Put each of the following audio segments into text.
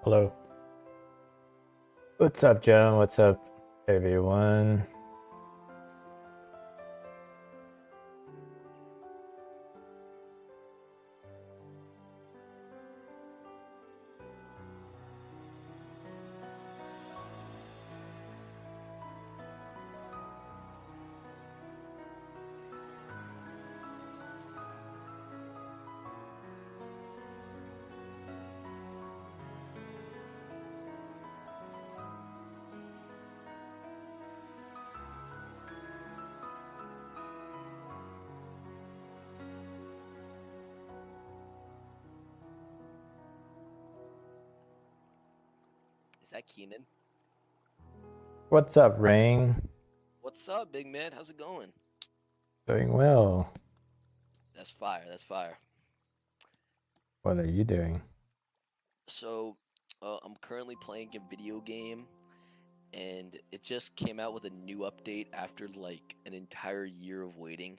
Hello. What's up, John? What's up, everyone? Is that Kenan? What's up, Rain? What's up, big man? How's it going? Doing well. That's fire. That's fire. What are you doing? So, I'm currently playing a video game, and it just came out with a new update after like an entire year of waiting.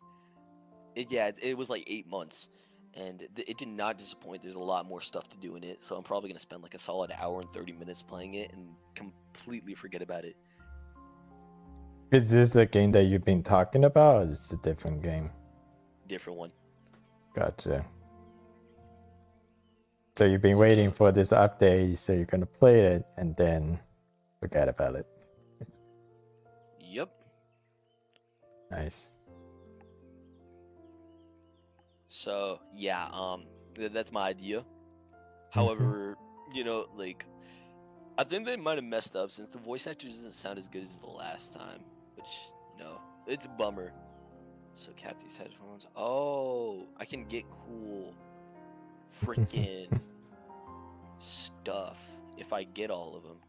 It was like 8 months, and it did not disappoint. There's a lot more stuff to do in it, so I'm probably gonna spend like a solid hour and 30 minutes playing it and completely forget about it. Is this a game that you've been talking about, or is this a different game? Different one. Gotcha. So you've been So, waiting for this update, so you're gonna play it and then forget about it. yep. Nice. So yeah, that's my idea. Mhm. However, like I think they might have messed up since the voice actor doesn't sound as good as the last time, which, it's a bummer. So cap these headphones. Oh, I can get cool freaking stuff if I get all of them.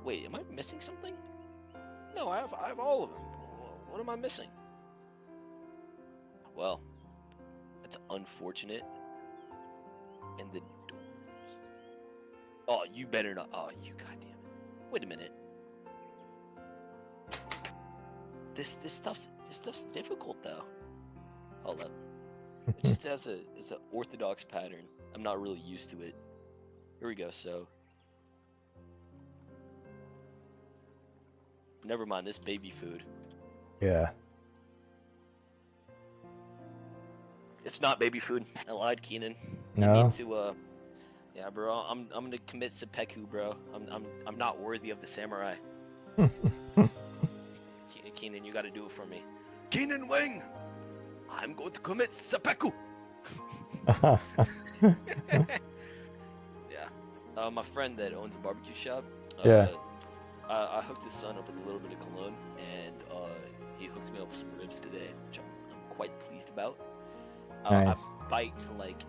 Wait, am I missing something? No, I have all of them. What am I missing? Well, that's unfortunate. And the doors. Oh, you better not. Oh, you goddamn it. Wait a minute. This stuff's difficult though. Hold up. It just has it's an orthodox pattern. I'm not really used to it. Here we go. So never mind this baby food. Yeah. It's not baby food. I lied, Kenan. You No. need to yeah, bro. I'm gonna commit seppuku, bro. I'm not worthy of the samurai. Kenan, you gotta do it for me. Kenan Wing! I'm going to commit seppuku! Yeah. My friend that owns a barbecue shop, Yeah. I hooked his son up with a little bit of cologne, and he hooked me up with some ribs today, which I'm quite pleased about. Nice. I biked like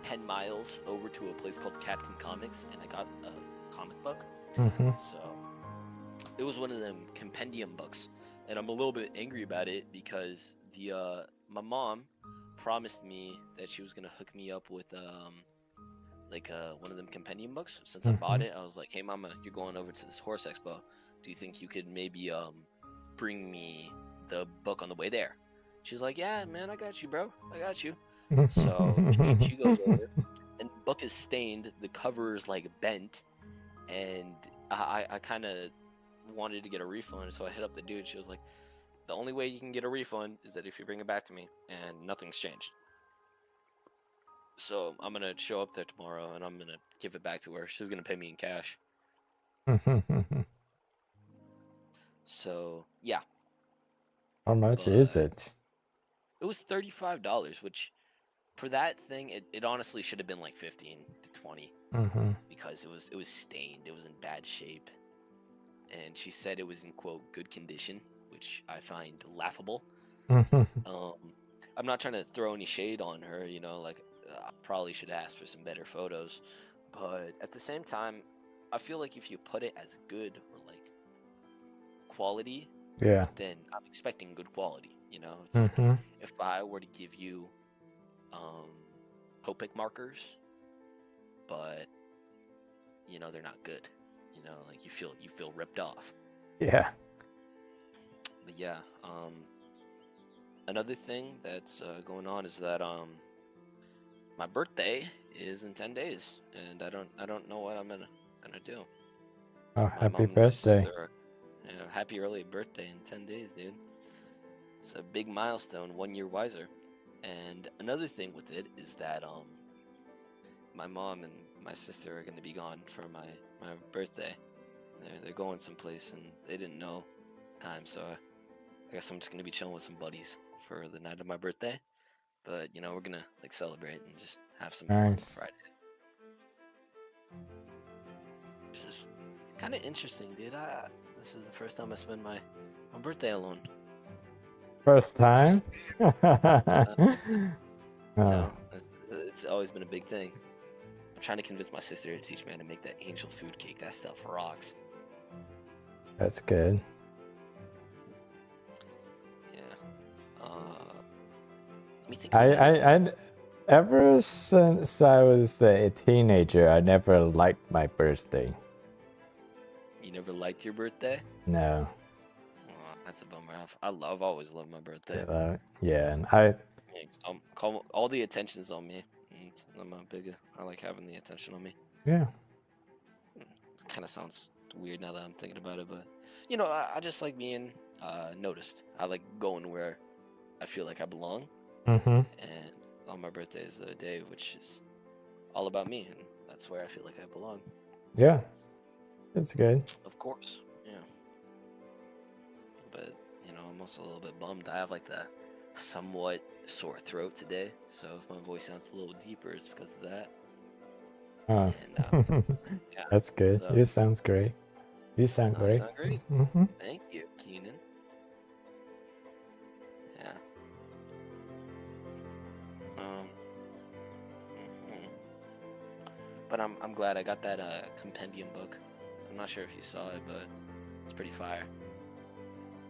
10 miles over to a place called Captain Comics, and I got a comic book. Mm-hmm. So it was one of them compendium books, and I'm a little bit angry about it because my mom promised me that she was gonna hook me up with one of them compendium books. Since I bought it, I was like, "Hey, Mama, you're going over to this horse expo. Do you think you could maybe bring me the book on the way there?" She's like, "Yeah, man, I got you, bro. I got you." So she goes over, and the book is stained. The cover is like bent, and I kind of wanted to get a refund, so I hit up the dude. She was like, "The only way you can get a refund is that if you bring it back to me," and nothing's changed. So I'm gonna show up there tomorrow, and I'm gonna give it back to her. She's gonna pay me in cash. So yeah. How much is it? It was $35, which for that thing, it honestly should have been like 15 to 20 because it was stained. It was in bad shape, and she said it was in quote good condition, which I find laughable. I'm not trying to throw any shade on her, like I probably should ask for some better photos, but at the same time, I feel like if you put it as good or like quality, Yeah. then I'm expecting good quality. It's like if I were to give you Copic markers, but they're not good. Like you feel ripped off. Yeah. But yeah, another thing that's going on is that my birthday is in 10 days, and I don't know what I'm gonna do. Oh, My happy mom and my birthday. sister are, happy early birthday in 10 days, dude. It's a big milestone, 1 year wiser. And another thing with it is that my mom and my sister are gonna be gone for my birthday. They're going someplace and they didn't know time, so I guess I'm just gonna be chilling with some buddies for the night of my birthday. But we're gonna like celebrate and just have some fun Nice. Friday. Which is kind of interesting, dude. This is the first time I spend my birthday alone. First time? Oh, It's always been a big thing. I'm trying to convince my sister to teach me how to make that angel food cake. That stuff rocks. that's good. Yeah. Let me think. Of one. I ever since I was a teenager, I never liked my birthday. You never liked your birthday? No. Oh, that's a bummer. I've always loved my birthday. Yeah, and I All the attention's on me. And I'm a big. I like having the attention on me. yeah. It kind of sounds weird now that I'm thinking about it, but I just like being noticed. I like going where I feel like I belong, Mm-hmm. and on my birthday is the day which is all about me, and that's where I feel like I belong. Yeah. That's good. Of course, yeah. But I'm also a little bit bummed. I have like the somewhat sore throat today, so if my voice sounds a little deeper, it's because of that. Oh. And yeah, That's good. so, You sounds great. You sound I great. sound great. Mm-hmm. Thank you, Kenan. Yeah. Mhm. But I'm glad I got that compendium book. I'm not sure if you saw it, but it's pretty fire.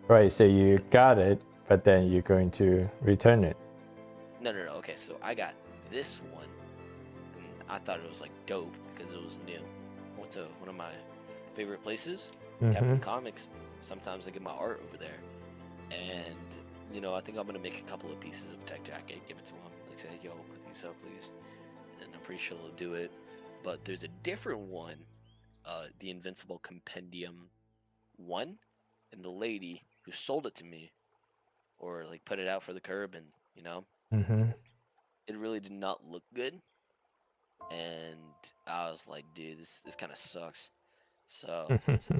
Right, so you like- got it, but then you're going to return it. No. Okay, so I got this one, and I thought it was like dope because it was new. Went to one of my favorite places, Captain Comics. Sometimes I get my art over there, and I think I'm gonna make a couple of pieces of tech jacket, give it to him, like say, yo, put these up, please, and I'm pretty sure he'll do it. But there's a different one, the Invincible Compendium one, and the lady who sold it to me, or like put it out for the curb, and Mm-hmm. it really did not look good, and I was like, dude, this kind of sucks. So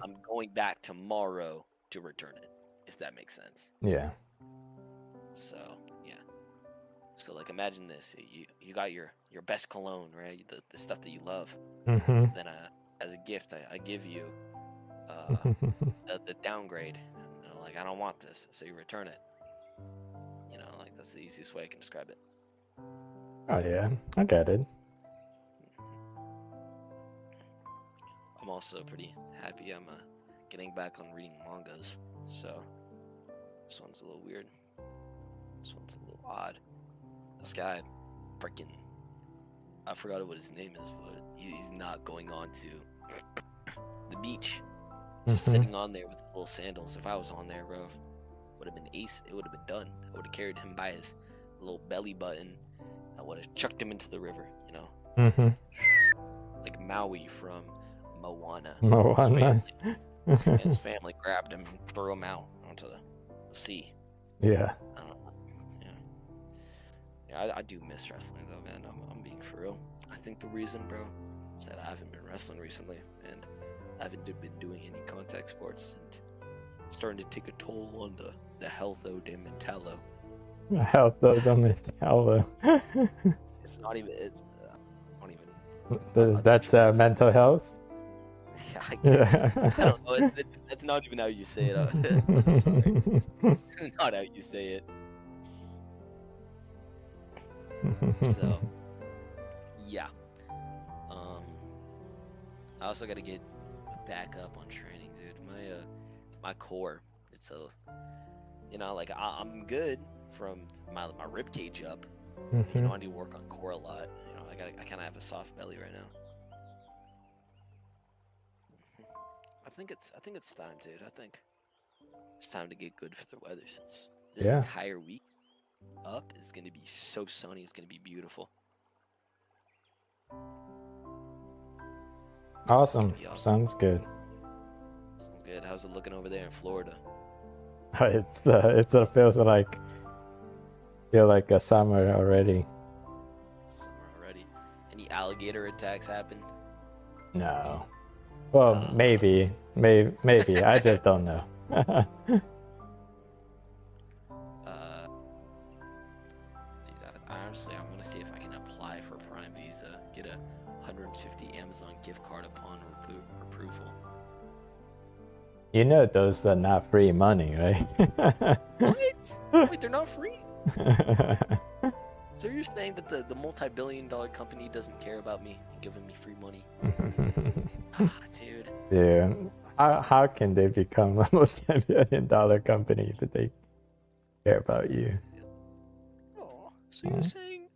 I'm going back tomorrow to return it, if that makes sense. Yeah. So yeah. So like imagine this: you got your best cologne, right? The stuff that you love. Mm-hmm. Then as a gift, I give you the downgrade. And like I don't want this, so you return it. Like that's the easiest way I can describe it. Oh yeah, I get it. I'm also pretty happy I'm getting back on reading mangas. So this one's a little weird. This one's a little odd. This guy, freaking, I forgot what his name is, but he's not going on to the beach. Just sitting on there with his little sandals. If I was on there, bro, would have been ace. It would have been done. I would have carried him by his little belly button. I would have chucked him into the river. Like Maui from Moana. Moana. His family grabbed him and threw him out onto the sea. Yeah. I don't know. Yeah, I do miss wrestling though, man. I'm being for real. I think the reason, bro, is that I haven't been wrestling recently, and I haven't been doing any contact sports, and it's starting to take a toll on the health of the mentallo. Health of the mental. It's not even. I don't even. That's mental health. Yeah, I guess. I don't know. That's not even how you say it. I'm sorry. It's not how you say it. So, yeah. I also got to get back up on training, dude. My core, it's like I'm good from my rib cage up. I need to work on core a lot. I kind of have a soft belly right now. I think it's time, dude. I think it's time to get good for the weather, since this entire week up is gonna be so sunny. It's gonna be beautiful. Awesome. Be awesome. Sounds good. Sounds good. How's it looking over there in Florida? It's feels like a summer already. Summer already. Any alligator attacks happen? No. Well, maybe. I just don't know. Dude, honestly, I want to see if I can apply for Prime Visa, get a 150 Amazon gift card upon approval. You know those are not free money, right? What? Wait, they're not free? So you're saying that the multi-billion-dollar company doesn't care about me and giving me free money? Dude. Yeah. How can they become a multi-billion-dollar company if they care about you? Oh, so you're saying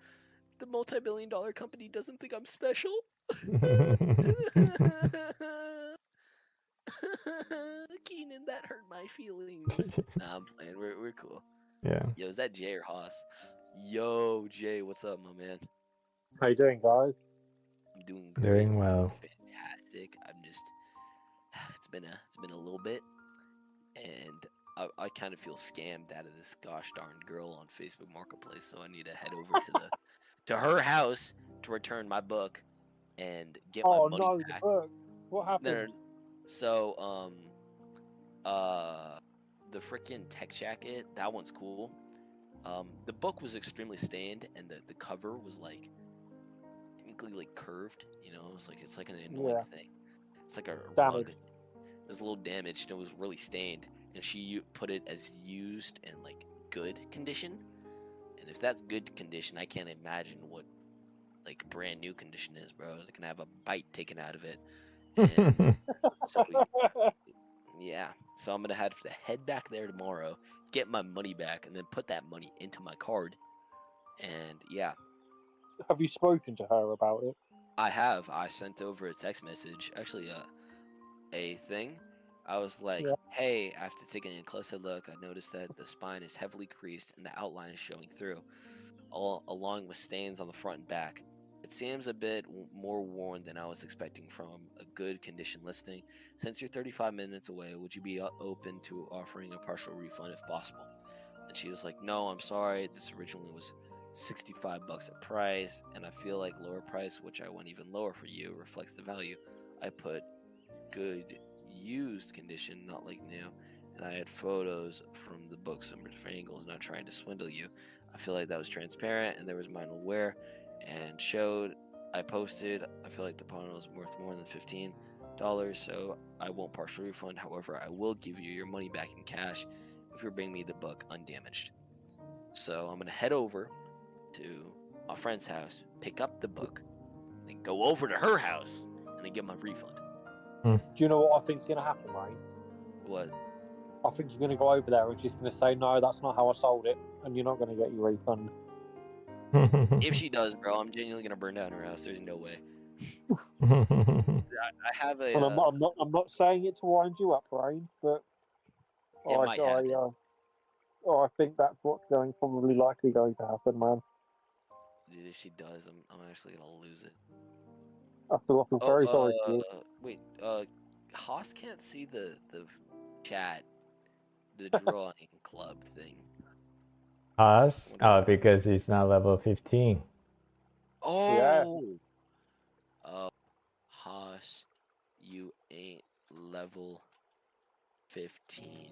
the multi-billion-dollar company doesn't think I'm special? Kenan, that hurt my feelings. Nah, I'm playing. We're cool. Yeah. Yo, is that Jay or Haas? Yo, Jay, what's up, my man? How you doing, guys? I'm doing great. Doing well. Fantastic. I'm just. It's been a little bit, and I kind of feel scammed out of this gosh darn girl on Facebook Marketplace. So I need to head over to her house to return my book and get my money no, back. the book. What happened? No. So the freaking tech jacket, that one's cool. The book was extremely stained, and the cover was like technically like curved. You know, it's like an annoying thing. It's like a rug. It was a little damaged, and it was really stained. And she put it as used and like good condition. And if that's good condition, I can't imagine what like brand new condition is, bro. It's gonna have a bite taken out of it. And so yeah, so I'm gonna have to head back there tomorrow, get my money back, and then put that money into my card. And yeah, Have you spoken to her about it? I have. I sent over a text message, actually, a thing. I was like, hey, after taking a closer look, I noticed that the spine is heavily creased and the outline is showing through, along with stains on the front and back. It seems a bit more worn than I was expecting from a good condition listing. Since you're 35 minutes away, would you be open to offering a partial refund if possible? And she was like, no, I'm sorry. This originally was $65 a price, and I feel like lower price, which I went even lower for you, reflects the value. I put good used condition, not like new, and I had photos from the books from different angles, not trying to swindle you. I feel like that was transparent, and there was minimal wear, and showed. I posted. I feel like the panel is worth more than $15, so I won't partial refund. However, I will give you your money back in cash if you bring me the book undamaged. So I'm gonna head over to my friend's house, pick up the book, then go over to her house and then get my refund. Do you know what I think's going to happen, mate? What? I think you're going to go over there and she's going to say, no, that's not how I sold it, and you're not going to get your refund. If she does, bro, I'm genuinely gonna burn down her house. There's no way. I have a. And I'm not saying it to wind you up, Rain, but I think that's what's probably likely going to happen, man. Dude, if she does, I'm actually gonna lose it. I feel very sorry for you. Wait, Haas can't see the chat, the drawing club thing. Us? Oh, because he's not level 15. Oh. Yeah. Haas, you ain't level 15.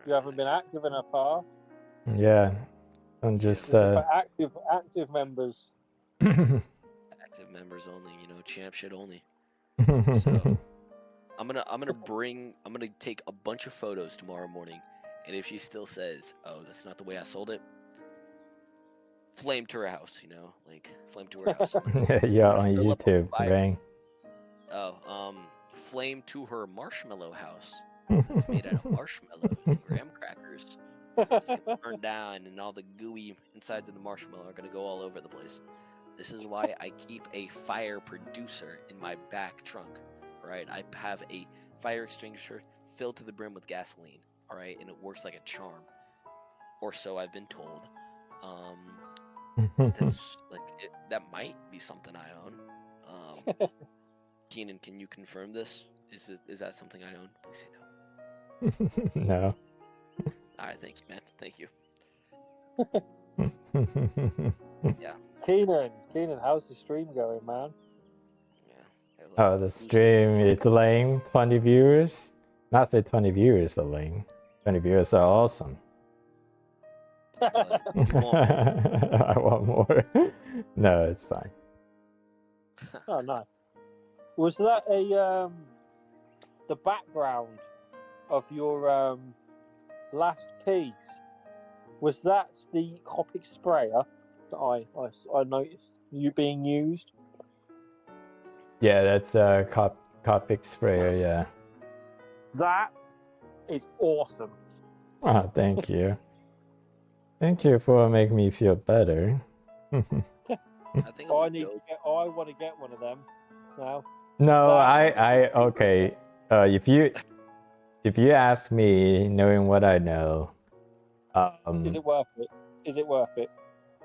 You haven't been active in a past. Yeah. I'm just For active members. Active members only, you know, champ shit only. So I'm gonna take a bunch of photos tomorrow morning, and if she still says, oh, that's not the way I sold it, flame to her house, you know, like flame to her house. Yeah, on YouTube, right? Oh, flame to her marshmallow house. That's made out of marshmallows and graham crackers. It's gonna burn down, and all the gooey insides of the marshmallow are gonna go all over the place. This is why I keep a fire producer in my back trunk. Right, I have a fire extinguisher filled to the brim with gasoline. All right, and it works like a charm, or so I've been told. That's like that might be something I own. Kenan, can you confirm this? Is that something I own? Please say no. No. All right, thank you, man. Thank you. Yeah. Kenan, how's the stream going, man? Yeah. Oh, the stream is lame. 20 viewers. Not say 20 viewers are lame. 20 viewers are awesome. But you want more. I want more. No, it's fine. Oh, nice. Was that the background of your last piece? Was that the Copic sprayer that I noticed you being used? Yeah, that's a Copic sprayer, yeah. That is awesome. Oh, thank you. Thank you for making me feel better. I think I I want to get one of them now. No, That- okay. If you ask me, knowing what I know, Is it worth it? Is it worth it?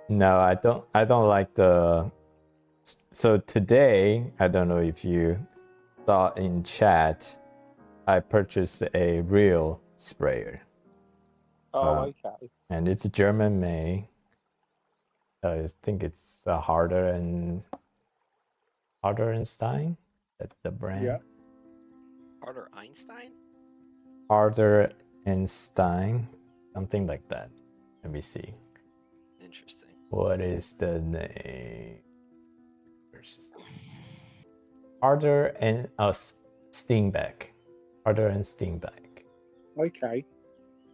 no, I don't like the. So today, I don't know if you saw in chat, I purchased a real sprayer, Oh, okay. and it's German made. I think it's Harder and Stein. That's the brand. Yeah. Carter Einstein? Harder and Stein, something like that. Let me see. Interesting. What is the name? Harder and Steenbeck. Harder and Steenbeck. Okay.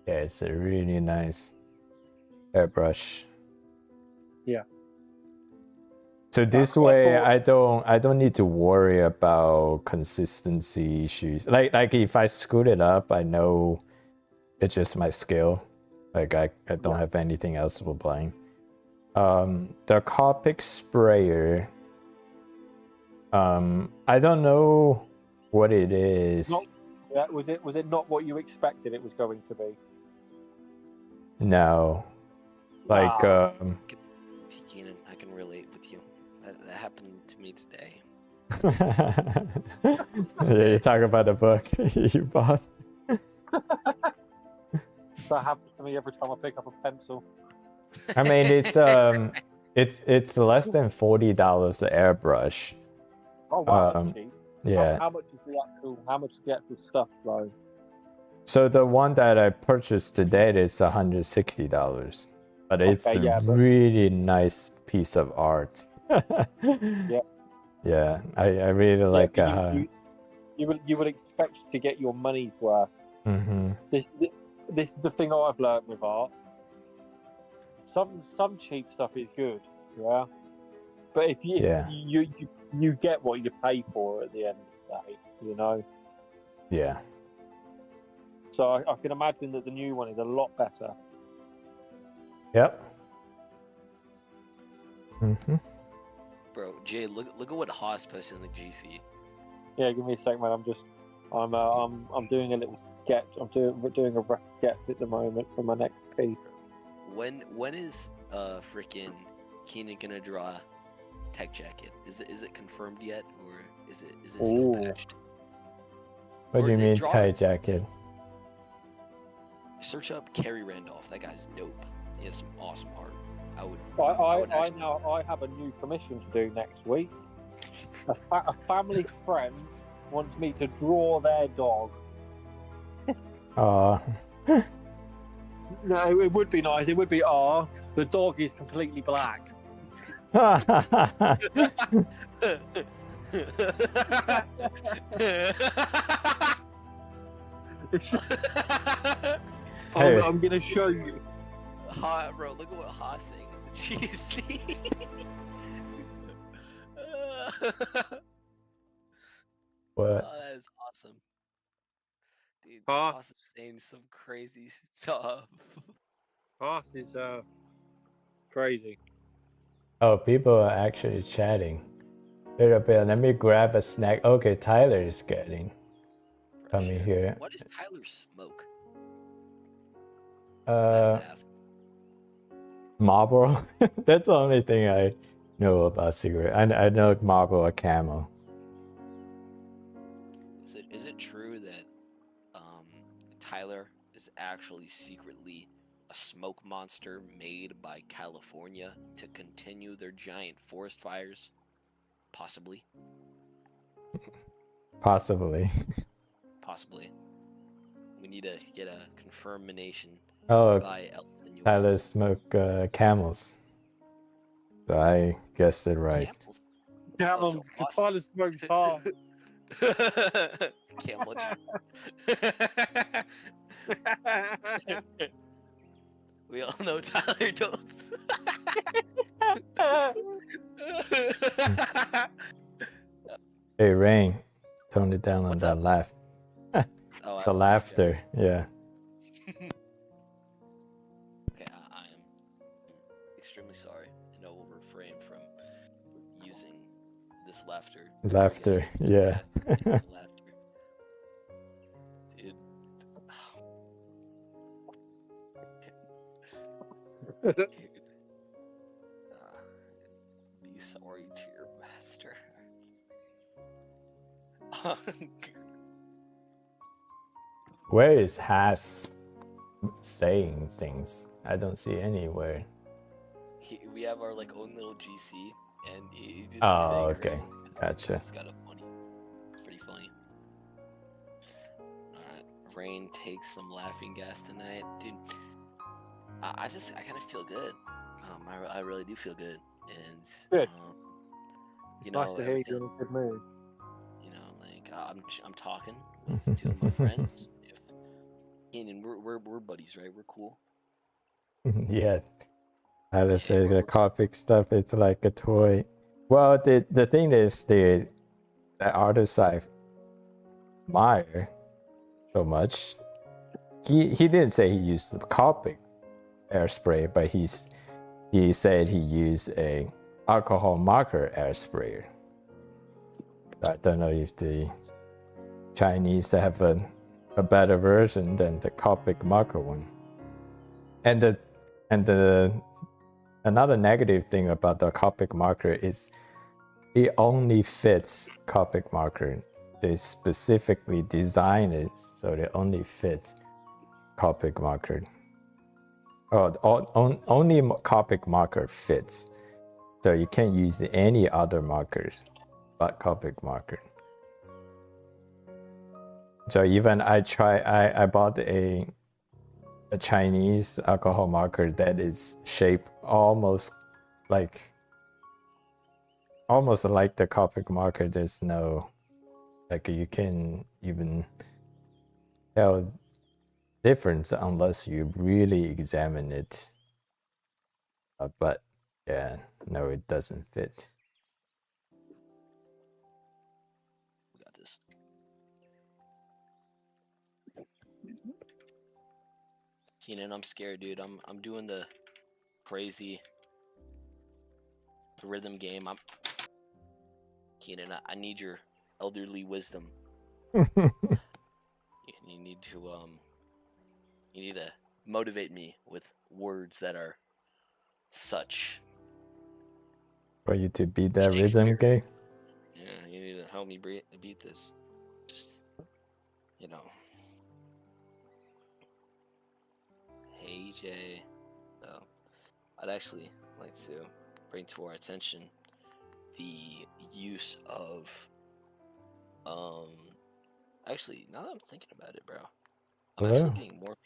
Yeah, it's a really nice airbrush. Yeah. So this way, I don't need to worry about consistency issues. Like if I screwed it up, I know it's just my skill. Like I don't have anything else for playing. The Copic sprayer. I don't know what it is. Was it not what you expected it was going to be? No. Like Kenan, I can relate with you. That happened to me today. you talk about the book you bought. That happens to me every time I pick up a pencil. I mean, it's less than $40 the airbrush. Oh wow, that's cheap. Yeah. How much is the actual stuff though? So the one that I purchased today is $160, but it's a really nice piece of art. Yeah. Yeah, I really like. You would expect to get your money's worth. Mm-hmm. This is the thing I've learned with art. Some cheap stuff is good, yeah. But if you get what you pay for at the end of the day, you know. Yeah. So I can imagine that the new one is a lot better. Yep. Mm-hmm. Bro, Jay, look at what Haas posted in the GC. Yeah, give me a sec, man. I'm doing a little sketch. I'm doing a rough sketch at the moment for my next piece. When is freaking Kenan gonna draw Tech Jacket? Is it confirmed yet, or is it still patched? What do you mean Tech Jacket? Search up Kerry Randolph. That guy's dope. He has some awesome art. I have a new commission to do next week. A family friend wants me to draw their dog. No, it would be nice. It would be the dog is completely black. I'm gonna show you. Bro, look at what Haas saying in the GC. What? Oh, that is awesome. Dude, Haas is saying some crazy stuff. Haas is crazy. Oh, people are actually chatting. Little bit. Let me grab a snack. Okay, Tyler is getting coming here. What does Tyler smoke? Marlboro. That's the only thing know about cigarette. I know marble or camel. Is it true that Tyler is actually secretly a smoke monster made by California to continue their giant forest fires? Possibly. Possibly. Possibly. We need to get a confirmation Oh, by Elton. Tyler smoke camels. So I guessed it right. Camels. Camel, so Tyler smokes hard. Camel. We all know Tyler does. Hey, Rain, tone it down on What's that up? laugh. Oh, The laughter, yeah. Okay, I am extremely sorry, and I will refrain from using this laughter. Laughter, yeah. Laughter. Dude. Dude. Be sorry to your master. Where is Has saying things? I don't see anywhere. We have our like own little GC, and he just Oh, saying okay, crazy. gotcha. It's kind of funny. It's pretty funny. Alright, Rain takes some laughing gas tonight, dude. I kind of feel good. I really do feel good, and Good. you know, Nice to hear you're in a good mood. You know, like I'm talking with two of my friends. Kenan, we're buddies, right? We're cool. Yeah. I would say the Copic stuff is like a toy. Well, the thing is the artist I admire so much. He didn't say he used the Copic airspray, but he said he used a alcohol marker airsprayer. I don't know if the Chinese have a better version than the Copic marker one. And the another negative thing about the Copic marker is it only fits Copic marker. They specifically design it so they only fit Copic marker. Only Copic marker fits. So you can't use any other markers but Copic marker. So even I bought a Chinese alcohol marker that is shaped almost like the Copic marker. There's no, like, you can even tell difference unless you really examine it. But yeah, no, it doesn't fit. We got this. Kenan, I'm scared, dude. I'm doing the crazy rhythm game. Kenan, I need your elderly wisdom. You need to motivate me with words that are such. For you to beat that rhythm game? Yeah, you need to help me beat this. Just, you know. Hey, Jay. So, I'd actually like to bring to our attention the use of, actually, now that I'm thinking about it, bro, I'm actually getting more people.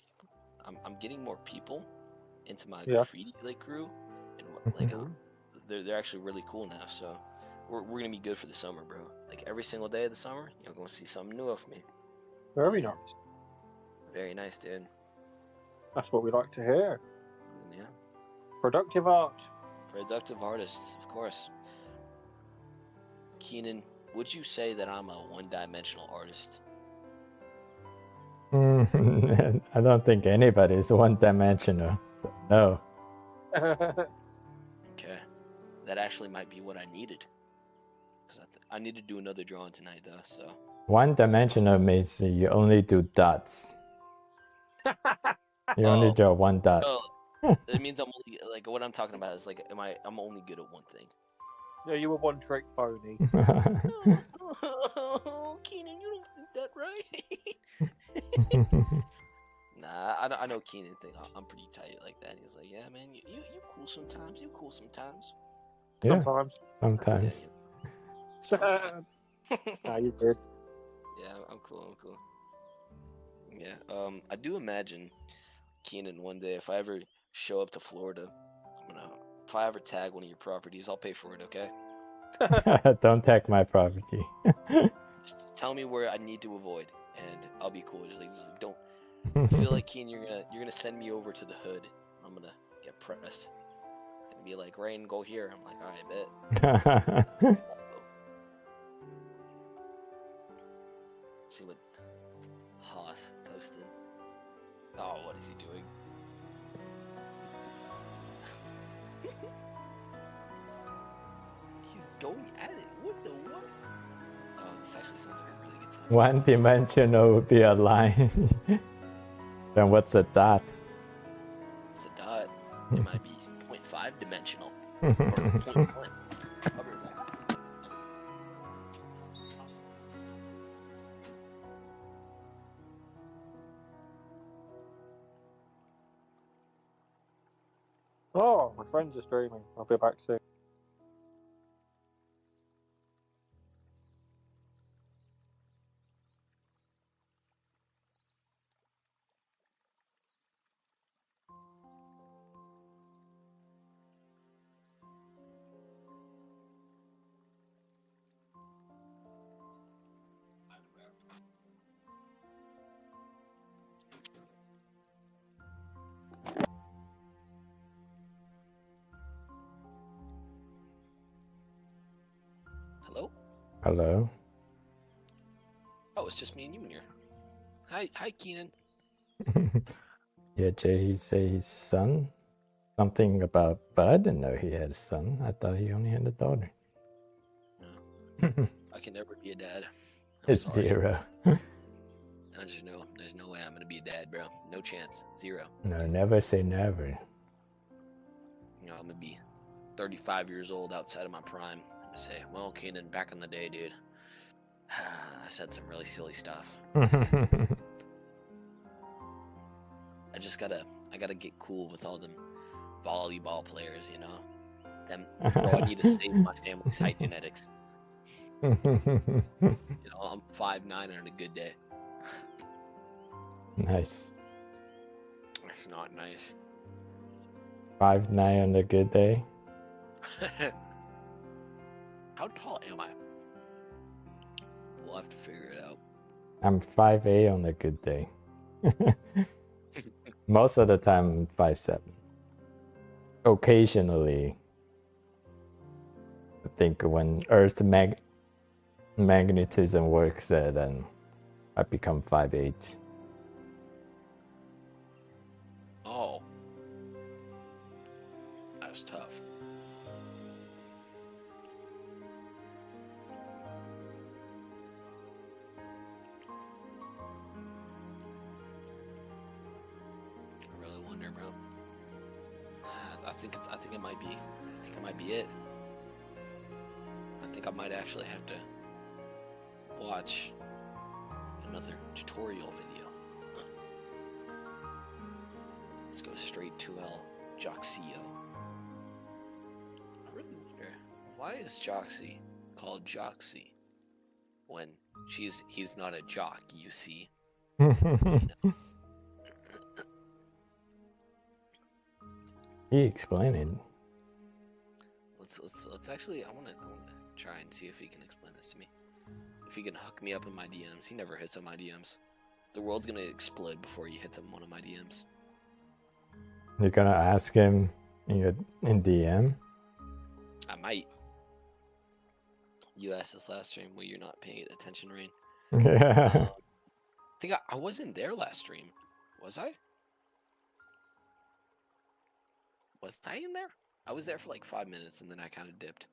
I'm getting more people into my graffiti like crew, and like they're actually really cool now. So we're gonna be good for the summer, bro. Like every single day of the summer, you're gonna see something new of me. Very nice. Very nice, dude. That's what we like to hear. Yeah. Productive art. Productive artists, of course. Kenan, would you say that I'm a one-dimensional artist? I don't think anybody is one-dimensional. No. Okay. That actually might be what I needed. Because I need to do another drawing tonight, though, so. One-dimensional means you only do dots. You only draw one dot. It means I'm only, like, what I'm talking about is, like, I'm only good at one thing. Yeah, you were one trick pony. Oh, Kenan, you don't think that right? Nah, I know Kenan think I'm pretty tight like that. He's like, yeah, man, you cool sometimes. You cool sometimes. Yeah, Sometimes. sometimes. Sometimes. Nah, you did. Yeah, I'm cool. I'm cool. Yeah. I do imagine Kenan one day if I ever show up to Florida, if I ever tag one of your properties, I'll pay for it. Okay. Don't tag my property. Just tell me where I need to avoid, and I'll be cool. Just like don't. I feel like Kenan, you're gonna send me over to the hood. I'm gonna get pressed. And be like, Rain, go here. I'm like, all right, bet. See what Haas posted. Oh, what is he doing? He's going at it. What the what? Oh, this actually sounds like a really good time. One dimensional would be a line. Then what's a dot? It's a dot. It might be 0.5 dimensional. Or 0.1. Cover that. Oh, my friends are streaming. I'll be back soon. Hello? Hello. Oh, it's just me and you in here. Hi, Kenan. Yeah, Jay, he say his son. Something about, but I didn't know he had a son. I thought he only had a daughter. No. I can never be a dad. I'm It's sorry. 0. I just know there's no way I'm gonna be a dad, bro. No chance. 0. No, never say never. You know, I'm gonna be 35 years old outside of my prime. I'm gonna say, well, Kenan, back in the day, dude, I said some really silly stuff. I gotta get cool with all them volleyball players, you know. Bro, I need to save my family's height genetics. You know, I'm 5'9" on a good day. Nice. That's not nice. 5'9" on a good day. How tall am I? We'll have to figure it out. I'm 5'8" on a good day. Most of the time, 5'7". Occasionally, I think when Earth's magnetism works there, then I become 5'8". Oh. That's tough. I really wonder, bro. I think it might be. I think it might be it. I think I might actually have to watch another tutorial video. Let's go straight to El Joxio. I really wonder, why is Joxy called Joxy when he's not a jock, you see? You know? He explained it. Let's actually, I wanna try and see if he can explain this to me. If he can hook me up in my DMs. He never hits on my DMs. The world's gonna explode before he hits on one of my DMs. You're gonna ask him in DM? I might. You asked this last stream where you're not paying attention, Rain. Yeah. I think I wasn't there last stream. Was I? Was I in there? I was there for like 5 minutes and then I kind of dipped.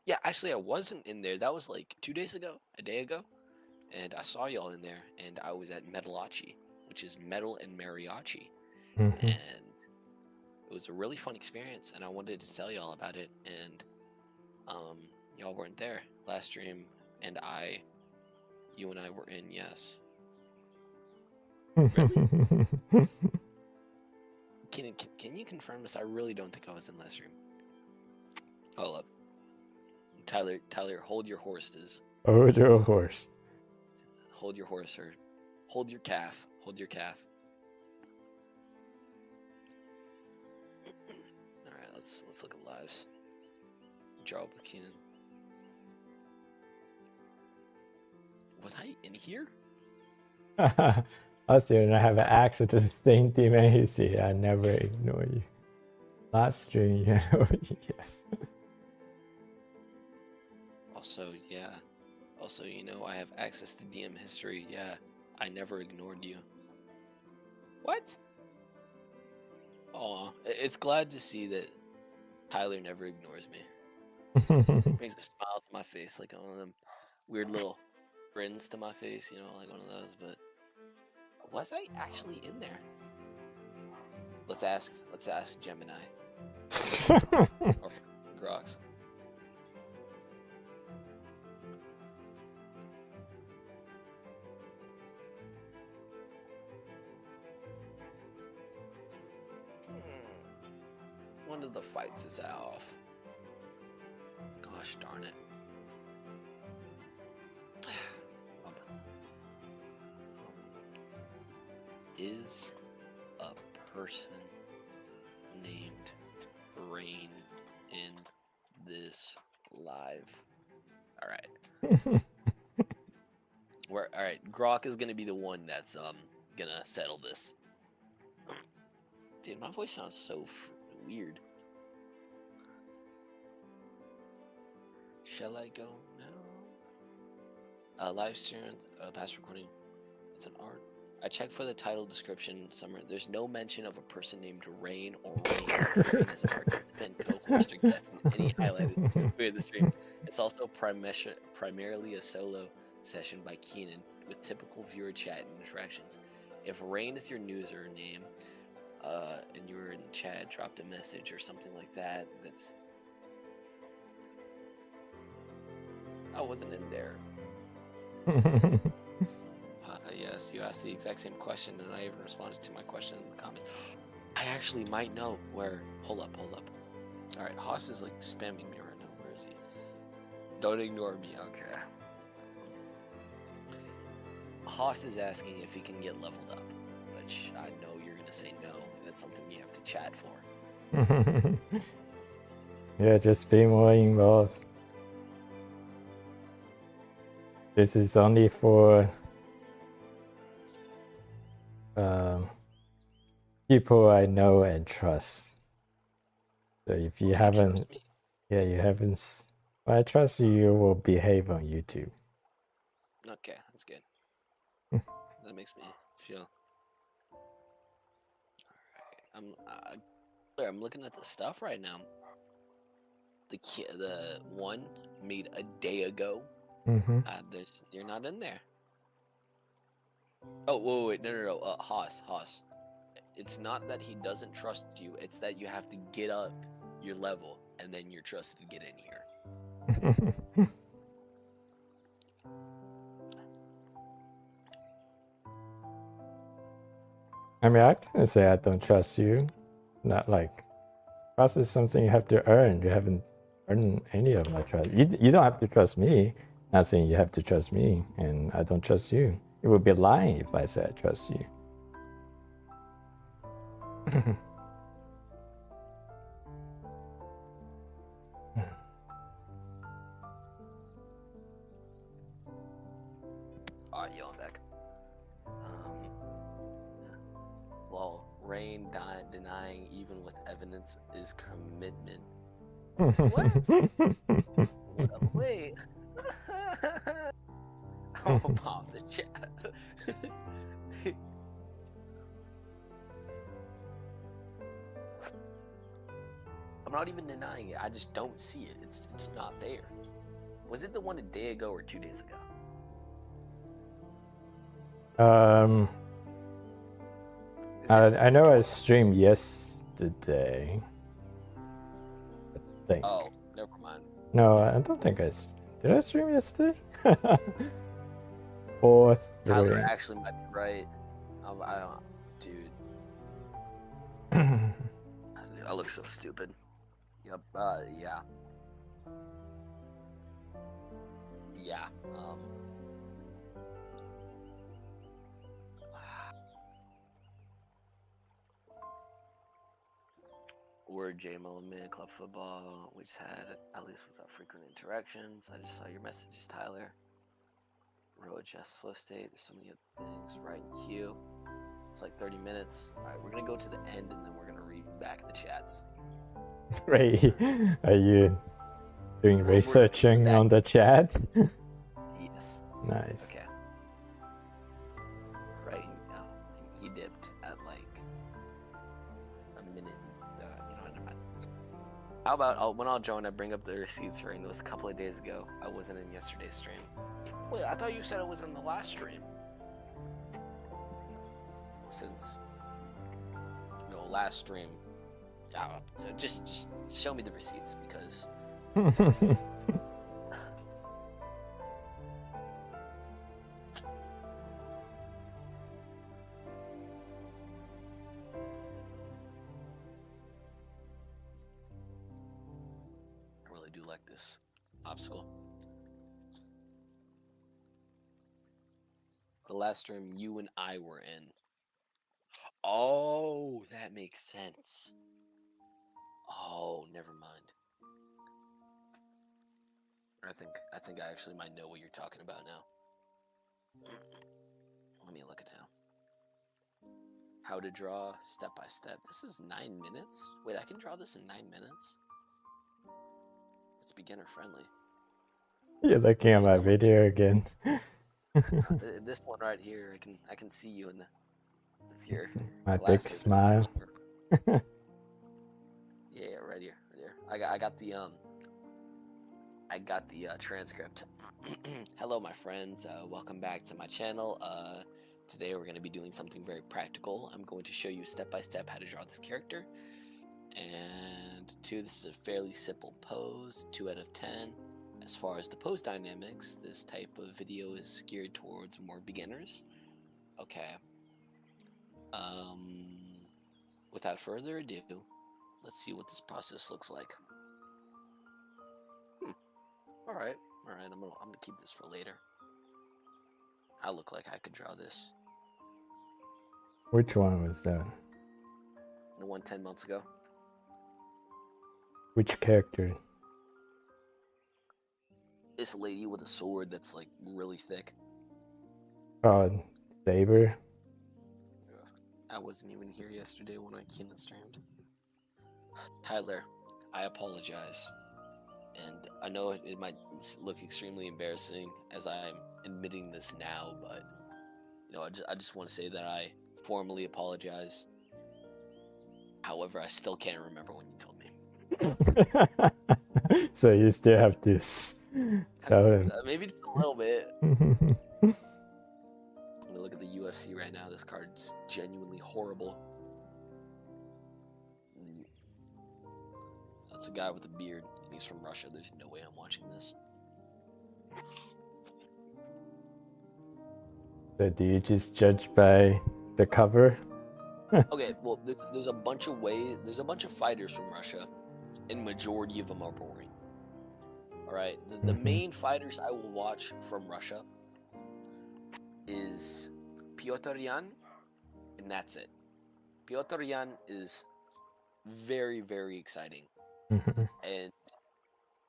Yeah, actually I wasn't in there. That was like 2 days ago, a day ago. And I saw y'all in there and I was at Metalachi, which is metal and mariachi. And it was a really fun experience, and I wanted to tell y'all about it. And y'all weren't there last stream, and you and I were in. Yes. Really? Can you confirm this? I really don't think I was in last stream. Hold up. Tyler, hold your horses. Hold your horse. Hold your horse, or hold your calf. Hold your calf. All right, let's look at lives. Draw up with Kenan. Was I in here? Also, you don't have access to the same team, and you see, I never ignore you. Last stream, you know, yes. Also, yeah. Also, you know, I have access to DM history. Yeah, I never ignored you. What? Aw, it's glad to see that Tyler never ignores me. Brings a smile to my face, like one of them weird little grins to my face, you know, like one of those. But was I actually in there? Let's ask Gemini. Or Grox. One of the fights is off. Gosh darn it. Is a person named Rain in this live? All right. All right. Grok is gonna be the one that's gonna settle this. Dude, my voice sounds so weird. Shall I go now? Live stream, past recording. It's an art. I checked for the title description somewhere. There's no mention of a person named Rain or Rain as a participant, co-host, or guest in any highlighted through the stream. It's also primarily a solo session by Kenan with typical viewer chat and interactions. If Rain is your username, and you were in chat, dropped a message or something like that, that's... I wasn't in there. Yes, you asked the exact same question, and I even responded to my question in the comments. I actually might know where... Hold up. Alright, Haas is like spamming me right now. Where is he? Don't ignore me, okay. Haas is asking if he can get leveled up, which I know you're going to say no. That's something you have to chat for. Yeah, just be more involved. This is only for people I know and trust. So if you haven't, well, I trust you will behave on YouTube. Okay, that's good. That makes me feel... Alright, I'm looking at the stuff right now. The one made a day ago. Mm-hmm. You're not in there. Oh, wait, no. Haas. It's not that he doesn't trust you. It's that you have to get up your level, and then you're trusted to get in here. I mean, I can say I don't trust you. Not like trust is something you have to earn. You haven't earned any of my trust. You don't have to trust me. Not saying you have to trust me, and I don't trust you. It would be lying if I said I trust you. Alright, yo, I'm back. Well, Rain denying even with evidence is commitment. What? Wait. I'm gonna pause the chat. I'm not even denying it. I just don't see it. It's not there. Was it the one a day ago or 2 days ago? I know I streamed yesterday. I think. Oh, never mind. No, I don't think did I stream yesterday? 4th. Tyler actually might be right. Dude. I look so stupid. Yep. Yeah. Yeah. Word JMO Minute Club Football. We just had, at least without frequent interactions. I just saw your messages, Tyler. Road just flow state. There's so many other things. Right in queue. It's like 30 minutes. All right, we're gonna go to the end and then we're gonna read back the chats. Wait, are you doing researching on the chat? Yes. Nice. Okay. Right. He dipped at like a minute. Never mind. How about when I'll join, I bring up the receipts for it. It was a couple of days ago. I wasn't in yesterday's stream. Wait, I thought you said it was in the last stream. Since last stream, just show me the receipts because I really do like this obstacle. The last stream you and I were in. Oh, that makes sense. Oh, never mind. I think I actually might know what you're talking about now. Let me look it down. How to draw step by step. This is 9 minutes? Wait, I can draw this in 9 minutes? It's beginner friendly. You're looking at my video again. This one right here, I can see you in the here. My big smile. Yeah, right here. I got the transcript. Hello, my friends. Welcome back to my channel. Today we're going to be doing something very practical. I'm going to show you step by step how to draw this character. And 2, this is a fairly simple pose. 2 out of 10. As far as the pose dynamics, this type of video is geared towards more beginners. Okay. Without further ado, let's see what this process looks like. All right. I'm gonna keep this for later. I look like I could draw this. Which one was that? The one 10 months ago. Which character? This lady with a sword that's like really thick. Saber. I wasn't even here yesterday when Kenan streamed. Tyler, I apologize. And I know it might look extremely embarrassing as I'm admitting this now, but I just want to say that I formally apologize. However, I still can't remember when you told me. So you still have to tell him. Maybe just a little bit. I'm gonna look at the UFC right now. This card's genuinely horrible. That's a guy with a beard, and he's from Russia. There's no way I'm watching this. So do you just judge by the cover? Okay, well, there's a bunch of there's a bunch of fighters from Russia, and majority of them are boring. All right, the main fighters I will watch from Russia is Piotr Yan, and that's it. Piotr Yan is very, very exciting. And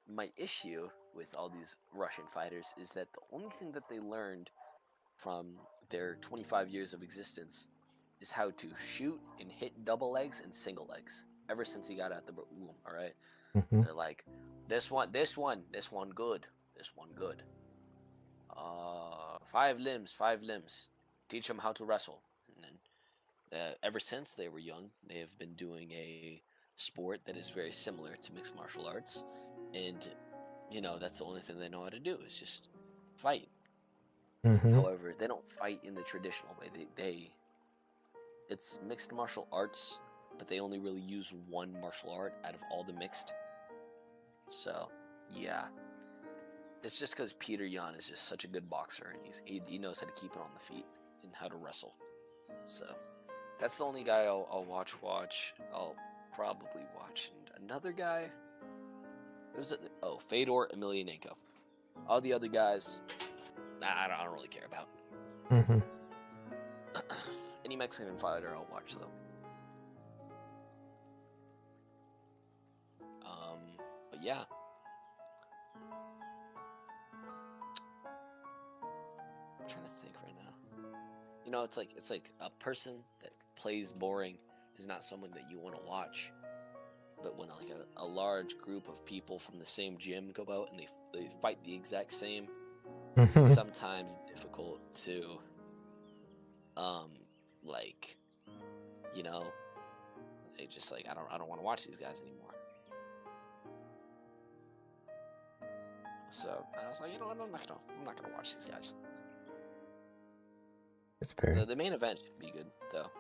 my issue with all these Russian fighters is that the only thing that they learned from their 25 years of existence is how to shoot and hit double legs and single legs ever since he got out the womb. All right, they're like this one good, this one good. 5 limbs, teach them how to wrestle. And then ever since they were young, they have been doing a sport that is very similar to mixed martial arts, and that's the only thing they know how to do is just fight. However, they don't fight in the traditional way. It's mixed martial arts but they only really use one martial art out of all the mixed. So, yeah. It's just because Peter Yan is just such a good boxer, and he knows how to keep it on the feet and how to wrestle. So, that's the only guy I'll watch. I'll probably watch. And another guy, Fedor Emelianenko. All the other guys, I don't really care about. Mm-hmm. Any Mexican fighter, I'll watch though. But yeah. I'm trying to think right now. You know, it's like a person that plays boring is not someone that you want to watch. But when like a large group of people from the same gym go out and they fight the exact same, it's sometimes difficult to like, you know, they just like I don't want to watch these guys anymore. So I was like, you know what, I'm not gonna watch these guys. It's fair. The main event should be good though.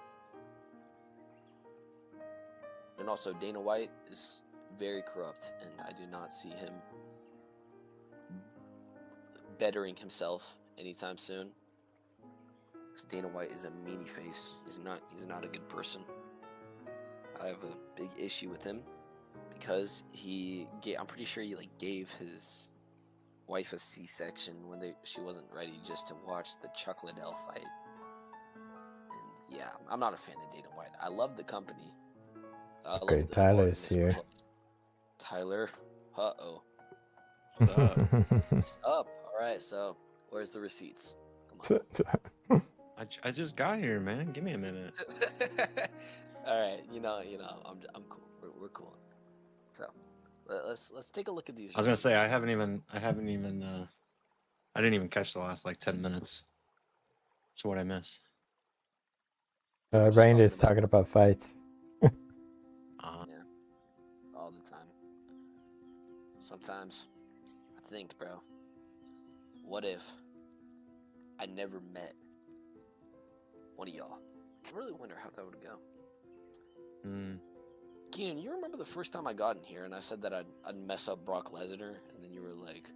And also Dana White is very corrupt, and I do not see him bettering himself anytime soon. Because Dana White is a meanie face. He's not a good person. I have a big issue with him because I'm pretty sure he like gave his wife a C-section when she wasn't ready just to watch the Chuck Liddell fight. And yeah, I'm not a fan of Dana White. I love the company. Okay, Tyler is here. Tyler, uh-oh. What's Up. All right, so where's the receipts? Come on. I just got here, man. Give me a minute. All right, you know, I'm cool. We're cool. So let's take a look at these. I was gonna say I didn't even catch the last like 10 minutes. So what I miss? Rain is talking about fights. Yeah, all the time. Sometimes I think, bro, what if I never met one of y'all? I really wonder how that would go. Kenan, you remember the first time I got in here and I said that I'd mess up Brock Lesnar, and then you were like,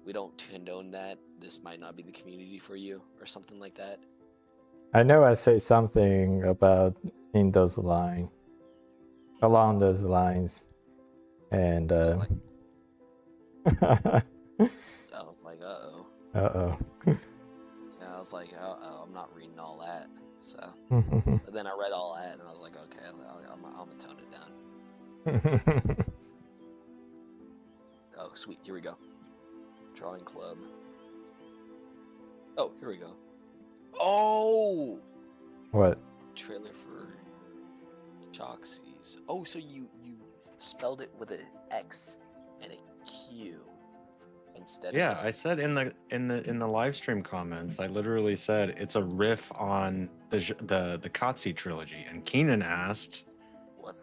we don't condone that, this might not be the community for you, or something like that? I know I say something about along those lines, and I was like, uh-oh. Uh-oh. Yeah, I was like, I'm not reading all that. So, but then I read all that, and I was like, okay, I'm gonna tone it down. Oh, sweet, here we go. Drawing club. Oh, here we go. Oh! What? Trailer for Choxies. Oh, so you spelled it with an X and a Q instead. Yeah, I said in the live stream comments, I literally said it's a riff on the Kotze trilogy, and Kenan asked,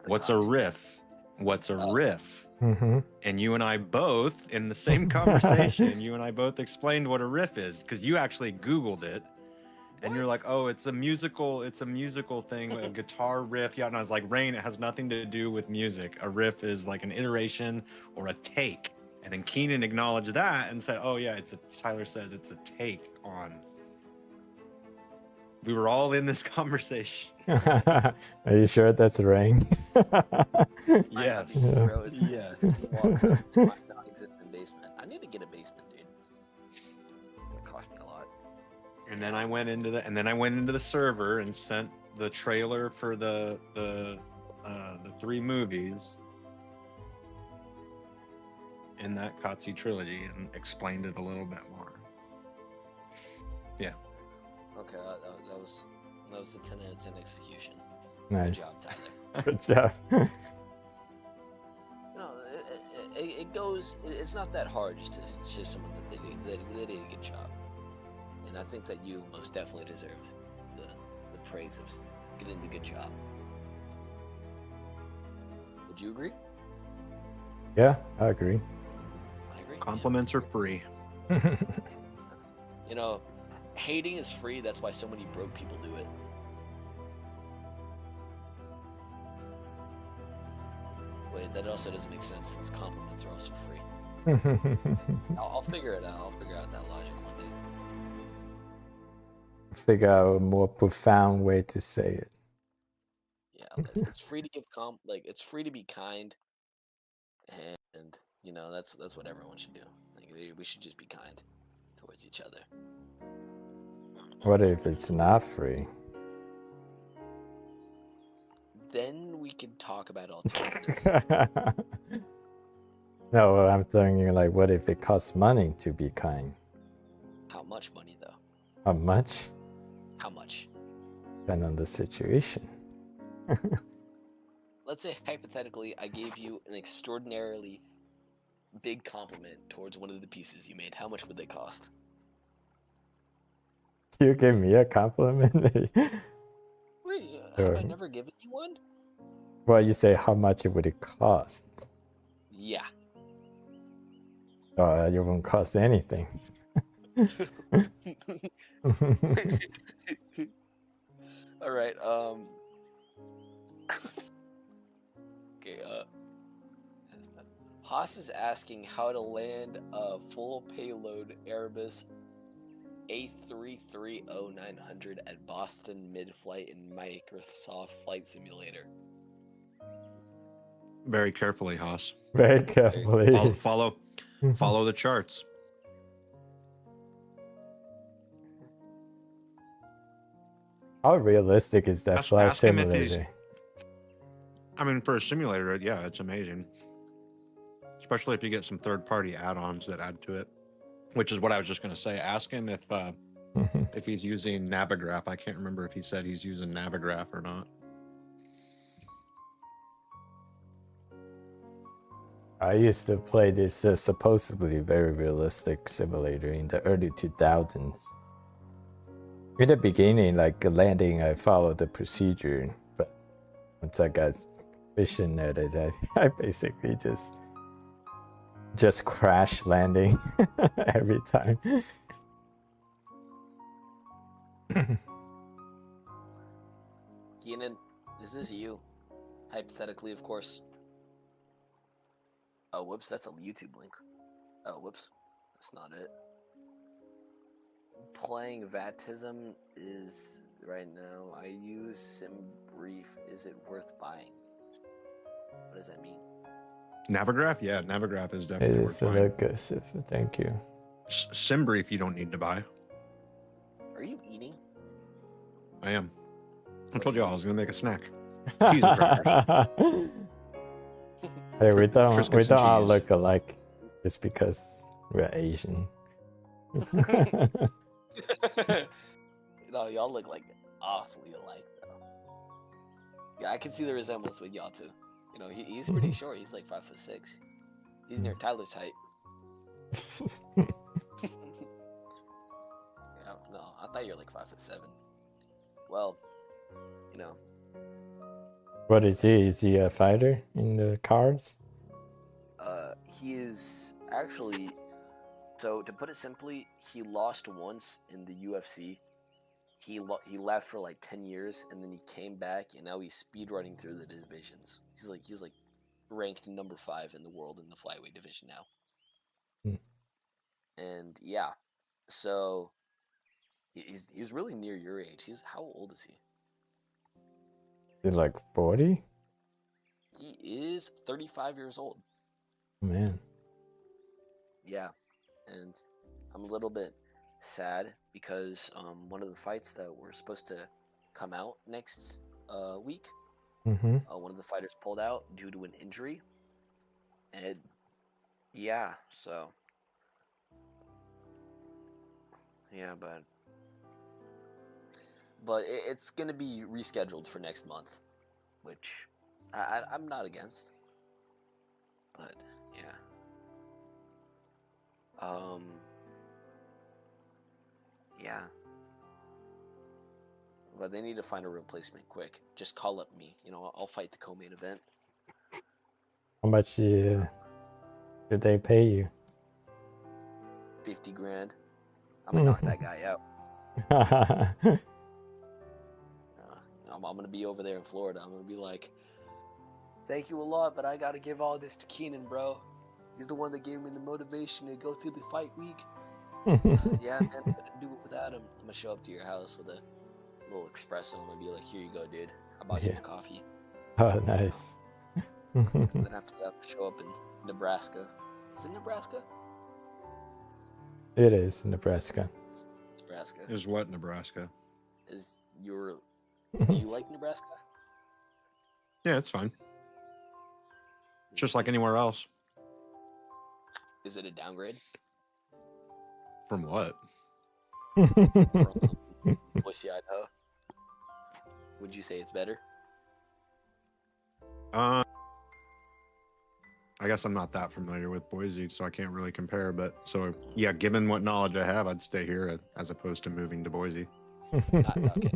"What's a riff? What's a riff?" Mm-hmm. And you and I both, in the same conversation, you and I both explained what a riff is, because you actually Googled it, and you're like, "Oh, it's a musical thing, a guitar riff." Yeah, and I was like, "Rain, it has nothing to do with music. A riff is like an iteration or a take." And then Kenan acknowledged that and said, "Oh yeah, Tyler says it's a take on." We were all in this conversation. Are you sure that's Rain? Yes. Yes. Non-existent basement. I need to get a basement, dude. It cost me a lot. And then I went into the server and sent the trailer for the 3 movies in that Kotze trilogy and explained it a little bit more. Yeah. Okay, that was a 10 out of 10 execution. Nice. Good job, Tyler. Good job. You know, it goes. It's not that hard just to show someone that they did a good job, and I think that you most definitely deserved the praise of getting the good job. Would you agree? Yeah, I agree. I agree. Compliments are free. You know, hating is free. That's why so many broke people do it. Wait, that also doesn't make sense. These compliments are also free. I'll figure it out. I'll figure out that logic one day. Figure out a more profound way to say it. Yeah, it's free to give it's free to be kind, and you know that's what everyone should do. Like we should just be kind towards each other. What if it's not free? Then we can talk about alternatives. No, I'm thinking like, what if it costs money to be kind? How much money though? How much? How much? Depending on the situation. Let's say hypothetically, I gave you an extraordinarily big compliment towards one of the pieces you made. How much would they cost? You gave me a compliment? Wait, Sure. have I never given you one? Well, you say how much would it cost? Yeah. It won't cost anything. All right. Okay. Haas is asking how to land a full payload Airbus A330-900 at Boston mid-flight in Microsoft Flight Simulator. Very carefully, Haas. Very carefully. Follow the charts. How realistic is that flight ask him if he's- simulator? I mean, for a simulator, yeah, it's amazing. Especially if you get some third-party add-ons that add to it, which is what I was just going to say. Ask him if he's using Navigraph. I can't remember if he said he's using Navigraph or not. I used to play this supposedly very realistic simulator in the early 2000s. In the beginning, like landing, I followed the procedure, but once I got efficient at it, I basically just crash landing every time. Kenan, this is you. Hypothetically, of course. Oh, whoops, that's a YouTube link. Oh, whoops, that's not it. Playing Vatism is right now. I use SimBrief. Is it worth buying? What does that mean? Navigraph? Yeah, Navigraph is definitely worth It's a buying. aggressive. Thank you. SimBrief you don't need to buy. Are you eating? I am. I told you I was going to make a snack. Cheese and crackers. Hey, we don't Triscuits and all cheese. look alike just because we're Asian. No, y'all look like awfully alike though. Yeah, I can see the resemblance with y'all too. You know, he's pretty short. He's like 5'6". He's near Tyler's height. Yeah, no, I thought you were like 5'7". Well, you know. What is he? Is he a fighter in the cards? He is actually. So to put it simply, he lost once in the UFC. He left for like 10 years, and then he came back, and now he's speedrunning through the divisions. He's like ranked number 5 in the world in the flyweight division now. And yeah, so he's really near your age. How old is he? He's like 40? He is 35 years old. Man. Yeah, and I'm a little bit sad because one of the fights that were supposed to come out next week, one of the fighters pulled out due to an injury, and yeah, so yeah, but it's gonna be rescheduled for next month, which I'm not against, but yeah. Yeah. But they need to find a replacement quick. Just call up me. You know, I'll fight the co-main event. How much did they pay you? 50 grand. I'm gonna knock that guy out. I'm gonna be over there in Florida. I'm gonna be like, Thank you a lot, but I gotta give all this to Kenan, bro. He's the one that gave me the motivation to go through the fight week. Yeah, man, I couldn't do it without him. I'm gonna show up to your house with a little espresso. I'm gonna be like, here you go, dude. I bought you a coffee. Oh, nice. And then after that, I'll show up in Nebraska. Is it Nebraska? It is Nebraska. Nebraska. Is what Nebraska? Is your... Do you like Nebraska? Yeah, it's fine. Just like anywhere else. Is it a downgrade? From what? From Boise, Idaho? Would you say it's better? I guess I'm not that familiar with Boise, so I can't really compare. But so yeah, given what knowledge I have, I'd stay here as opposed to moving to Boise. Okay,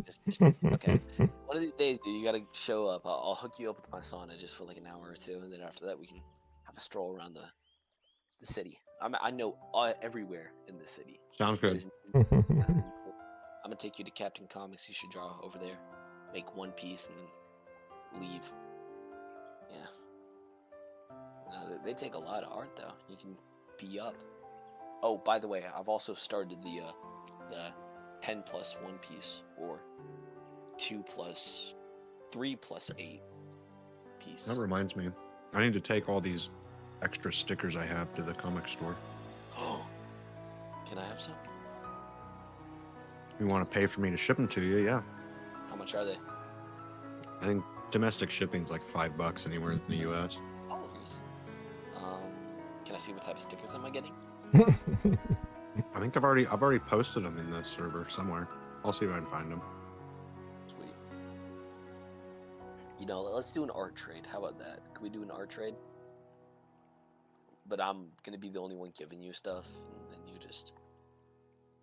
okay. One of these days, dude, you gotta show up. I'll hook you up with my sauna just for like an hour or two, and then after that, we can have a stroll around the city. I know everywhere in the city. Sounds good. I'm gonna take you to Captain Comics. You should draw over there, make one piece, and then leave. Yeah. No, they take a lot of art though. You can be up. Oh, by the way, I've also started the 10 plus 1 piece or 2 plus 3 plus 8 piece. That reminds me, I need to take all these extra stickers I have to the comic store. Can I have some? You want to pay for me to ship them to you? Yeah. How much are they? I think domestic shipping's like $5 anywhere in the U.S. Oh, nice. Can I see what type of stickers am I getting? I think I've already posted them in the server somewhere. I'll see if I can find them. Sweet. You know, let's do an art trade. How about that? Can we do an art trade? But I'm gonna be the only one giving you stuff, and then you just,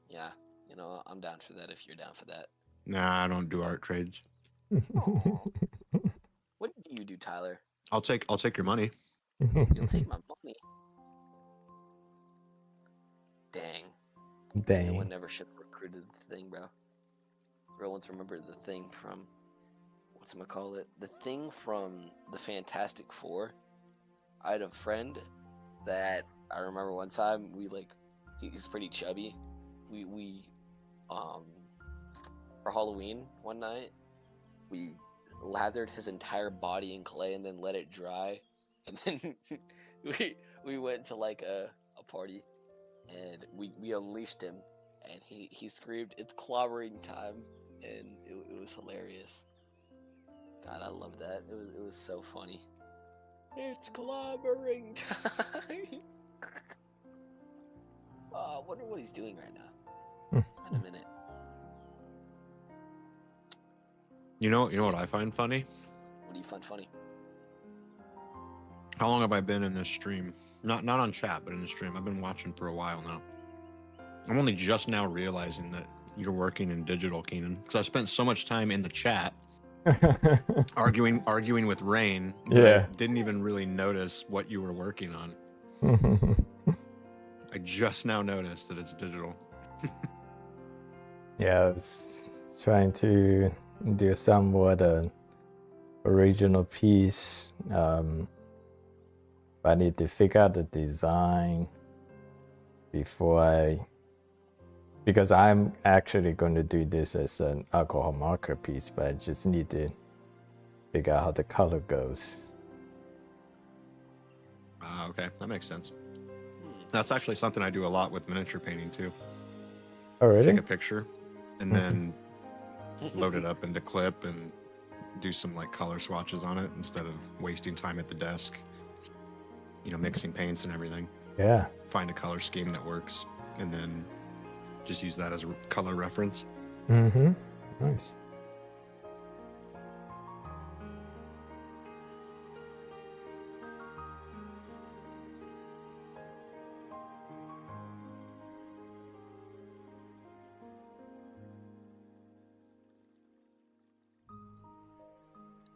yeah, you know, I'm down for that if you're down for that. Nah, I don't do art trades. What do you do, Tyler? I'll take your money. You'll take my money. Dang. No Dang. one never should have recruited the thing, bro. Everyone's remembered the thing from, whatchamacallit? The thing from the Fantastic Four. I had a friend that I remember one time he's pretty chubby. We for Halloween one night, we lathered his entire body in clay and then let it dry, and then we went to like a party, and we unleashed him, and he screamed, "It's clobbering time," and it was hilarious. God, I love that. It was so funny. It's clobbering time. I wonder what he's doing right now. It's been a minute. You know what I find funny? What do you find funny? How long have I been in this stream? Not on chat, but in the stream. I've been watching for a while now. I'm only just now realizing that you're working in digital, Kenan, because I spent so much time in the chat arguing with Rain that I didn't even really notice what you were working on. I just now noticed that it's digital. Yeah, I was trying to do somewhat an original piece. I need to figure out the design because I'm actually going to do this as an alcohol marker piece, but I just need to figure out how the color goes. Okay, that makes sense. That's actually something I do a lot with miniature painting too. Oh, really? Take a picture and then load it up into Clip and do some like color swatches on it instead of wasting time at the desk, mixing paints and everything. Yeah. Find a color scheme that works and then just use that as a color reference. Nice.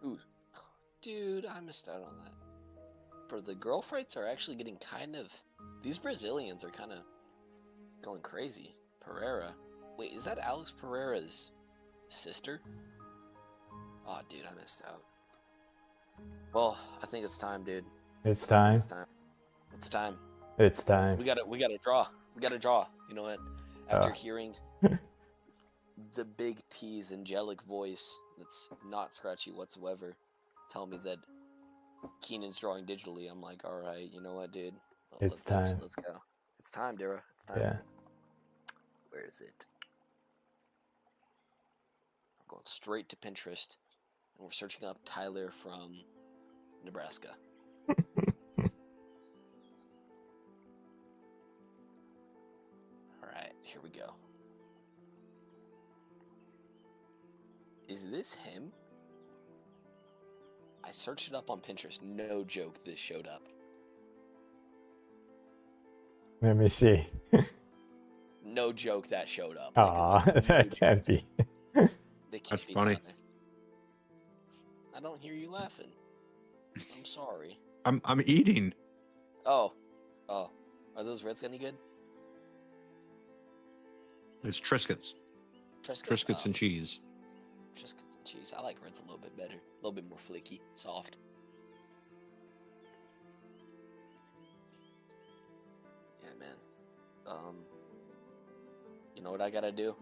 Ooh, dude, I missed out on that. Bro, the girl fights are actually getting these Brazilians are kind of going crazy. Pereira. Wait, is that Alex Pereira's sister? Oh, dude, I missed out. Well, I think it's time, dude. It's I think time. It's time. It's time. It's time. We gotta draw. We gotta draw. You know what? After hearing the big T's angelic voice that's not scratchy whatsoever tell me that Kenan's drawing digitally, I'm like, all right, you know what, dude? Well, It's time. Let's go. It's time, Dara. It's time. Yeah. Where is it? I'm going straight to Pinterest, and we're searching up Tyler from Nebraska. All right, here we go. Is this him? I searched it up on Pinterest. No joke, this showed up. Let me see. No joke, that showed up. Aw, that can't be. That's funny. Tyler. I don't hear you laughing. I'm sorry. I'm eating. Oh. Are those Ritz any good? It's Triscuits. Triscuits and cheese. Triscuits and cheese. I like Ritz a little bit better. A little bit more flaky, soft. Yeah, man. You know what I gotta do?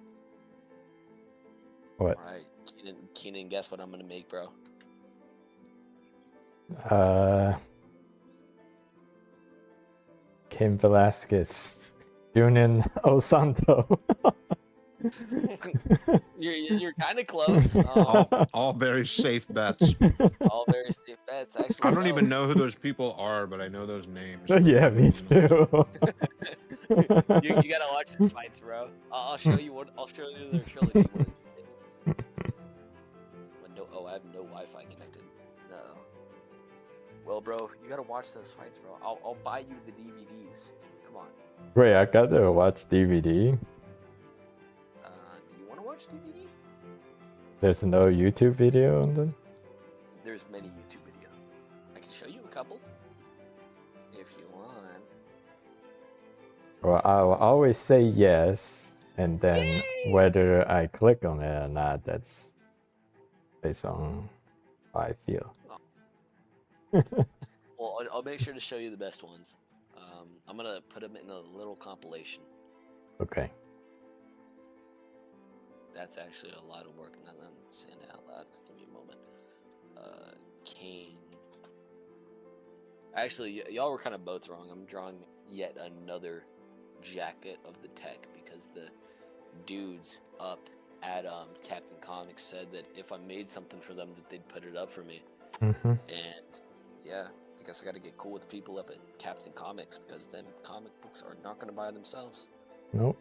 What? All right, Kenan, guess what I'm gonna make, bro? Kim Velasquez, Junin Osanto. You're kind of close. All very safe bets. All very safe bets. Actually, I don't even know who those people are, but I know those names. Yeah, me too. You gotta watch the fights, bro. I'll show you what. I'll show you their trilogy. One of these days. I have no Wi-Fi connected. No. Well, bro, you gotta watch those fights, bro. I'll buy you the DVDs. Come on. Wait, I gotta watch DVD. Do you want to watch DVD? There's no YouTube video on them? There's many YouTube videos. I can show you a couple if you want. Well, I'll always say yes, and then whether I click on it or not, that's based on how I feel. Well, I'll make sure to show you the best ones. I'm gonna put them in a little compilation. Okay. That's actually a lot of work. Now that I'm saying it out loud, give me a moment. Kane. Actually, y'all were kind of both wrong. I'm drawing yet another jacket of the tech because the dudes up at Captain Comics said that if I made something for them, that they'd put it up for me. Mm-hmm. And yeah, I guess I got to get cool with the people up at Captain Comics because them comic books are not going to buy themselves. Nope.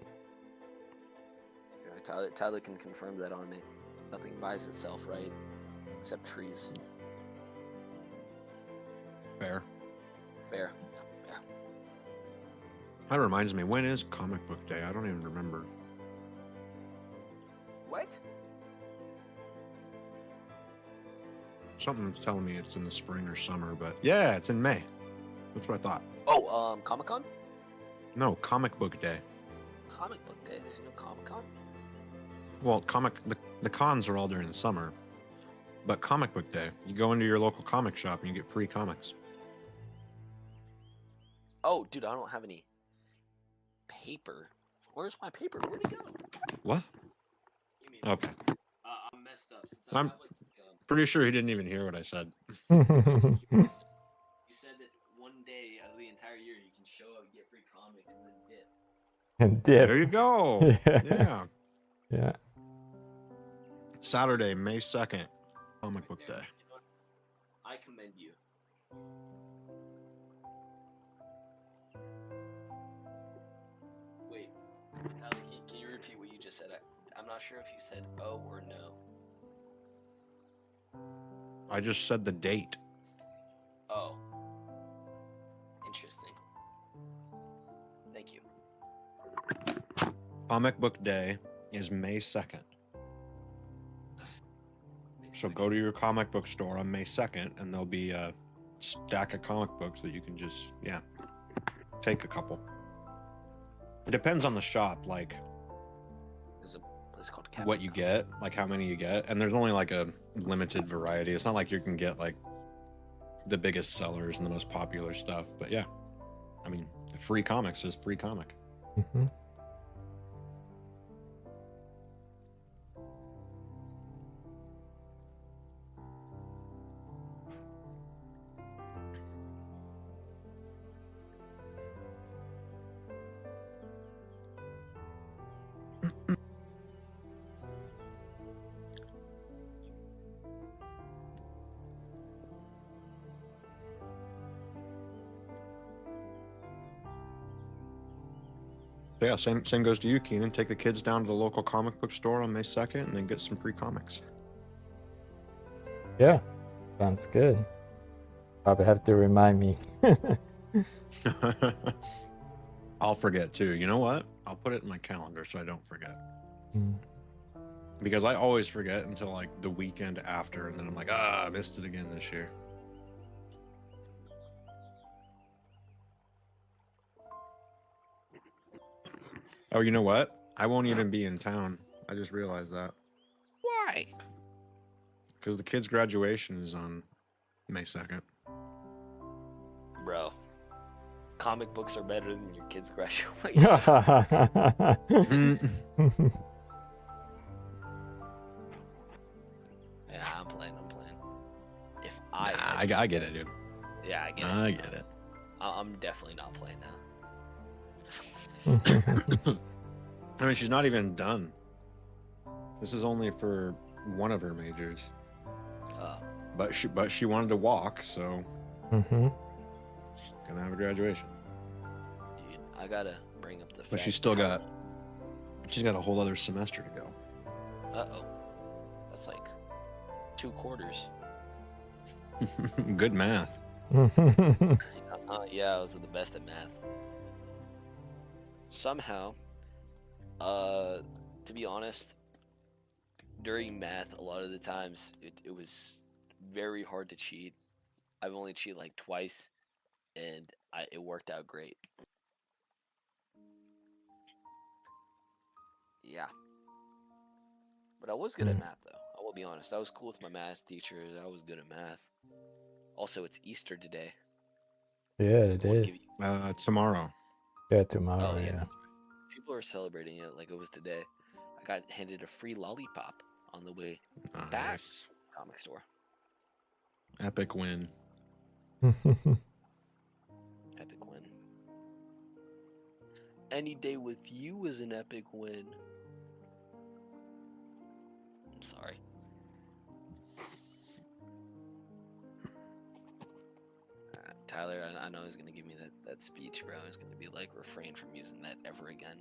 Tyler can confirm that on me. Nothing buys itself, right? Except trees. Fair. Fair. That reminds me, when is Comic Book Day? I don't even remember. What? Something's telling me it's in the spring or summer, but yeah, it's in May. That's what I thought. Oh, Comic-Con? No, Comic Book Day. Comic Book Day? There's no Comic-Con? Well, the cons are all during the summer, but Comic Book Day, you go into your local comic shop and you get free comics. Oh, dude, I don't have any paper. Where's my paper? Where'd it go? What? Okay. I'm messed up. Since I I'm have, like, pretty sure he didn't even hear what I said. you said that one day out of the entire year you can show up, get free comics, and then dip. And dip. There you go. Yeah. Yeah. Saturday, May 2nd, Comic Book Day. You know what? I commend you. Wait, Tyler, can you repeat what you just said? I'm not sure if you said oh or no. I just said the date. Oh. Interesting. Thank you. Comic Book Day is May 2nd. So go to your comic book store on May 2nd and there'll be a stack of comic books that you can just, take a couple. It depends on the shop, like There's a place called Captain what you get, like how many you get. And there's only like a limited variety. It's not like you can get like the biggest sellers and the most popular stuff. But yeah, I mean, free comics is free comic. Mm-hmm. So yeah, same goes to you, Kenan. Take the kids down to the local comic book store on May 2nd and then get some free comics. Yeah, sounds good. Probably have to remind me. I'll forget too. You know what? I'll put it in my calendar so I don't forget. Mm. Because I always forget until like the weekend after, and then I'm like, I missed it again this year. Oh, you know what? I won't even be in town. I just realized that. Why? Because the kids' graduation is on May 2nd. Bro, comic books are better than your kids' graduation. Yeah, I'm playing. If I get it, dude. Yeah, I get it. I get it. I'm definitely not playing that. I mean, she's not even done. This is only for one of her majors. But she wanted to walk, so Mm-hmm. she's gonna have a graduation. Dude, I gotta bring up the fact. But she's got a whole other semester to go. Uh-oh. That's like 2 quarters. Good math. Yeah, I was the best at math. Somehow, to be honest, during math, a lot of the times it was very hard to cheat. I've only cheated like twice, and it worked out great. Yeah. But I was good at math, though. I will be honest. I was cool with my math teachers. I was good at math. Also, it's Easter today. Yeah, it is. Tomorrow. Yeah, tomorrow. Oh, yeah. Yeah. That's right. People are celebrating it like it was today. I got handed a free lollipop on the way back Nice. to the comic store. Epic win. Epic win. Any day with you is an epic win. I'm sorry. Tyler, I know he's gonna give me that speech, bro. He's gonna be like, refrain from using that ever again.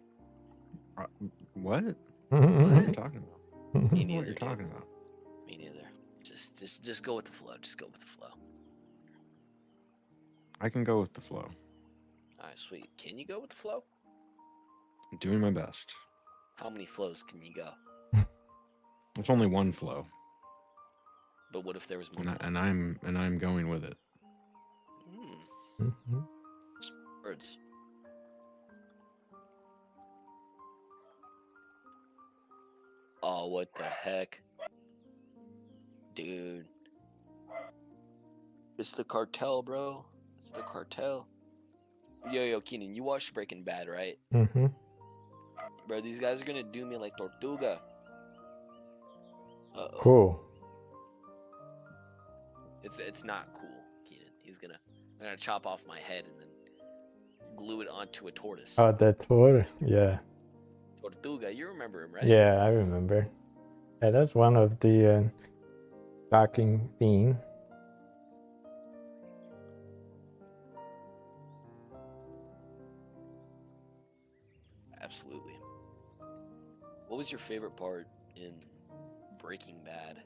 What? What are you talking about? Me What neither. you're talking about? Me neither. Just go with the flow. Just go with the flow. I can go with the flow. All right, sweet. Can you go with the flow? I'm doing my best. How many flows can you go? It's only one flow, But what if there was more? and I'm going with it. Mm-hmm. Words. Oh, what the heck? Dude. It's the cartel, bro. It's the cartel. Yo, Kenan, you watched Breaking Bad, right? Mm-hmm. Bro, these guys are gonna do me like Tortuga. Uh-oh. Cool. It's not cool, Kenan. I'm gonna chop off my head and then glue it onto a tortoise. Oh, the tour. Yeah. Tortuga, you remember him, right? Yeah, I remember. Yeah, that's one of the shocking theme. Absolutely. What was your favorite part in Breaking Bad?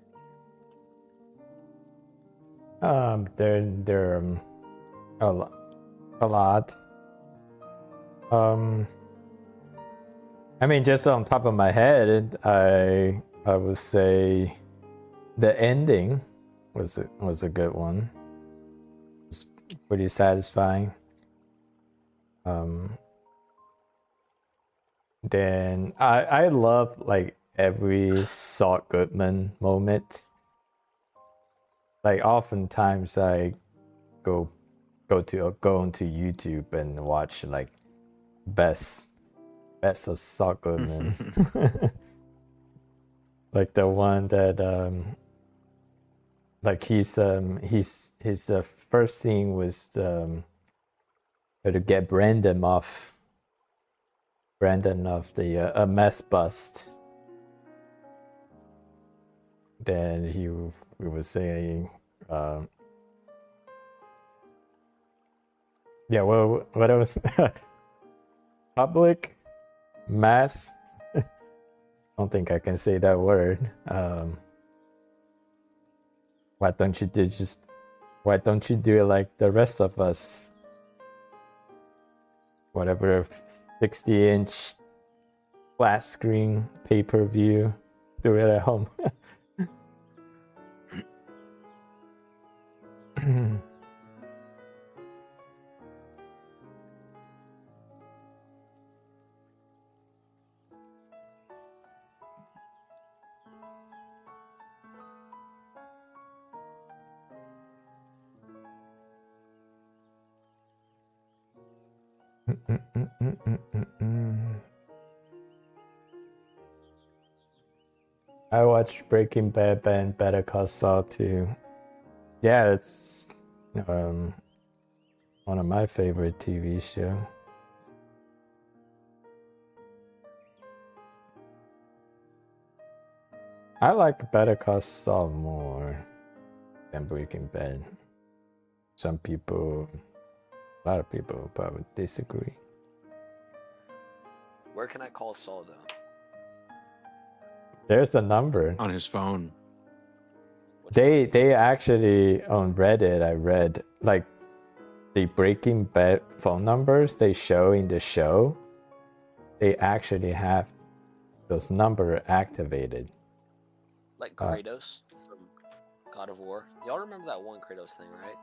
They're a lot. I mean, just on top of my head, I would say the ending was a good one. It's pretty satisfying. Then I love like every Saul Goodman moment. Like oftentimes I go onto YouTube and watch like best of soccer, man. Like the one that like his first thing was to get Brandon off the meth bust. Then he was saying yeah, well, what else? Public mass. I don't think I can say that word. Why don't you do it like the rest of us? Whatever 60-inch flat screen pay-per-view, do it at home. I watched Breaking Bad and Better Call Saul too. Yeah, it's one of my favorite TV shows. I like Better Call Saul more than Breaking Bad. A lot of people probably disagree. Where can I call Saul though? There's a number on his phone. They actually on Reddit, I read like the Breaking Bad phone numbers they show in the show. They actually have those numbers activated. Like Kratos from God of War. Y'all remember that one Kratos thing, right?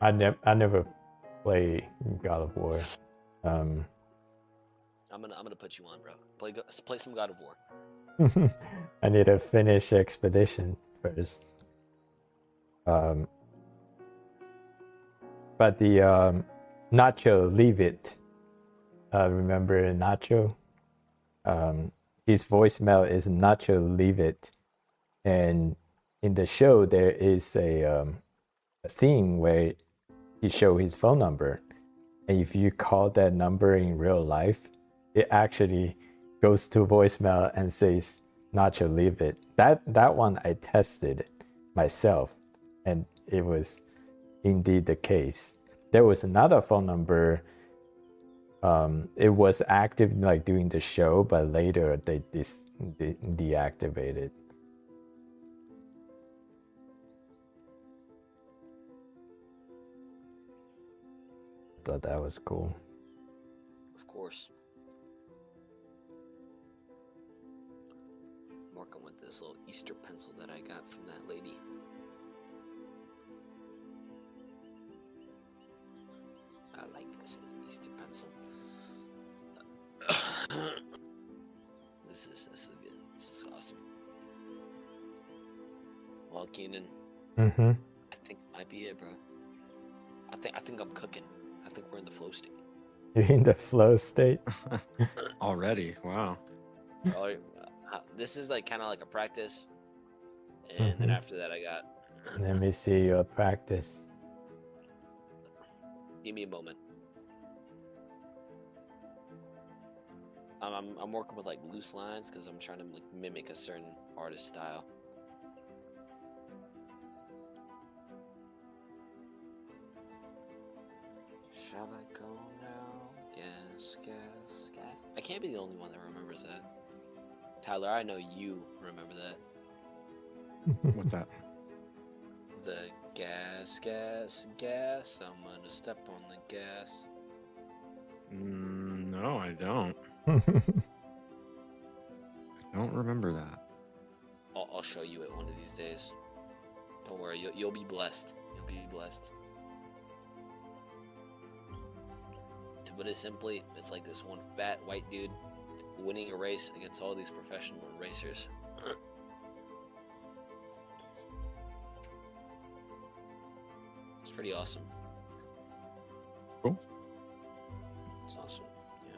I never play God of War. I'm gonna put you on, bro. Play some God of War. I need to finish Expedition first. But the Nacho Leave It. Remember Nacho? His voicemail is Nacho Leave It, and in the show there is a thing where he show his phone number, and if you call that number in real life, it actually goes to voicemail and says Nacho Leave It. That one I tested myself, and it was indeed the case. There was another phone number. It was active like during the show, but later they deactivated. Thought that was cool. Of course. I'm working with this little Easter pencil that I got from that lady. I like this Easter pencil. This is good. This is awesome. Well, Kenan, I think it might be it, bro. I think I'm cooking. I think we're in the flow state. You're in the flow state already. Wow. This is like kind of like a practice, and then after that, I got. Let me see your practice. Give me a moment. I'm working with like loose lines because I'm trying to like mimic a certain artist style. Shall I go now? Yes. I can't be the only one that remembers that. Tyler, I know you remember that. What's that? The gas. I'm gonna step on the gas. No, I don't. I don't remember that. I'll show you it one of these days. Don't worry, you'll be blessed. You'll be blessed. To put it simply, it's like this one fat white dude winning a race against all these professional racers. It's pretty awesome. Cool. It's awesome. Yeah.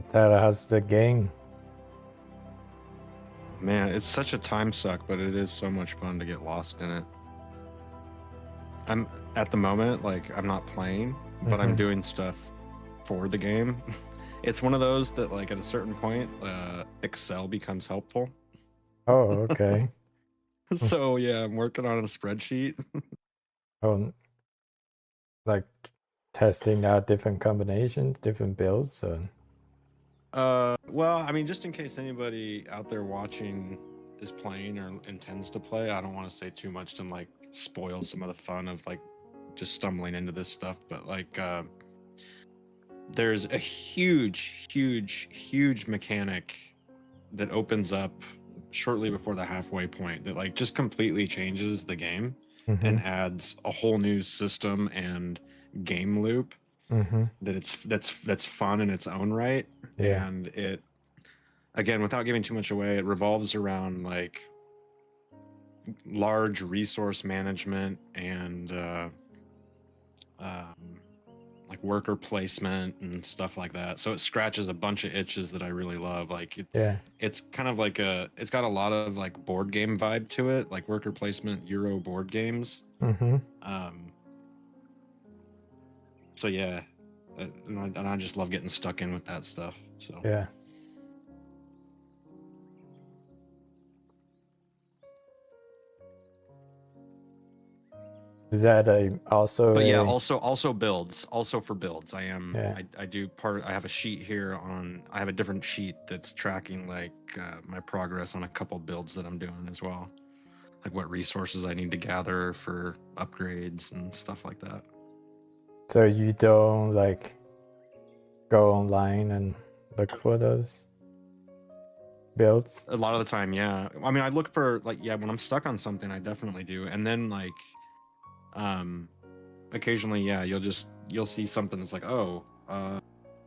Tyler, how's the game? Man, it's such a time suck, but it is so much fun to get lost in it. I'm at the moment, like, I'm not playing, but I'm doing stuff for the game. It's one of those that, like, at a certain point, Excel becomes helpful. Oh, okay. So yeah, I'm working on a spreadsheet. Oh, like testing out different combinations, different builds. Well, I mean, just in case anybody out there watching is playing or intends to play, I don't want to say too much to like spoil some of the fun of like just stumbling into this stuff, but like there's a huge mechanic that opens up shortly before the halfway point that like just completely changes the game and adds a whole new system and game loop that's fun in its own right. Yeah. And it, again, without giving too much away, it revolves around like large resource management and like worker placement and stuff like that. So it scratches a bunch of itches that I really love. Like it's kind of like it's got a lot of like board game vibe to it, like worker placement Euro board games. So yeah, and I just love getting stuck in with that stuff. So yeah. Is that also? But yeah, also builds. Also for builds, I am. Yeah. I do part. I have a sheet here on. I have a different sheet that's tracking like my progress on a couple builds that I'm doing as well, like what resources I need to gather for upgrades and stuff like that. So you don't like go online and look for those builds? A lot of the time, yeah. I mean, I look for like when I'm stuck on something, I definitely do, and then like. Occasionally, yeah, you'll see something that's like, oh, yeah,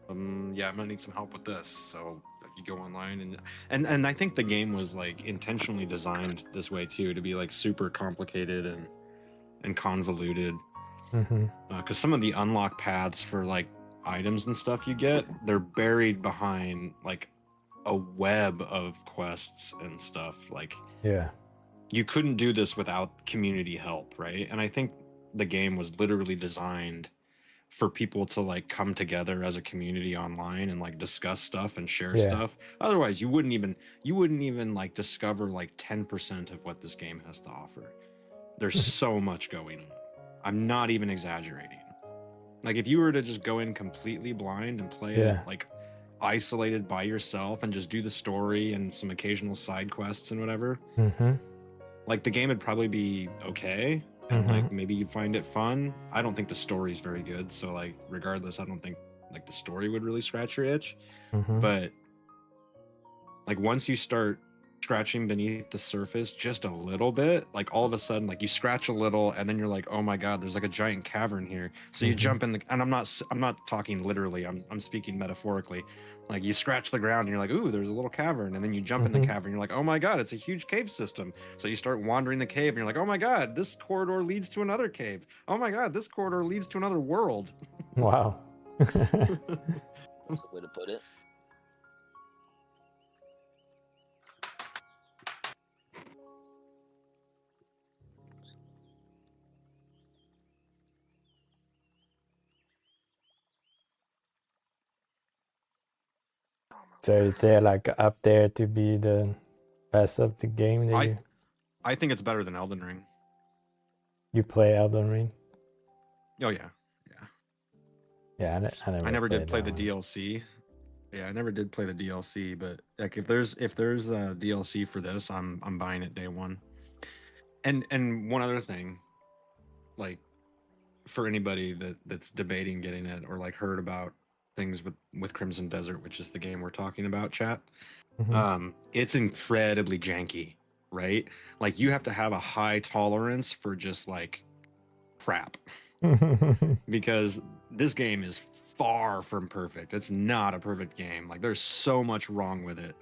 I'm gonna need some help with this. So you go online and I think the game was like intentionally designed this way too, to be like super complicated and convoluted. Because some of the unlock paths for like items and stuff you get, they're buried behind like a web of quests and stuff. Like, yeah. You couldn't do this without community help, right? And I think the game was literally designed for people to like come together as a community online and like discuss stuff and share stuff. Otherwise, you wouldn't even like discover like 10% of what this game has to offer. There's so much going on. I'm not even exaggerating. Like if you were to just go in completely blind and play it like isolated by yourself and just do the story and some occasional side quests and whatever, like the game would probably be okay, and like maybe you find it fun. I don't think the story is very good, so like regardless, I don't think like the story would really scratch your itch. But like once you start scratching beneath the surface just a little bit, like all of a sudden like you scratch a little and then you're like, oh my god, there's like a giant cavern here. So you jump in the, and I'm not talking literally, I'm speaking metaphorically. Like you scratch the ground and you're like, ooh, there's a little cavern, and then you jump in the cavern, you're like, oh my god, it's a huge cave system. So you start wandering the cave and you're like, oh my god, this corridor leads to another cave. Oh my god, this corridor leads to another world. Wow. That's a way to put it. So is there like up there to be the best of the game that I think it's better than Elden Ring. You play Elden Ring? Oh yeah. Yeah, I never did play the DLC. Yeah, I never did play the DLC, but like if there's a DLC for this, I'm buying it day one. And one other thing, like for anybody that's debating getting it or like heard about things with Crimson Desert, which is the game we're talking about, chat. It's incredibly janky, right? Like you have to have a high tolerance for just like crap. Because this game is far from perfect. It's not a perfect game. Like there's so much wrong with it.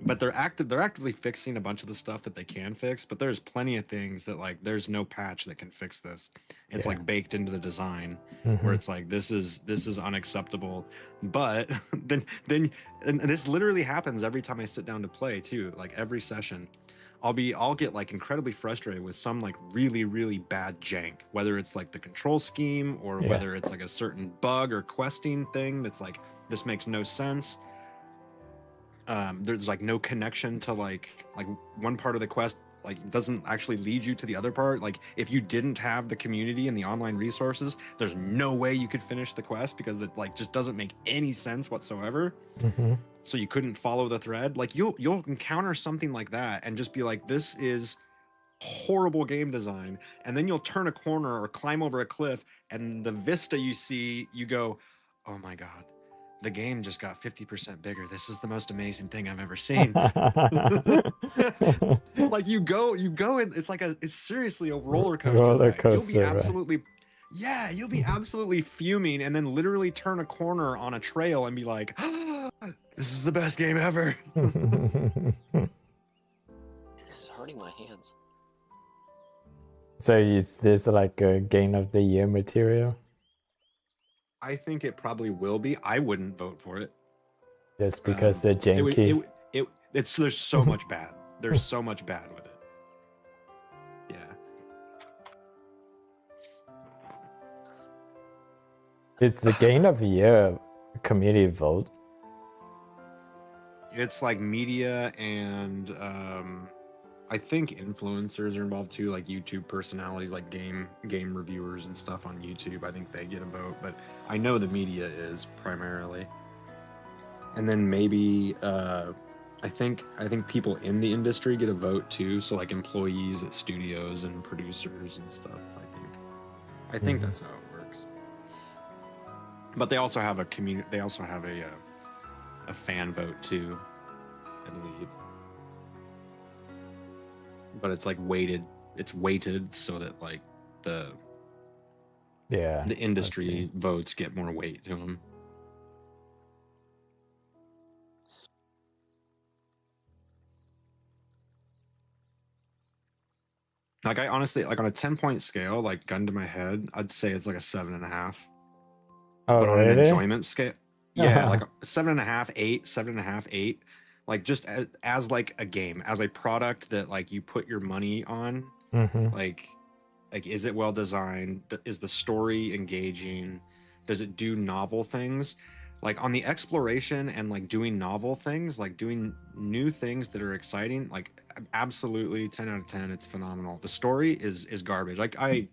But they're actively fixing a bunch of the stuff that they can fix, but there's plenty of things that like there's no patch that can fix this. It's like baked into the design where it's like this is unacceptable. But then and this literally happens every time I sit down to play too. Like every session I'll get like incredibly frustrated with some like really bad jank, whether it's like the control scheme or whether it's like a certain bug or questing thing that's like this makes no sense. There's like no connection to like one part of the quest like doesn't actually lead you to the other part. Like if you didn't have the community and the online resources, there's no way you could finish the quest because it like just doesn't make any sense whatsoever. So you couldn't follow the thread. Like you'll encounter something like that and just be like, this is horrible game design. And then you'll turn a corner or climb over a cliff and the vista you see, you go, oh my God, the game just got 50% bigger. This is the most amazing thing I've ever seen. Like you go and it's seriously a roller coaster. You'll be absolutely you'll be absolutely fuming and then literally turn a corner on a trail and be like, oh, this is the best game ever. This is hurting my hands. So is this like a game of the year material? I think it probably will be. I wouldn't vote for it. Just because they're janky. There's so much bad. There's so much bad with it. Yeah. It's the game of the year community vote. It's like media and I think influencers are involved too, like YouTube personalities, like game reviewers and stuff on YouTube. I think they get a vote, but I know the media is primarily. And then maybe I think people in the industry get a vote too. So like employees at studios and producers and stuff. I think that's how it works. But they also have a community. They also have a fan vote too, I believe. But it's like weighted. It's weighted so that like the industry votes get more weight to them. Like I honestly, like on a 10-point scale, like gun to my head, I'd say it's like a 7.5. Oh, but on really? an enjoyment scale, yeah, like 7.5, 8, 7.5, 8. Like just as like a game, as a product that like you put your money on. Like is it well designed? Is the story engaging? Does it do novel things? Like on the exploration and like doing novel things, like doing new things that are exciting, like absolutely 10 out of 10. It's phenomenal. The story is garbage. I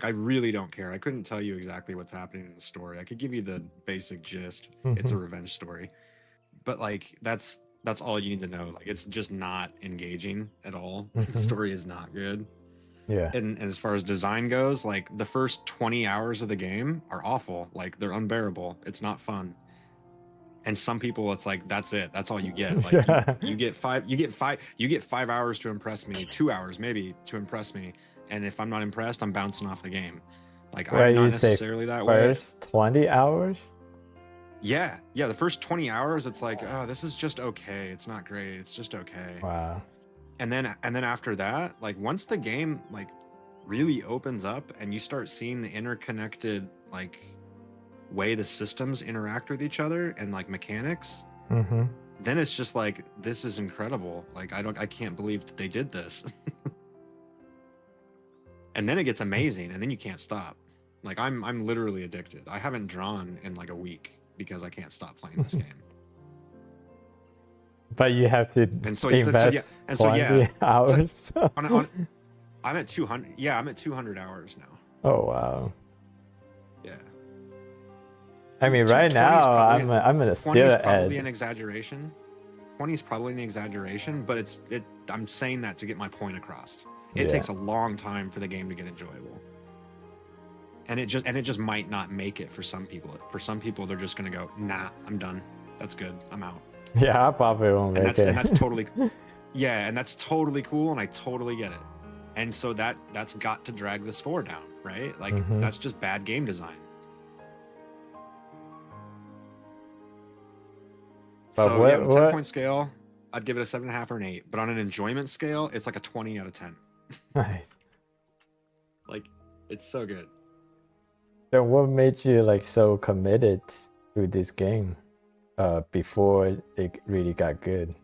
really don't care. I couldn't tell you exactly what's happening in the story. I could give you the basic gist. It's a revenge story, but like that's all you need to know. Like it's just not engaging at all. The story is not good. Yeah. And as far as design goes, like the first 20 hours of the game are awful. Like they're unbearable. It's not fun. And some people, it's like that's it. That's all you get. Like you get 5 hours to impress me, 2 hours maybe to impress me. And if I'm not impressed, I'm bouncing off the game. Like I'm not necessarily that way. First 20 hours? Yeah. The first 20 hours, it's like, oh, this is just okay. It's not great. It's just okay. Wow. And then after that, like once the game like really opens up and you start seeing the interconnected like way the systems interact with each other and like mechanics, then it's just like, this is incredible. Like I can't believe that they did this. And then it gets amazing and then you can't stop. Like I'm literally addicted. I haven't drawn in like a week because I can't stop playing this game. But you have to invest 20 hours. I'm at 200. Yeah, I'm at 200 hours now. Oh wow. Yeah. I mean, right now I'm gonna still 20 is probably an exaggeration. 20 is probably an exaggeration, but I'm saying that to get my point across. It takes a long time for the game to get enjoyable. And it just might not make it for some people. For some people, they're just gonna go, nah, I'm done. That's good. I'm out. Yeah, I probably won't make it. And that's totally Yeah, and that's totally cool, and I totally get it. And so that's got to drag the score down, right? Like that's just bad game design. But So what, yeah, on a 10-point scale, I'd give it a 7.5 or an 8. But on an enjoyment scale, it's like a 20 out of 10. Nice. Like, it's so good. Then what made you like so committed to this game before it really got good?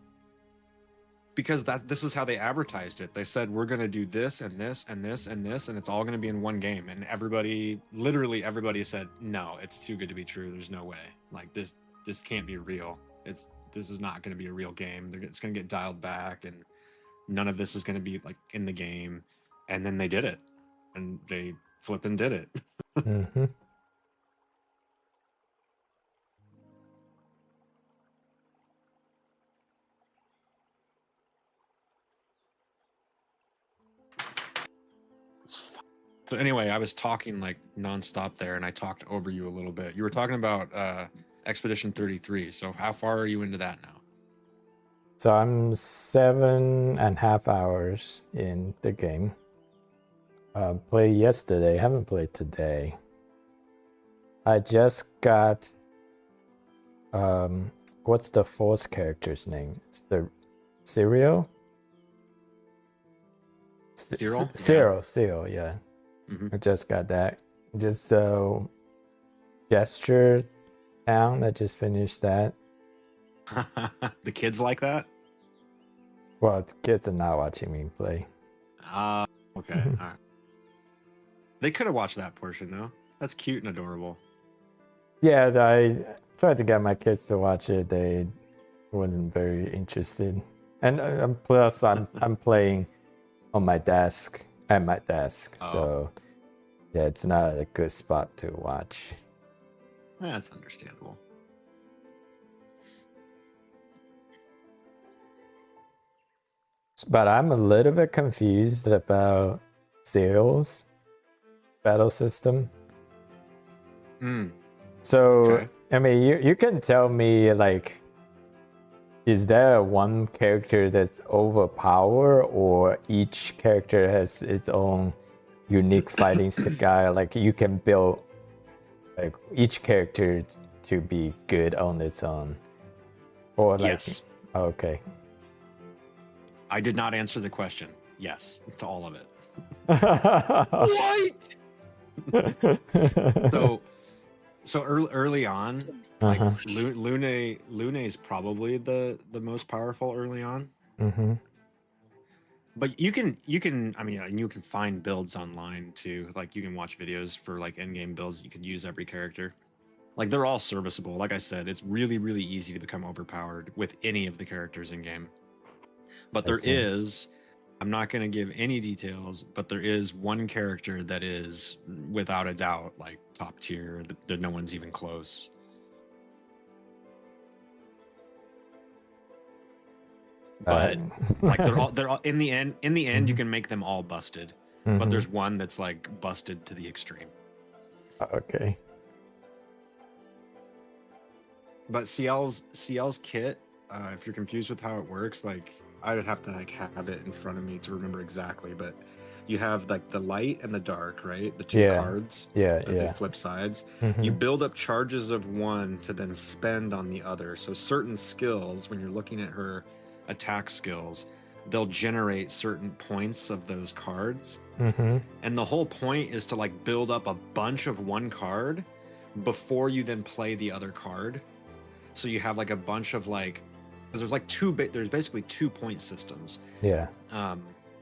Because this is how they advertised it. They said we're gonna do this and this and this and this, and it's all gonna be in one game. And literally everybody said, no, it's too good to be true. There's no way. Like this can't be real. This is not gonna be a real game. It's gonna get dialed back, and none of this is gonna be like in the game. And then they did it, and they flipping did it. Mm-hmm. So anyway, I was talking like nonstop there, and I talked over you a little bit. You were talking about Expedition 33. So how far are you into that now? So I'm 7.5 hours in the game. Played yesterday, haven't played today. I just got what's the fourth character's name? It's the Serial? Cyril, yeah. I just got that. Just Gesture Town, I just finished that. The kids like that? Well, the kids are not watching me play. Okay. All right. They could have watched that portion though. That's cute and adorable. Yeah, I tried to get my kids to watch it. They wasn't very interested. And plus, I'm playing on my desk at my desk, so yeah, it's not a good spot to watch. That's understandable. But I'm a little bit confused about Zeal's battle system. So, okay. I mean, you can tell me, like, is there one character that's overpowered, or each character has its own unique fighting style? Like, you can build like each character to be good on its own, or like, yes. Okay. I did not answer the question. Yes, to all of it. What? So early on, like Lune is probably the most powerful early on. But you can I mean, you can find builds online too. Like you can watch videos for like end-game builds. You can use every character. Like they're all serviceable. Like I said, it's really, really easy to become overpowered with any of the characters in game. But there is, I'm not going to give any details, but there is one character that is without a doubt like top tier, that no one's even close. But like they're all in the end you can make them all busted. But there's one that's like busted to the extreme. Okay. But CL's kit, if you're confused with how it works, like I would have to like have it in front of me to remember exactly, but you have like the light and the dark, right? The two cards. They flip sides. You build up charges of one to then spend on the other. So certain skills, when you're looking at her attack skills, they'll generate certain points of those cards. And the whole point is to like build up a bunch of one card before you then play the other card. So you have like a bunch of like, because there's like there's basically 2 point systems.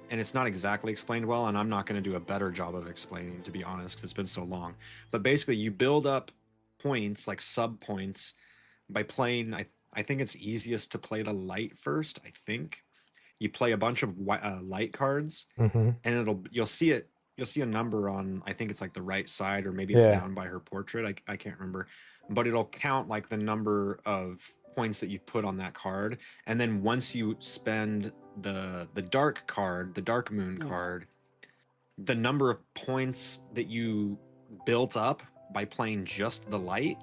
And it's not exactly explained well, and I'm not going to do a better job of explaining, to be honest, because it's been so long. But basically, you build up points, like sub points, by playing. I think it's easiest to play the light first. I think you play a bunch of light cards, and you'll see a number on. I think it's like the right side, or maybe it's down by her portrait. I can't remember, but it'll count like the number of points that you put on that card, and then once you spend the dark card, the dark moon card, the number of points that you built up by playing just the light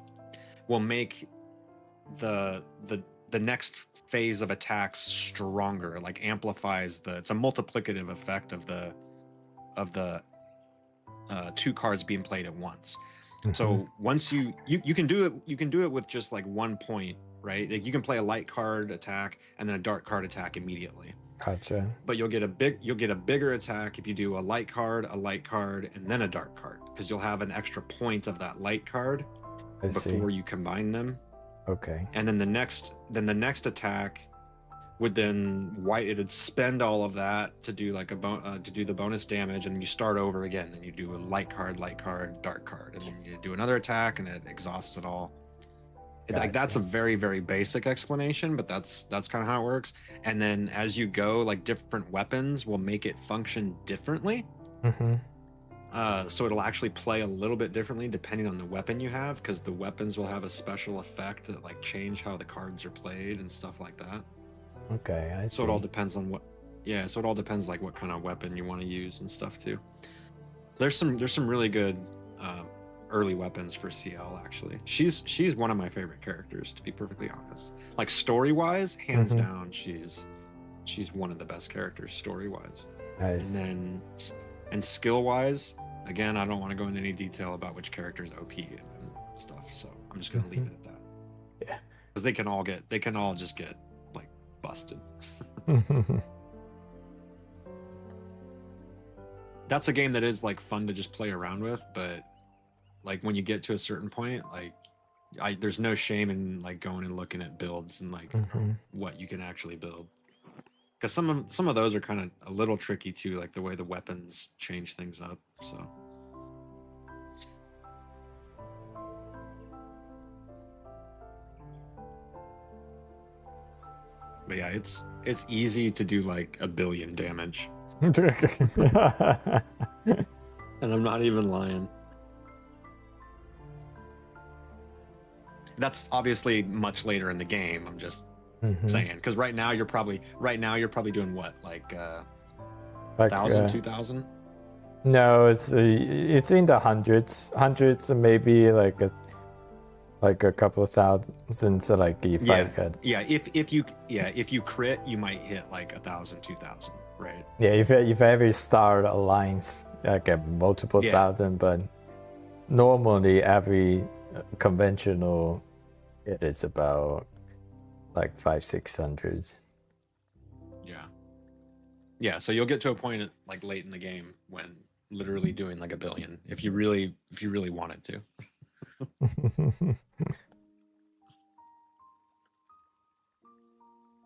will make the the next phase of attacks stronger, like amplifies it's a multiplicative effect of the two cards being played at once. So once you can do it with just like 1 point, right? Like you can play a light card attack and then a dark card attack immediately. Gotcha. But you'll get a bigger attack if you do a light card, and then a dark card, because you'll have an extra point of that light card before you combine them. Okay. And then the next attack would it'd spend all of that to do like to do the bonus damage, and then you start over again. Then you do a light card, dark card, and then you do another attack, and it exhausts it all. Gotcha. Like that's a very, very basic explanation, but that's kind of how it works. And then as you go, like different weapons will make it function differently. So it'll actually play a little bit differently depending on the weapon you have, because the weapons will have a special effect that like change how the cards are played and stuff like that. Okay, I see. So it all depends on so it all depends like what kind of weapon you want to use and stuff too. There's some really good early weapons for CL actually. She's one of my favorite characters, to be perfectly honest. Like story wise, hands down, she's one of the best characters story wise. Nice. And skill wise, again, I don't want to go into any detail about which character's OP and stuff, so I'm just gonna leave it at that. Yeah, because they can all just get like busted. That's a game that is like fun to just play around with, but like when you get to a certain point, like there's no shame in like going and looking at builds and like what you can actually build, because some of those are kind of a little tricky too, like the way the weapons change things up. So but yeah, it's easy to do like 1 billion damage. And I'm not even lying. That's obviously much later in the game. I'm just saying, because right now you're probably doing what, like 1,000, 2,000? No, it's in the hundreds, maybe like a couple of thousand. So like if I had, if you crit, you might hit like 1,000, 2,000, right? Yeah, if I ever start alliance, I get multiple thousand, but normally every conventional it is about like 500-600. Yeah, so you'll get to a point like late in the game when literally doing like 1 billion if you really wanted to.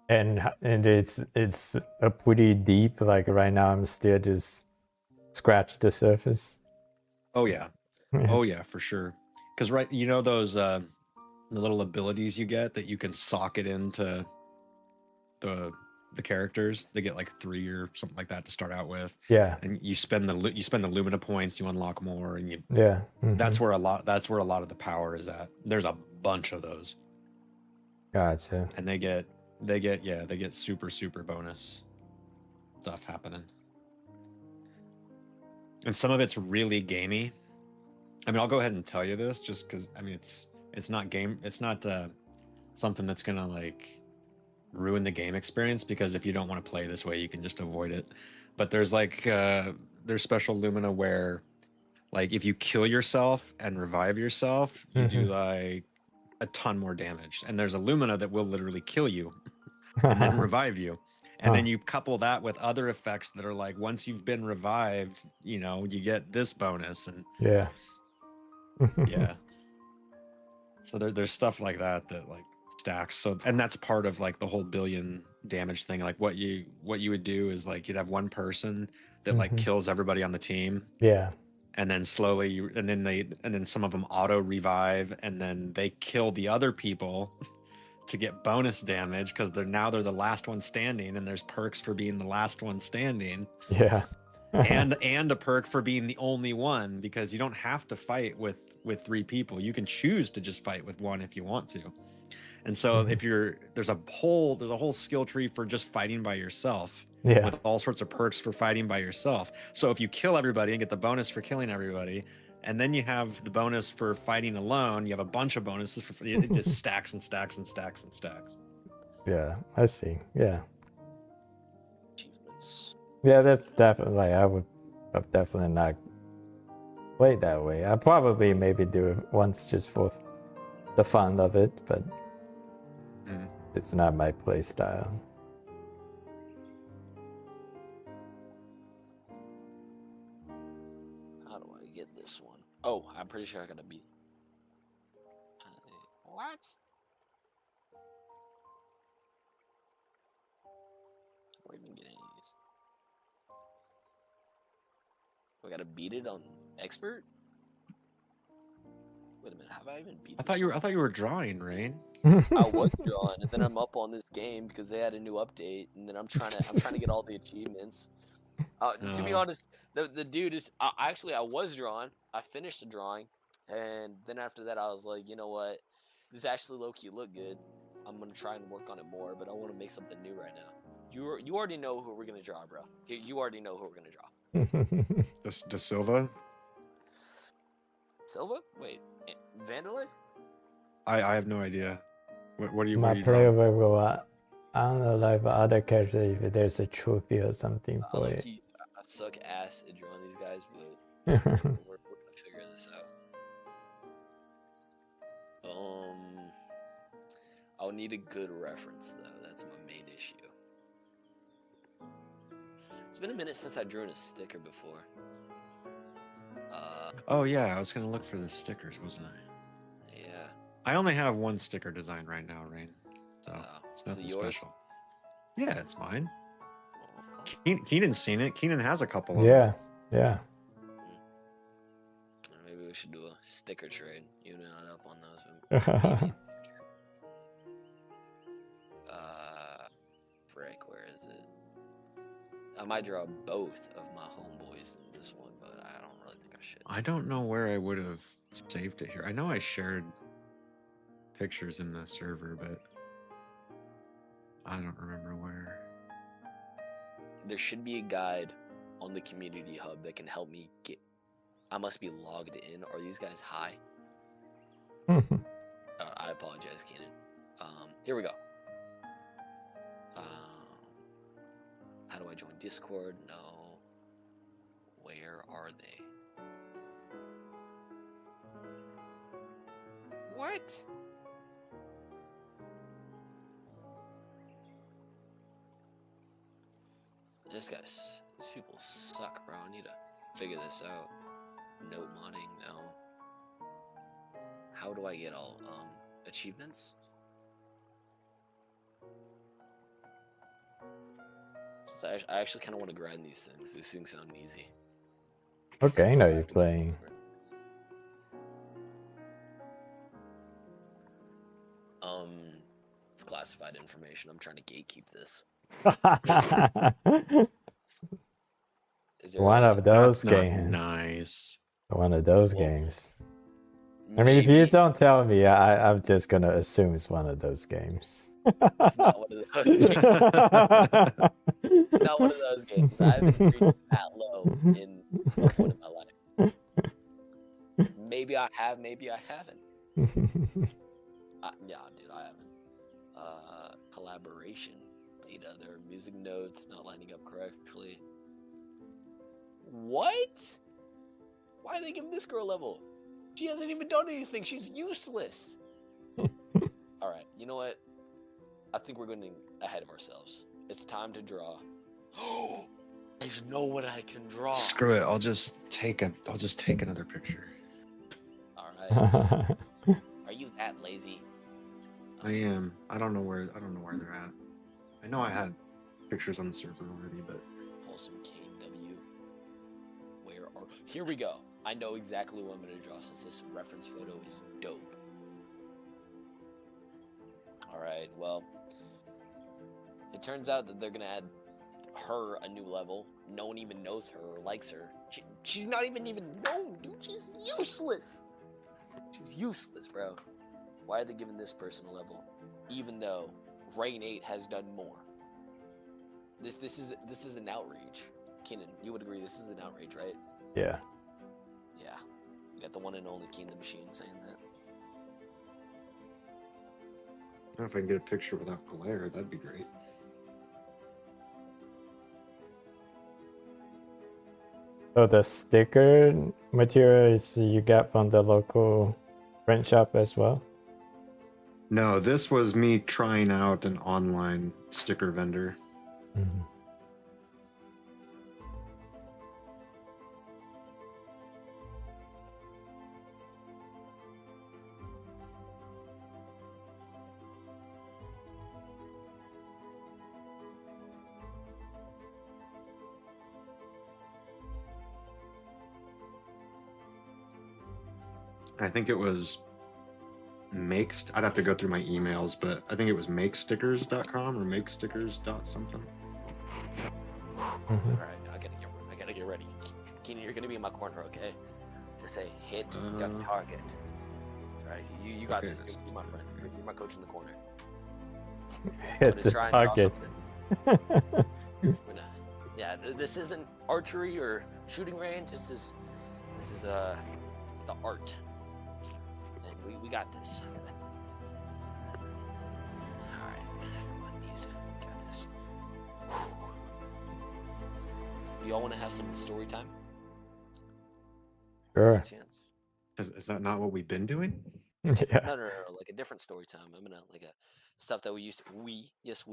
and it's a pretty deep, like right now I'm still just scratch the surface. Oh yeah. Oh yeah, for sure. Because those the little abilities you get that you can sock it into the characters. They get like 3 or something like that to start out with. Yeah. And you spend the Lumina points, you unlock more, and that's where a lot of the power is at. There's a bunch of those. Gotcha. And they get super, super bonus stuff happening. And some of it's really gamey. I mean, I'll go ahead and tell you this just because, I mean, it's not something that's gonna like ruin the game experience, because if you don't want to play this way, you can just avoid it. But there's like there's special Lumina where like if you kill yourself and revive yourself, you do like a ton more damage. And there's a Lumina that will literally kill you and then revive you. And then you couple that with other effects that are like, once you've been revived, you get this bonus. And yeah. So there's stuff like that like stacks. So, and that's part of like the whole 1 billion damage thing. Like what you would do is like you'd have one person that like kills everybody on the team. Yeah. And then slowly and then some of them auto revive, and then they kill the other people to get bonus damage, because they're the last one standing, and there's perks for being the last one standing. Yeah. and a perk for being the only one, because you don't have to fight with 3 people. You can choose to just fight with 1 if you want to. And so if there's a whole skill tree for just fighting by yourself. Yeah. With all sorts of perks for fighting by yourself. So if you kill everybody and get the bonus for killing everybody, and then you have the bonus for fighting alone, you have a bunch of bonuses it just stacks and stacks and stacks and stacks. Yeah, I see. Yeah. Achievements. Yeah, that's definitely like I would have definitely not played that way. I probably maybe do it once just for the fun of it, but it's not my play style. How do I get this one? Oh, I'm pretty sure I gotta beat. What? Where even get any of these? I gotta beat it on expert. Wait a minute, have I even beat? I thought you were drawing, Rain. I was drawing, and then I'm up on this game because they had a new update, and then I'm trying to get all the achievements. To be honest, the dude is actually I was drawing. I finished the drawing, and then after that I was like, you know what, this actually low key look good. I'm gonna try and work on it more, but I want to make something new right now. You already know who we're gonna draw, bro. You already know who we're gonna draw. Da Silva. Silva? Wait, Vandalay? I have no idea. What are you? My player will I don't know, like other characters, if there's a trophy or something for it. I suck ass at drawing these guys, but we're gonna figure this out. I'll need a good reference though. That's my main issue. It's been a minute since I drew in a sticker before. Oh yeah, I was gonna look for the stickers, wasn't I? Yeah. I only have one sticker design right now, Rain. So it's nothing is it yours? special. Yeah, it's mine. Kenan's seen it. Kenan has a couple of Yeah, them. yeah. Maybe we should do a sticker trade. You're not up on those. Maybe. Frick, where is it? I might draw both of my homeboys in this one, but I don't really think I should. I don't know where I would have saved it here. I know I shared pictures in the server, but I don't remember where. There should be a guide on the community hub that can help me get. I must be logged in. Are these guys high? I apologize, Kenan. Here we go. How do I join Discord? No. Where are they? What? These people suck, bro. I need to figure this out. Note modding, no. How do I get all achievements? So I actually kind of want to grind these things. These things sound easy. Okay, I know you're playing. It's classified information. I'm trying to gatekeep this. One of those games. Nice. One of those games. I mean, if you don't tell me, I'm just gonna assume it's one of those games. It's not one of those games. It's not one of those games. I haven't reached that low in some point in my life. Maybe I have, maybe I haven't. Yeah, dude, I haven't. Collaboration. Beta. There are music notes not lining up correctly. What? Why are they giving this girl a level? She hasn't even done anything. She's useless. Alright, you know what? I think we're going ahead of ourselves. It's time to draw. I know what I can draw. Screw it. I'll just take another picture. Alright. Are you that lazy? I am. I don't know where they're at. I know I had pictures on the server already, but Pull some KW. Where are here we go. I know exactly what I'm gonna draw since this reference photo is dope. Alright, well. It turns out that they're gonna add her a new level. No one even knows her or likes her. She's not even known, dude. She's useless. She's useless, bro. Why are they giving this person a level? Even though Rain 8 has done more. This is an outrage. Kenan, you would agree this is an outrage, right? Yeah. Yeah. You got the one and only Keen the Machine saying that. If I can get a picture without glare, that'd be great. So the sticker material is you got from the local print shop as well? No, this was me trying out an online sticker vendor. Mm-hmm. I think it was I'd have to go through my emails, but I think it was makestickers.com or makestickers dot something. Mm-hmm. All right, I gotta get ready. Kenan, you're gonna be in my corner, okay? Just say hit the target. All right, you got okay, this. You're my friend. You're my coach in the corner. Hit the target. Yeah, this isn't archery or shooting range. This is the art, and we got this. All right, my knees. We got this. You all want to have some story time? Sure. Chance. Is that not what we've been doing? Yeah. No, like a different story time. I'm gonna like a stuff that we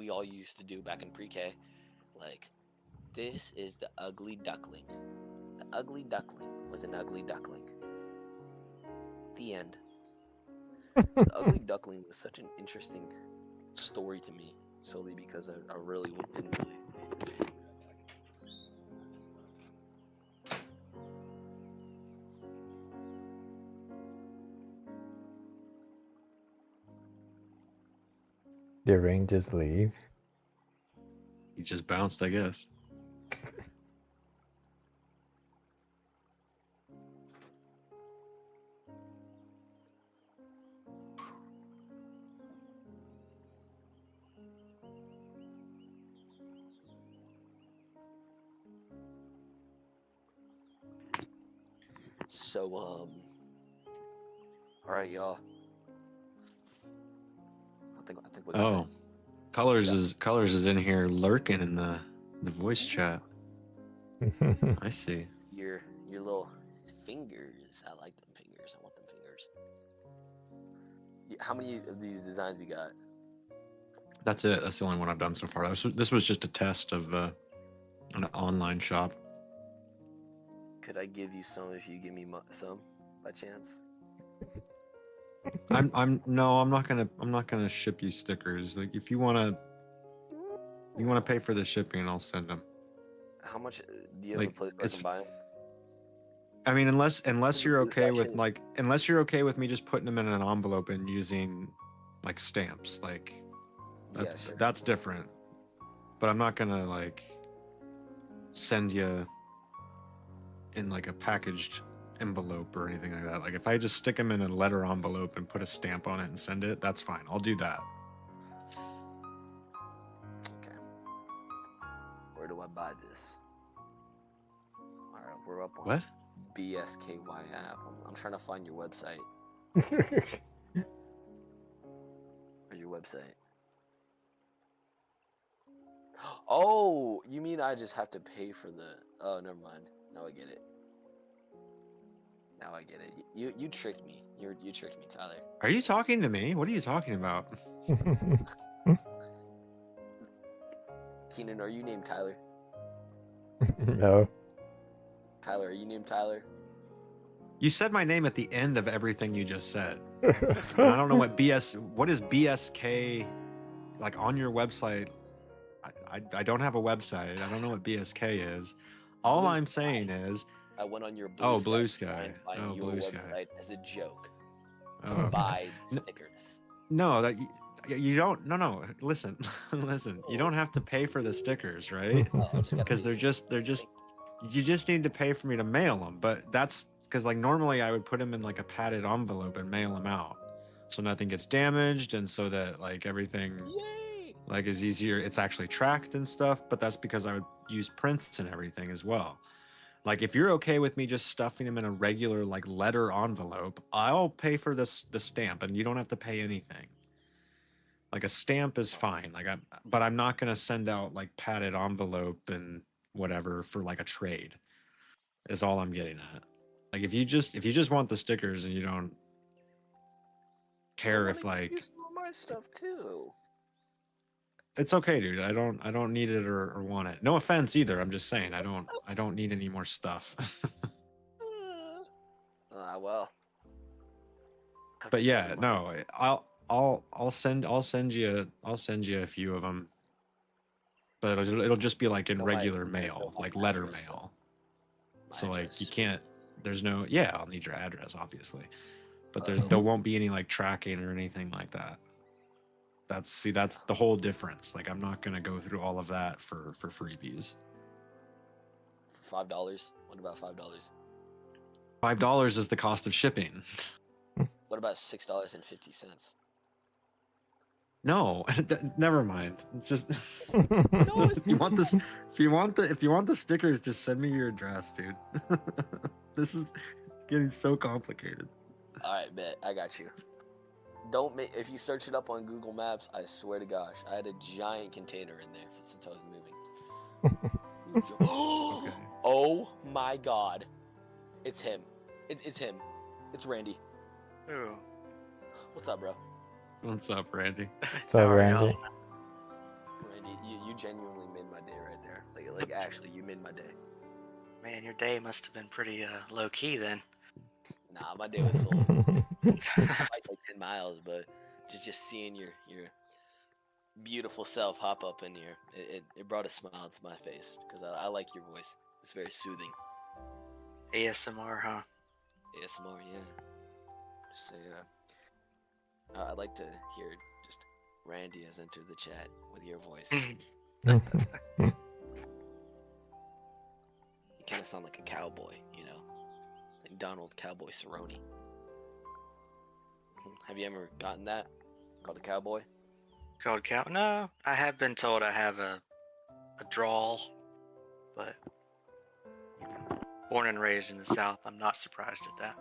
all used to do back in pre-K. Like, this is the ugly duckling. The ugly duckling was an ugly duckling. The end. The ugly duckling was such an interesting story to me, solely because I really didn't really. The ring just leave. He just bounced, I guess. So all right, y'all. I think we're good. Oh, Colors is in here lurking in the voice chat. I see. Your little fingers. I like them fingers. I want them fingers. How many of these designs you got? That's it. That's the only one I've done so far. This was just a test of an online shop. Could I give you some if you give me some by chance? I'm not gonna ship you stickers. Like if you wanna pay for the shipping, I'll send them. How much do you have a place where I can buy them? I mean, unless you're okay with unless you're okay with me just putting them in an envelope and using like stamps, like that's different. But I'm not gonna like send you in like a packaged envelope or anything like that. Like if I just stick them in a letter envelope and put a stamp on it and send it, that's fine. I'll do that. Okay. Where do I buy this? All right, we're up on What? BSKY app. I'm trying to find your website. Where's your website? Oh, you mean I just have to pay for the? Oh, never mind. Now I get it. Now I get it. You tricked me. You tricked me, Tyler. Are you talking to me? What are you talking about? Kenan, are you named Tyler? No. Tyler, are you named Tyler? You said my name at the end of everything you just said. And I don't know what is BSK like on your website. I don't have a website. I don't know what BSK is. All Blue I'm Sky. saying is I went on your Blue Sky. Blue Sky. And find your Blue website Sky. as a joke to Oh, okay. buy stickers. No, that you don't. No. Listen, listen. You don't have to pay for the stickers, right? Because they're just. You just need to pay for me to mail them. But that's because like normally I would put them in like a padded envelope and mail them out, so nothing gets damaged and so that like everything like is easier. It's actually tracked and stuff. But that's because I would use prints and everything as well. Like if you're okay with me just stuffing them in a regular like letter envelope, I'll pay for the stamp and you don't have to pay anything. Like a stamp is fine. But I'm not gonna send out like padded envelope and whatever for like a trade. Is all I'm getting at. Like if you just want the stickers and you don't care if like use some of my stuff too. it's okay, dude. I don't need it or want it. No offense either. I'm just saying I don't need any more stuff. Well. But yeah, no, I'll send you a few of them. But it'll just be like in regular mail, like letter mail. So like you can't. There's no. Yeah, I'll need your address, obviously. But there won't be any like tracking or anything like that. That's the whole difference. Like I'm not gonna go through all of that for freebies. For $5? What about $5? $5 is the cost of shipping. What about $6.50? No, never mind. It's just if you want this, if you want the stickers, just send me your address, dude. This is getting so complicated. All right, bet I got you. Don't make if you search it up on Google Maps. I swear to gosh, I had a giant container in there since I was moving. Okay. Oh my God, it's him. It's him. It's Randy. Ooh. What's up, bro? What's up, Randy? So How are Randy. y'all? Randy, you genuinely made my day right there. Like actually, you made my day. Man, your day must have been pretty low key then. Nah, my day was like 10 miles, but just seeing your beautiful self hop up in here, it brought a smile to my face because I like your voice. It's very soothing. ASMR, huh? ASMR, yeah. Just say, I'd like to hear just Randy has entered the chat with your voice. You kind of sound like a cowboy, you know, like Donald Cowboy Cerrone. Have you ever gotten that? Called a cowboy? Called cow? No, I have been told I have a drawl, but you know, born and raised in the South, I'm not surprised at that.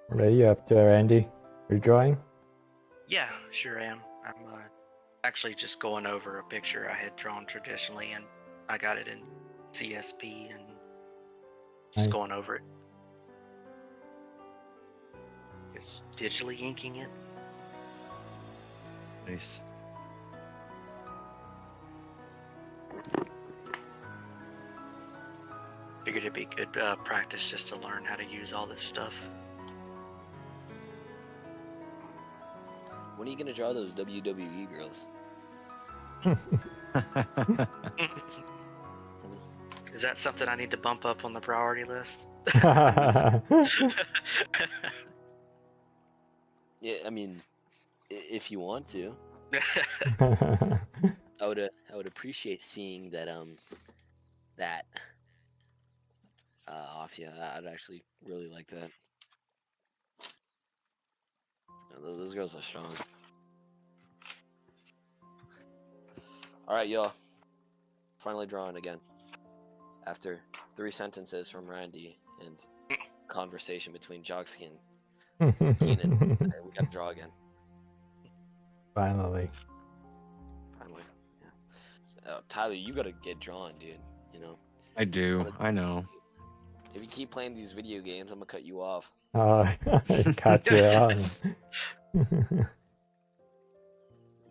What are you up to, Randy? You're drawing? Yeah, sure am. I'm actually just going over a picture I had drawn traditionally, and I got it in CSP and just Nice. going over it. Just digitally inking it. Nice. Figured it'd be good practice just to learn how to use all this stuff. When are you gonna draw those WWE girls? Is that something I need to bump up on the priority list? Yeah, I mean, if you want to, I would appreciate seeing that off you. I'd actually really like that. Those girls are strong. All right, y'all. Finally drawing again. After 3 sentences from Randy and conversation between Jockskin and Kenan, we got to draw again. Finally. Finally, yeah. Tyler, you got to get drawn, dude. You know. I do. I know. If you keep playing these video games, I'm gonna cut you off. Oh, I cut you off. No,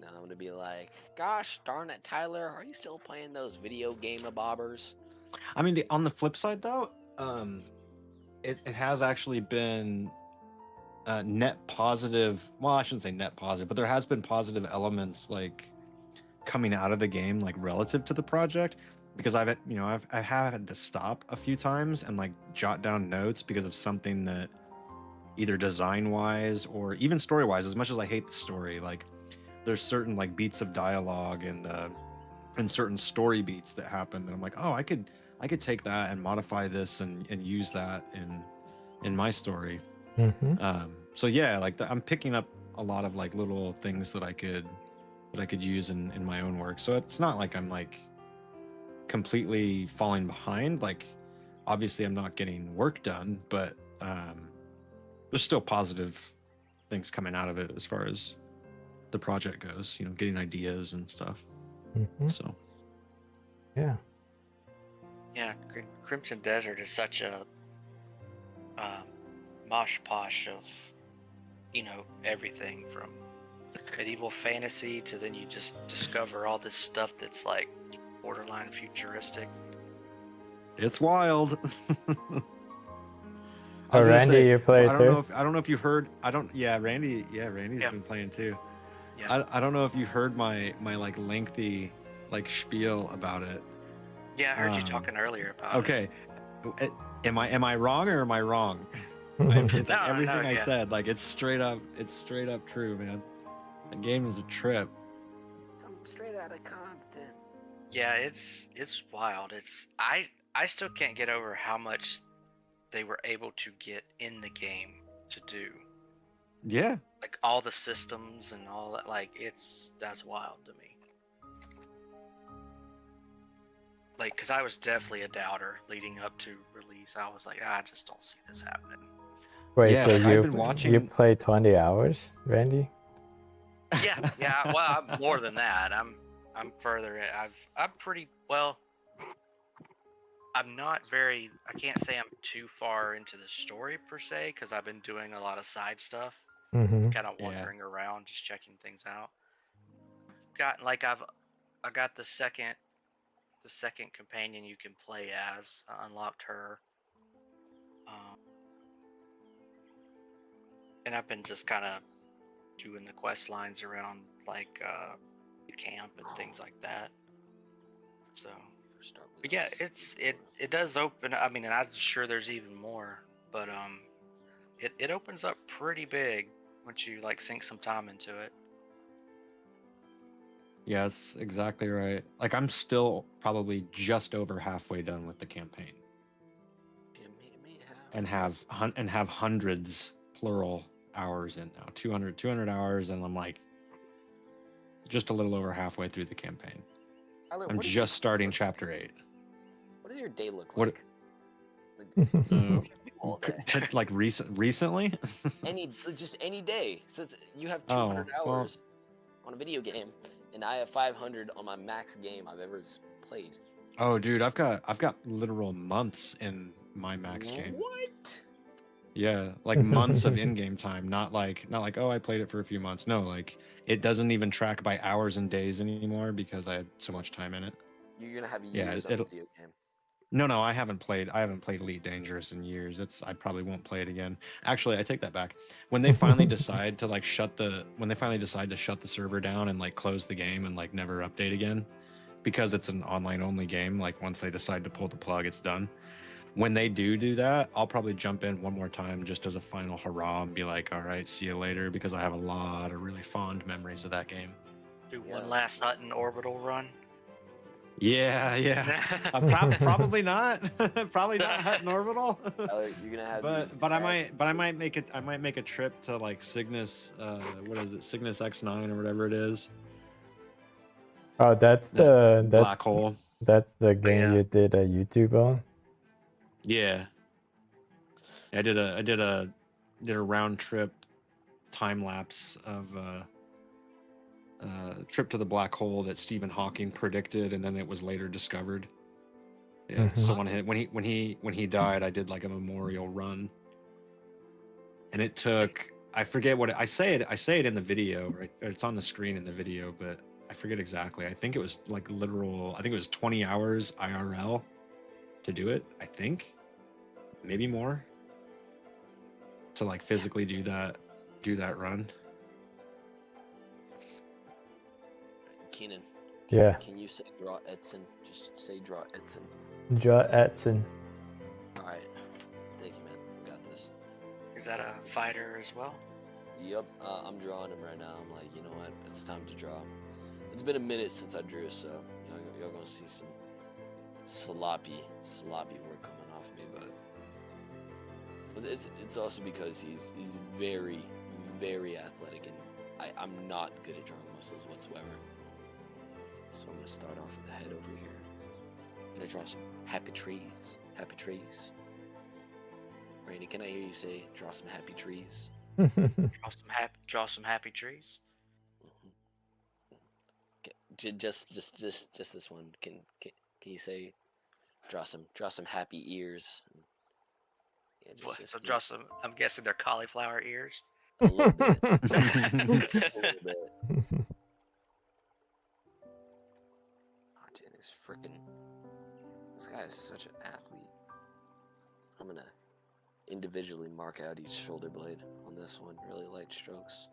I'm gonna be like, gosh darn it, Tyler, are you still playing those video game bobbers? I mean, on the flip side, though, it has actually been net positive. Well, I shouldn't say net positive, but there has been positive elements like coming out of the game, like relative to the project, because I've had to stop a few times and like jot down notes because of something that either design wise or even story wise. As much as I hate the story, like there's certain like beats of dialogue and certain story beats that happen that I'm like, oh, I could take that and modify this and use that in my story. Mm-hmm. So yeah, like I'm picking up a lot of like little things that I could use in my own work. So it's not like I'm like completely falling behind. Like obviously I'm not getting work done, but there's still positive things coming out of it as far as the project goes. You know, getting ideas and stuff. Mhm. So Yeah. Yeah, Crimson Desert is such a mosh posh of, everything from medieval fantasy to then you just discover all this stuff that's like borderline futuristic. it's wild. Oh, Randy, you play I too? don't know if you heard. Randy's Yeah. been playing too. Yeah. I don't know if you heard my like lengthy like spiel about it. Yeah, I heard you talking earlier about Okay, am I wrong or am I wrong? Everything I yeah. said, like it's straight up true, man. The game is a trip. Come straight out of Compton. Yeah, it's wild. I still can't get over how much they were able to get in the game to do. Yeah, Like all the systems and all that, like that's wild to me. Like, cause I was definitely a doubter leading up to release. I was like, I just don't see this happening. Wait, Yeah, so like, I've you been watching- you play 20 hours, Randy? Yeah. Well, I'm more than that. I'm further. I'm pretty well. I'm not very. I can't say I'm too far into the story per se because I've been doing a lot of side stuff, Mm-hmm. kind of wandering around, just checking things out. I got the second companion you can play as. I unlocked her, and I've been just kind of doing the quest lines around like camp and things like that. So. But yeah, it does open. I mean, and I'm sure there's even more, but it opens up pretty big once you like sink some time into it. yeah, that's exactly right. Like I'm still probably just over halfway done with the campaign, and have hundreds plural hours in now. 200 hours, and I'm like just a little over halfway through the campaign. Tyler, I'm just starting chapter 8. What does your day look What- like? Like, what do you do all day? Like recently? Just any day. Since you have Oh, 200 well- hours on a video game, and I have 500 on my max game I've ever played. Oh, dude, I've got literal months in my max game. What? Yeah, like months of in-game time, not like oh, I played it for a few months. No, like it doesn't even track by hours and days anymore because I had so much time in it. You're gonna have years Yeah, on a video game. No, I haven't played Elite Dangerous in years. I probably won't play it again. Actually, I take that back. When they finally decide to like shut the server down and like close the game and like never update again, because it's an online only game, like once they decide to pull the plug, it's done. When they do that, I'll probably jump in one more time just as a final hurrah and be like, all right, see you later, because I have a lot of really fond memories of that game. Do one last Hutton orbital run. Yeah. Probably not. Probably not Hutton Orbital. Tyler, you're gonna have. but I might make it. I might make a trip to like Cygnus. What is it? Cygnus X9 or whatever it is. Oh, that's the Black hole. That's the game you did a YouTube on. Yeah. I did a round trip time lapse of trip to the black hole that Stephen Hawking predicted, and then it was later discovered. Yeah. Mhm. So when he died, I did like a memorial run, and it took, I forget what I say it in the video, right? It's on the screen in the video, but I forget exactly. I think it was like literal. I think it was 20 hours IRL to do it. I think maybe more to like physically do that run. Kenan. Yeah. Can you say draw Edson? Just say draw Edson. Draw Edson. All right. Thank you, man. We got this. Is that a fighter as well? Yep. I'm drawing him right now. I'm like, you know what? It's time to draw. It's been a minute since I drew, so y'all gonna see some sloppy work coming off me, but it's also because he's very, very athletic, and I'm not good at drawing muscles whatsoever. So I'm gonna start off with the head over here. I'm gonna draw some happy trees. Happy trees. Randy, can I hear you say, draw some happy trees? Draw some happy trees. Just this one. Can you say, draw some happy ears? Yeah, So draw some. I'm guessing they're cauliflower ears. a little bit. A little bit. Oh, dude, this guy is such an athlete. I'm gonna individually mark out each shoulder blade on this one. Really light strokes.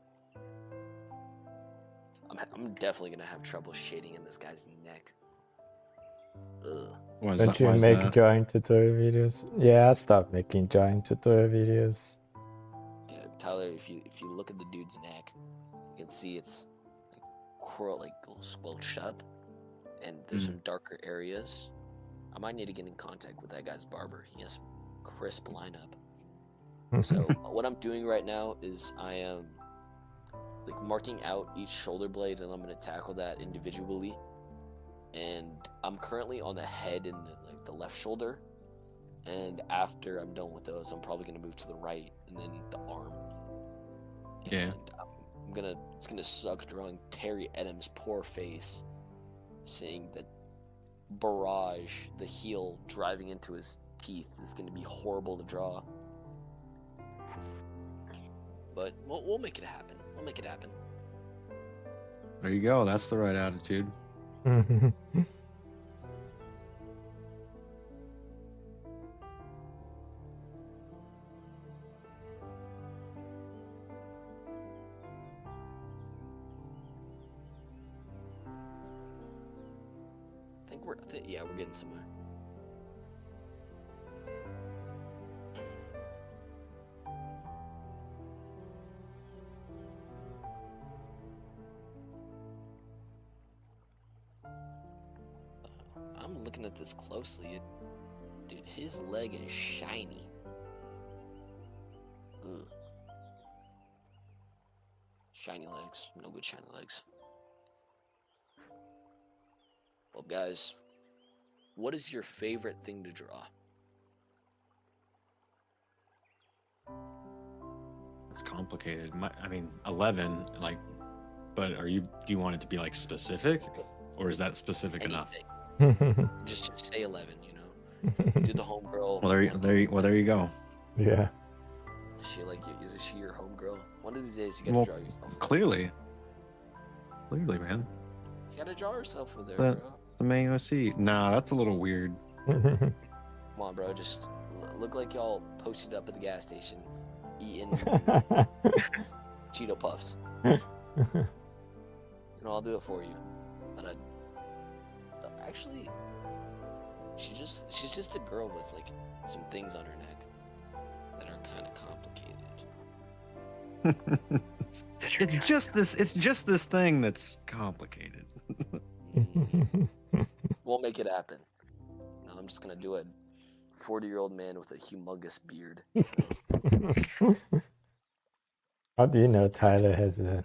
I'm definitely gonna have trouble shading in this guy's neck. Ugh. Don't you make drawing tutorial videos? Yeah, I stopped making drawing tutorial videos. Yeah, Tyler, if you look at the dude's neck, you can see it's like a little squelched up, and there's some darker areas. I might need to get in contact with that guy's barber. He has some crisp lineup. So what I'm doing right now is I am like marking out each shoulder blade, and I'm gonna tackle that individually. And I'm currently on the head and the left shoulder. And after I'm done with those, I'm probably gonna move to the right and then the arm. And it's gonna suck drawing Terry Edam's poor face, seeing the barrage, the heel driving into his teeth is gonna be horrible to draw. But we'll make it happen. We'll make it happen. There you go. That's the right attitude. Yeah, we're getting somewhere. I'm looking at this closely. Dude, his leg is shiny. Ugh. Shiny legs. No good shiny legs. Well, guys, what is your favorite thing to draw? It's complicated. I mean, 11, like, but do you want it to be like specific, or is that specific enough? Just say 11, you know. Do the homegirl. Well, there you go. Yeah. Is she your homegirl? One of these days you gotta draw yourself. Clearly, man. You gotta draw yourself with her, bro. That's the main OC. Nah, that's a little weird. Come on, bro. Just look like y'all posted up at the gas station, eating Cheeto Puffs. I'll do it for you. But actually, she's just a girl with like some things on her neck that are kind of complicated. It's just this thing that's complicated. We'll make it happen. No, I'm just gonna do it. 40-year-old man with a humongous beard. How do you know Tyler has a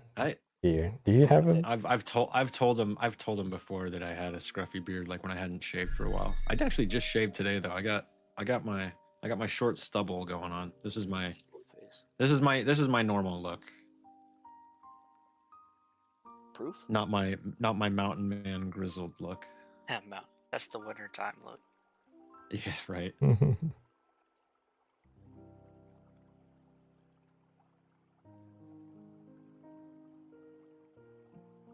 beard? Do you have a? I've told him before that I had a scruffy beard, like when I hadn't shaved for a while. I'd actually just shaved today though. I got my short stubble going on. This is my normal look. Proof? Not my mountain man grizzled look. Yeah, that's the winter time look. Yeah, right.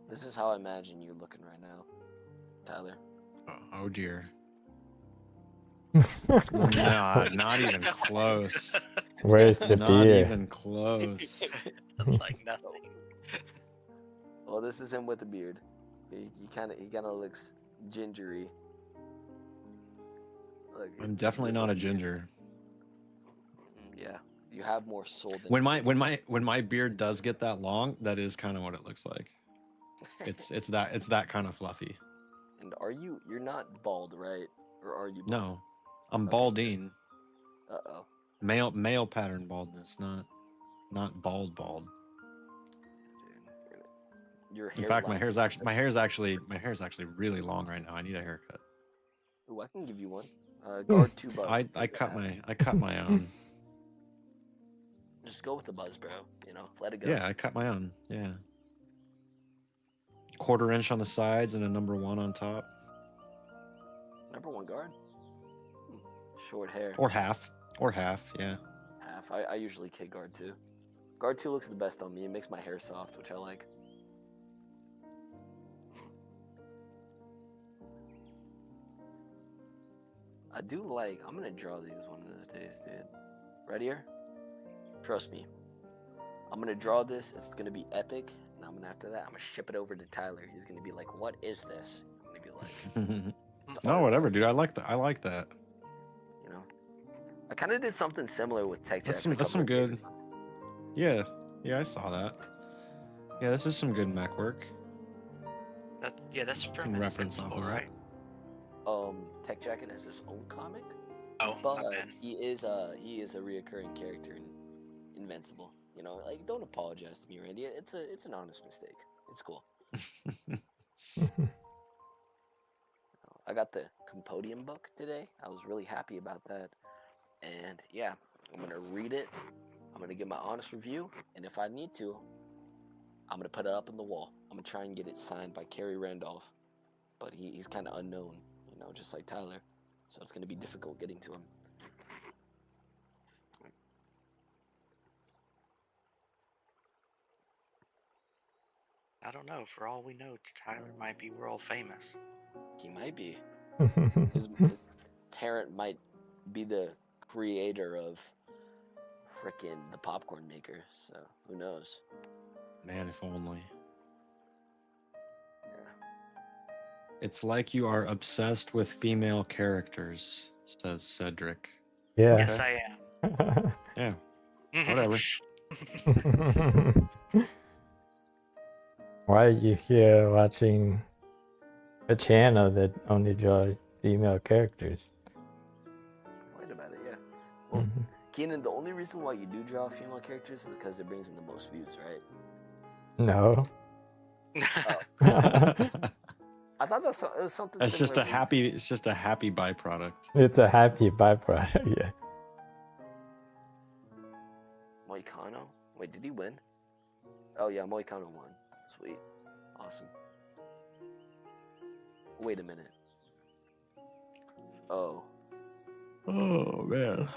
This is how I imagine you looking right now, Tyler. Oh dear. Nah, not even close. Where's the not beer? Not even close. That's like nothing. Well, this is him with a beard. He kind of looks gingery. Look, I'm definitely not a ginger. Yeah, you have more soul than when my beard does get that long, that is kind of what it looks like. It's that kind of fluffy. And you're not bald, right? Or are you bald? No, I'm balding. Uh-oh. Male pattern baldness, not bald. Your In fact, my hair's actually really long right now. I need a haircut. Ooh, I can give you one. Guard $2. I cut my own. Just go with the buzz, bro. You know, let it go. Yeah, I cut my own. Yeah. 1/4 inch on the sides and a number 1 on top. Number 1 guard. Short hair. Or half. Or half, yeah. Half. I usually kick guard 2. Guard 2 looks the best on me. It makes my hair soft, which I like. I do like. I'm gonna draw these one of those days, dude. Readier? Trust me. I'm gonna draw this. It's gonna be epic. And I'm gonna after that, I'm gonna ship it over to Tyler. He's gonna be like, "What is this?" I'm gonna be like, "No, whatever, dude. I like that. I like that." You know, I kind of did something similar with Tech Jack. That's some good. Yeah, I saw that. Yeah, this is some good mech work. That's from reference off of that. right? Tech Jacket has his own comic. Oh, but my bad. he is a reoccurring character in Invincible. You know, like, don't apologize to me, Randy. It's an honest mistake. It's cool. I got the Compodium book today. I was really happy about that. And yeah, I'm gonna read it. I'm gonna give my honest review, and if I need to, I'm gonna put it up on the wall. I'm gonna try and get it signed by Kerry Randolph, but he's kind of unknown, you know, just like Tyler. So it's gonna be difficult getting to him. I don't know. For all we know, Tyler might be world famous. He might be. His parent might be the creator of frickin' the popcorn maker, so who knows? Man, if only. Yeah. It's like you are obsessed with female characters, says Cedric. Yeah. Yes, I am. Yeah. Whatever. Why are you here watching a channel that only draws female characters? Complain about it, yeah. Well, Kenan, the only reason why you do draw female characters is because it brings in the most views, right? No. I thought it was something. It's just a similar happy. It's just a happy byproduct. It's a happy byproduct, yeah. Moicano? Wait, did he win? Oh yeah, Moicano won. Sweet. Awesome. Wait a minute. Oh. Oh man.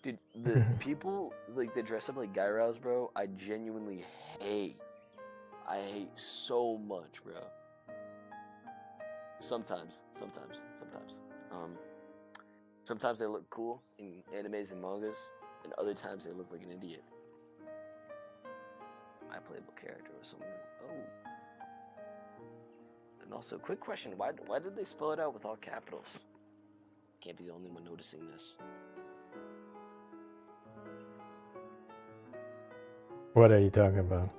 Dude, the people like that dress up like Guy Raz, bro, I genuinely hate. I hate so much, bro. Sometimes. Sometimes they look cool in animes and mangas, and other times they look like an idiot. My playable character or something. Oh. And also, quick question: why did they spell it out with all capitals? Can't be the only one noticing this. What are you talking about?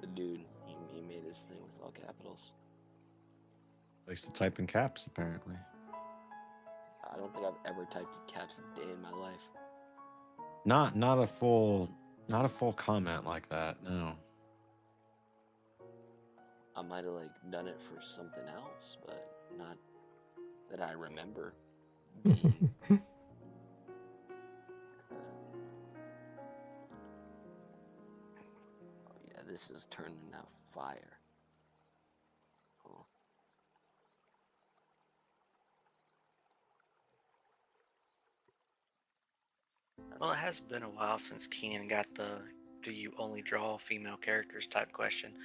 The dude, he made his thing with all capitals. Likes to type in caps, apparently. I don't think I've ever typed in caps a day in my life. Not a full comment like that. No. I might have like done it for something else, but not that I remember. Oh yeah, this is turning out fire. Cool. Well, it has been a while since Kenan got the "do you only draw female characters" type question.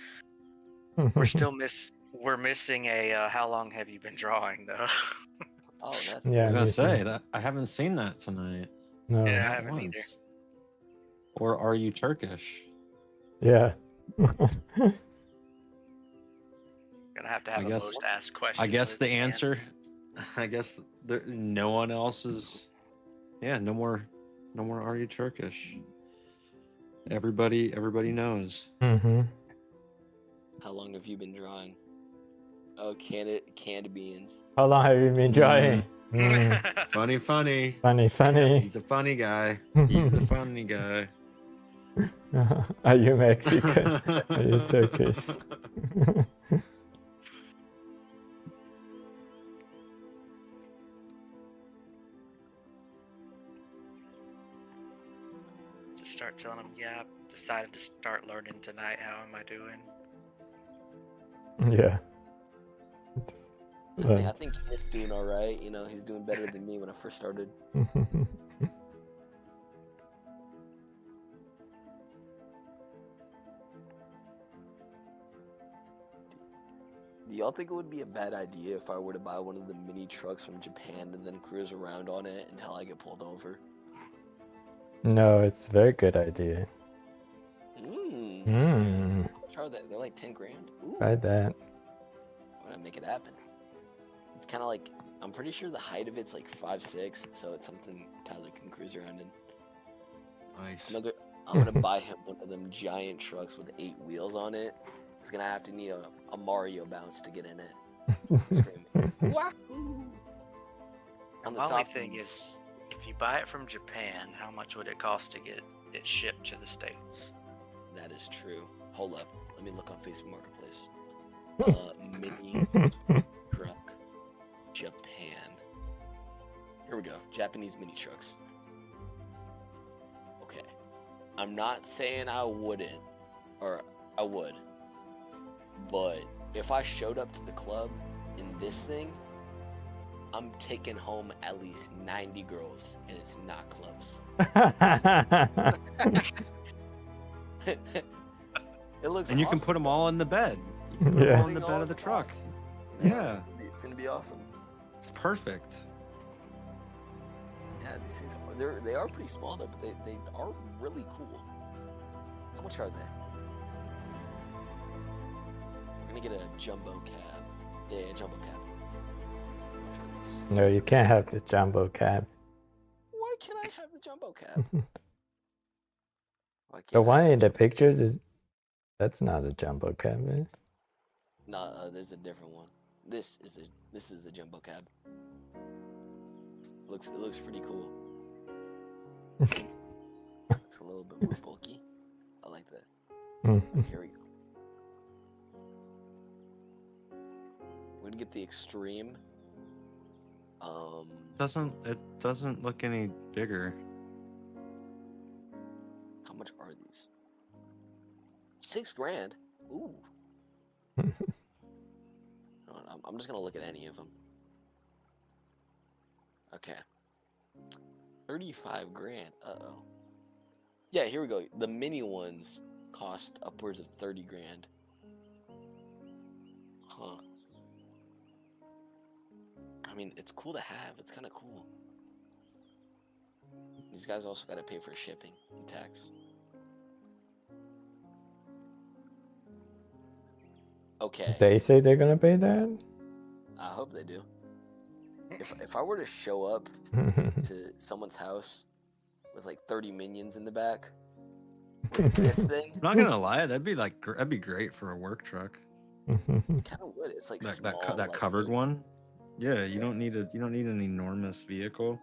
We're missing a how long have you been drawing though? Oh, that's Yeah, I was gonna me say too. that I haven't seen that tonight. No. Yeah, I Not haven't either. once. Or are you Turkish? Yeah. Gonna have to have a guess- most asked question. I guess with the Kenan. answer. I guess no one else is. Yeah, no more. Are you Turkish? Everybody knows. Mm-hmm. How long have you been drawing? Oh, canned beans. How long have you been drawing? Funny. Funny. He's a funny guy. He's a funny guy. Are you Mexican? Are you Turkish? start telling them, yeah, I decided to start learning tonight. How am I doing? Yeah. I think Keith's doing all right. You know, he's doing better than me when I first started. Do y'all think it would be a bad idea if I were to buy one of the mini trucks from Japan and then cruise around on it until I get pulled over? No, it's a very good idea. How much are they? They're like 10 grand. Ooh. Try that. I'm gonna make it happen. It's kind of like, I'm pretty sure the height of it's like 5'6", so it's something Tyler can cruise around in. Nice. I'm gonna buy him one of them giant trucks with 8 wheels on it. He's gonna have to need a Mario bounce to get in it. Screaming. Wahoo! On the My only top thing is, if you buy it from Japan, how much would it cost to get it shipped to the States? That is true. Hold up. Let me look on Facebook Marketplace. Mini truck, Japan. Here we go. Japanese mini trucks. Okay. I'm not saying I wouldn't, or I would. But if I showed up to the club in this thing, I'm taking home at least 90 girls, and it's not close. It looks And you awesome. can put them all in the bed. You can put them all in the bed of the truck. Yeah. It's gonna be awesome. It's perfect. Yeah, these things they are pretty small though, but they are really cool. How much are they? We're gonna get a jumbo cab. Yeah, jumbo cab. How much are these? No, you can't have the jumbo cab. Why can't I have the jumbo cab? Why The can't I one have in the jumbo- pictures is that's not a jumbo cab, man. Nah, there's a different one. This is a jumbo cab. It looks pretty cool. Looks a little bit more bulky. I like that. Here we go. We're gonna get the extreme. It doesn't look any bigger. How much are these? 6 grand. Ooh. I'm just gonna look at any of them. Okay. 35 grand. Uh-oh. Yeah, here we go. The mini ones cost upwards of 30 grand. Huh. I mean, it's cool to have. It's kind of cool. These guys also got to pay for shipping and tax. Okay. They say they're gonna pay that? I hope they do. If I were to show up to someone's house with like 30 minions in the back with this thing, I'm not gonna lie, that'd be great for a work truck. it kind of would. It's like That small, that covered lightweight. one. Yeah, you don't need an enormous vehicle.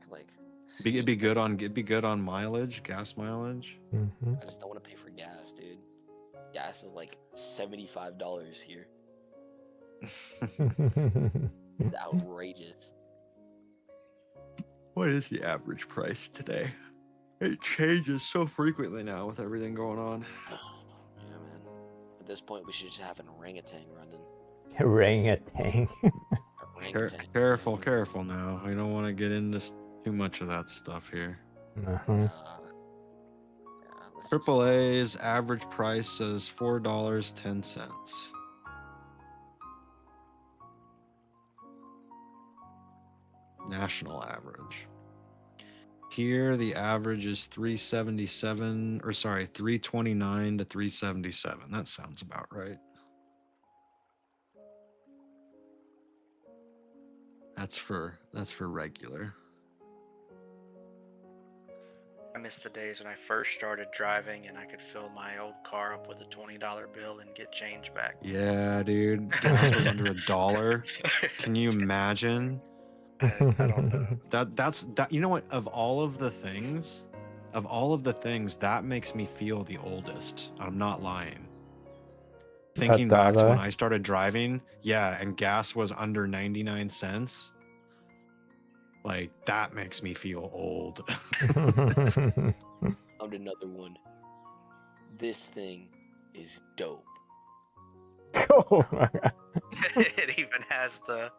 Like It'd be sneak good in. on mileage, gas mileage. I just don't want to pay for gas, dude. Gas is like $75 here. It's outrageous. What is the average price today? It changes so frequently now with everything going on. Yeah, man. At this point, we should just have an orangutan running. Orangutan. Orangutan. Careful now. We don't want to get into too much of that stuff here. Uh-huh. Let's just- AAA's average price says $4.10. National average. Here the average is 329 to 377. That sounds about right. That's for regular. I miss the days when I first started driving and I could fill my old car up with a $20 bill and get change back. Yeah, dude. Gas was under $1. Can you imagine? I don't know. That's you know what, of all of the things, that makes me feel the oldest. I'm not lying. Thinking back to when I started driving, yeah, and gas was under 99 cents. Like that makes me feel old. Found another one. This thing is dope. Oh my God. It even has the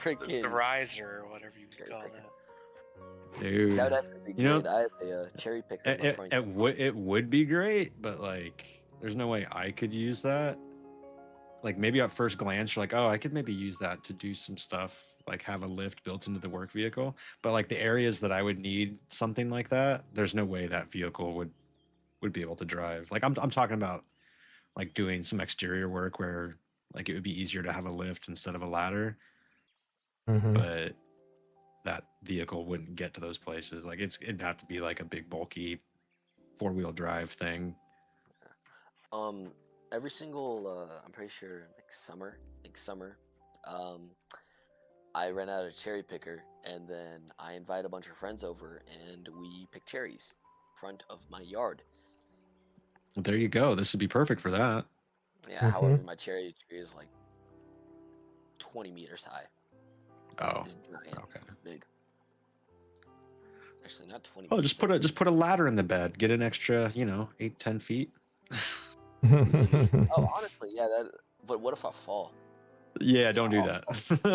freaking riser or whatever you call picker. that. Dude, That would actually be you know, good. I have a cherry picker in my front. it would be great, but like, there's no way I could use that. Like maybe at first glance, you're like, oh, I could maybe use that to do some stuff, like have a lift built into the work vehicle. But like the areas that I would need something like that, there's no way that vehicle would be able to drive. Like I'm talking about like doing some exterior work where like it would be easier to have a lift instead of a ladder. Mhm. But that vehicle wouldn't get to those places. Like it'd have to be like a big bulky 4-wheel drive thing. Every single I'm pretty sure like summer, I ran out of cherry picker, and then I invite a bunch of friends over, and we pick cherries in front of my yard. Well, there you go. This would be perfect for that. Yeah, however, my cherry tree is like 20 meters high. Oh, It's giant. okay. It's big. Actually, not 20. Oh, just put a ladder in the bed. Get an extra, 8-10 feet. Oh, honestly, yeah. But what if I fall? Yeah, don't do that.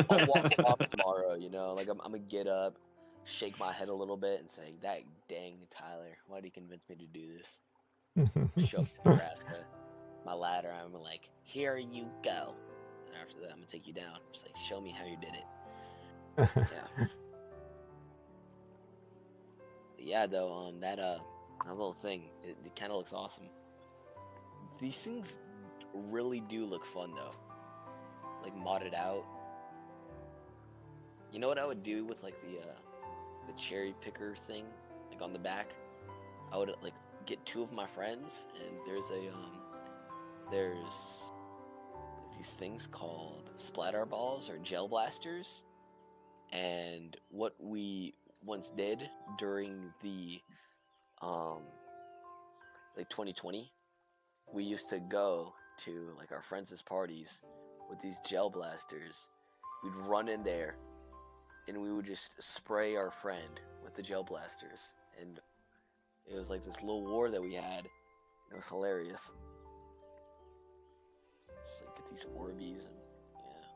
I'll walk it off tomorrow. Like I'm gonna get up, shake my head a little bit, and say, "That dang Tyler, why did you convince me to do this?" Show up to Nebraska, my ladder. I'm like, "Here you go." And after that, I'm gonna take you down. Just like, show me how you did it. Yeah. Yeah, though, that little thing, it kind of looks awesome. These things really do look fun, though. Like modded out. You know what I would do with like the cherry picker thing, like on the back? I would like get 2 of my friends, and there's these things called splatter balls or gel blasters. And what we once did during the like 2020, we used to go to like our friends' parties with these gel blasters. We'd run in there and we would just spray our friend with the gel blasters, and it was like this little war that we had. It was hilarious. Just like get these Orbeez, and yeah,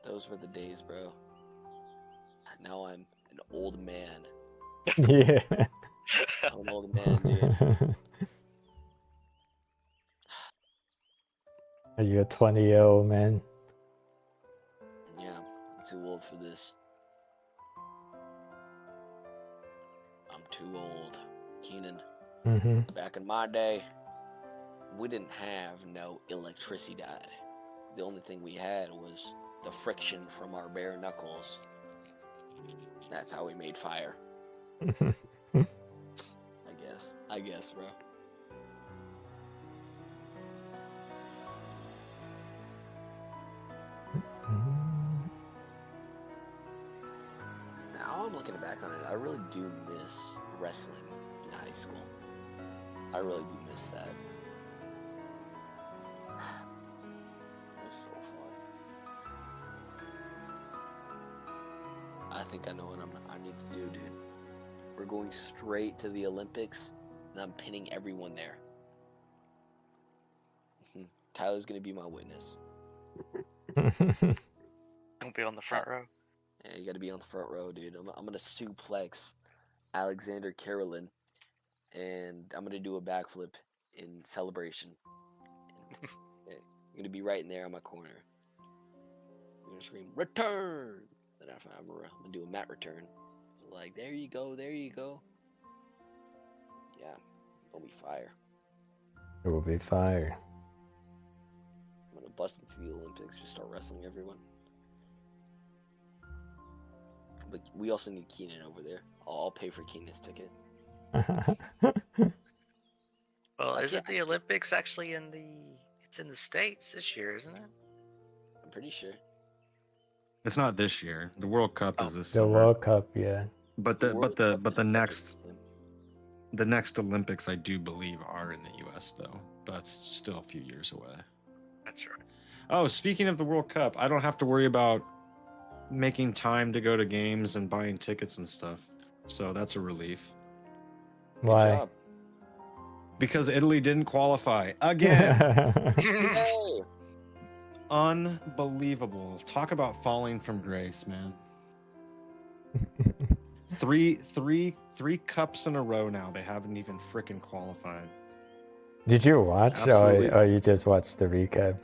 those were the days, bro. Now I'm an old man. Yeah. I'm an old man, dude. Are you a 20-year-old man? Yeah, I'm too old for this. I'm too old. Kenan, back in my day, we didn't have no electricity. The only thing we had was the friction from our bare knuckles. That's how we made fire. I guess, bro. Now I'm looking back on it, I really do miss wrestling in high school. I really do miss that. It was so fun. I think I know what I need to do, dude. We're going straight to the Olympics, and I'm pinning everyone there. Tyler's gonna be my witness. Don't be on the front row. Yeah, you gotta be on the front row, dude. I'm gonna suplex Alexander Karolin, and I'm gonna do a backflip in celebration. And, yeah, you're gonna be right in there on my corner. You're gonna scream, "Return!" Then after I'm gonna do a mat return. So like, there you go, there you go. Yeah, it'll be fire. It will be fire. I'm gonna bust into the Olympics, just start wrestling everyone. But we also need Kenan over there. I'll pay for Kenan's ticket. Well, isn't the Olympics actually it's in the States this year, isn't it? I'm pretty sure. It's not this year. The World Cup is this The summer. World Cup, yeah. But the next Olympics, I do believe, are in the U.S. though. But that's still a few years away. That's right. Oh, speaking of the World Cup, I don't have to worry about making time to go to games and buying tickets and stuff. So that's a relief. Good Why? job. Because Italy didn't qualify again. Yay! Unbelievable. Talk about falling from grace, man. Three cups in a row now. They haven't even freaking qualified. Did you watch, Absolutely. or you just watched the recap?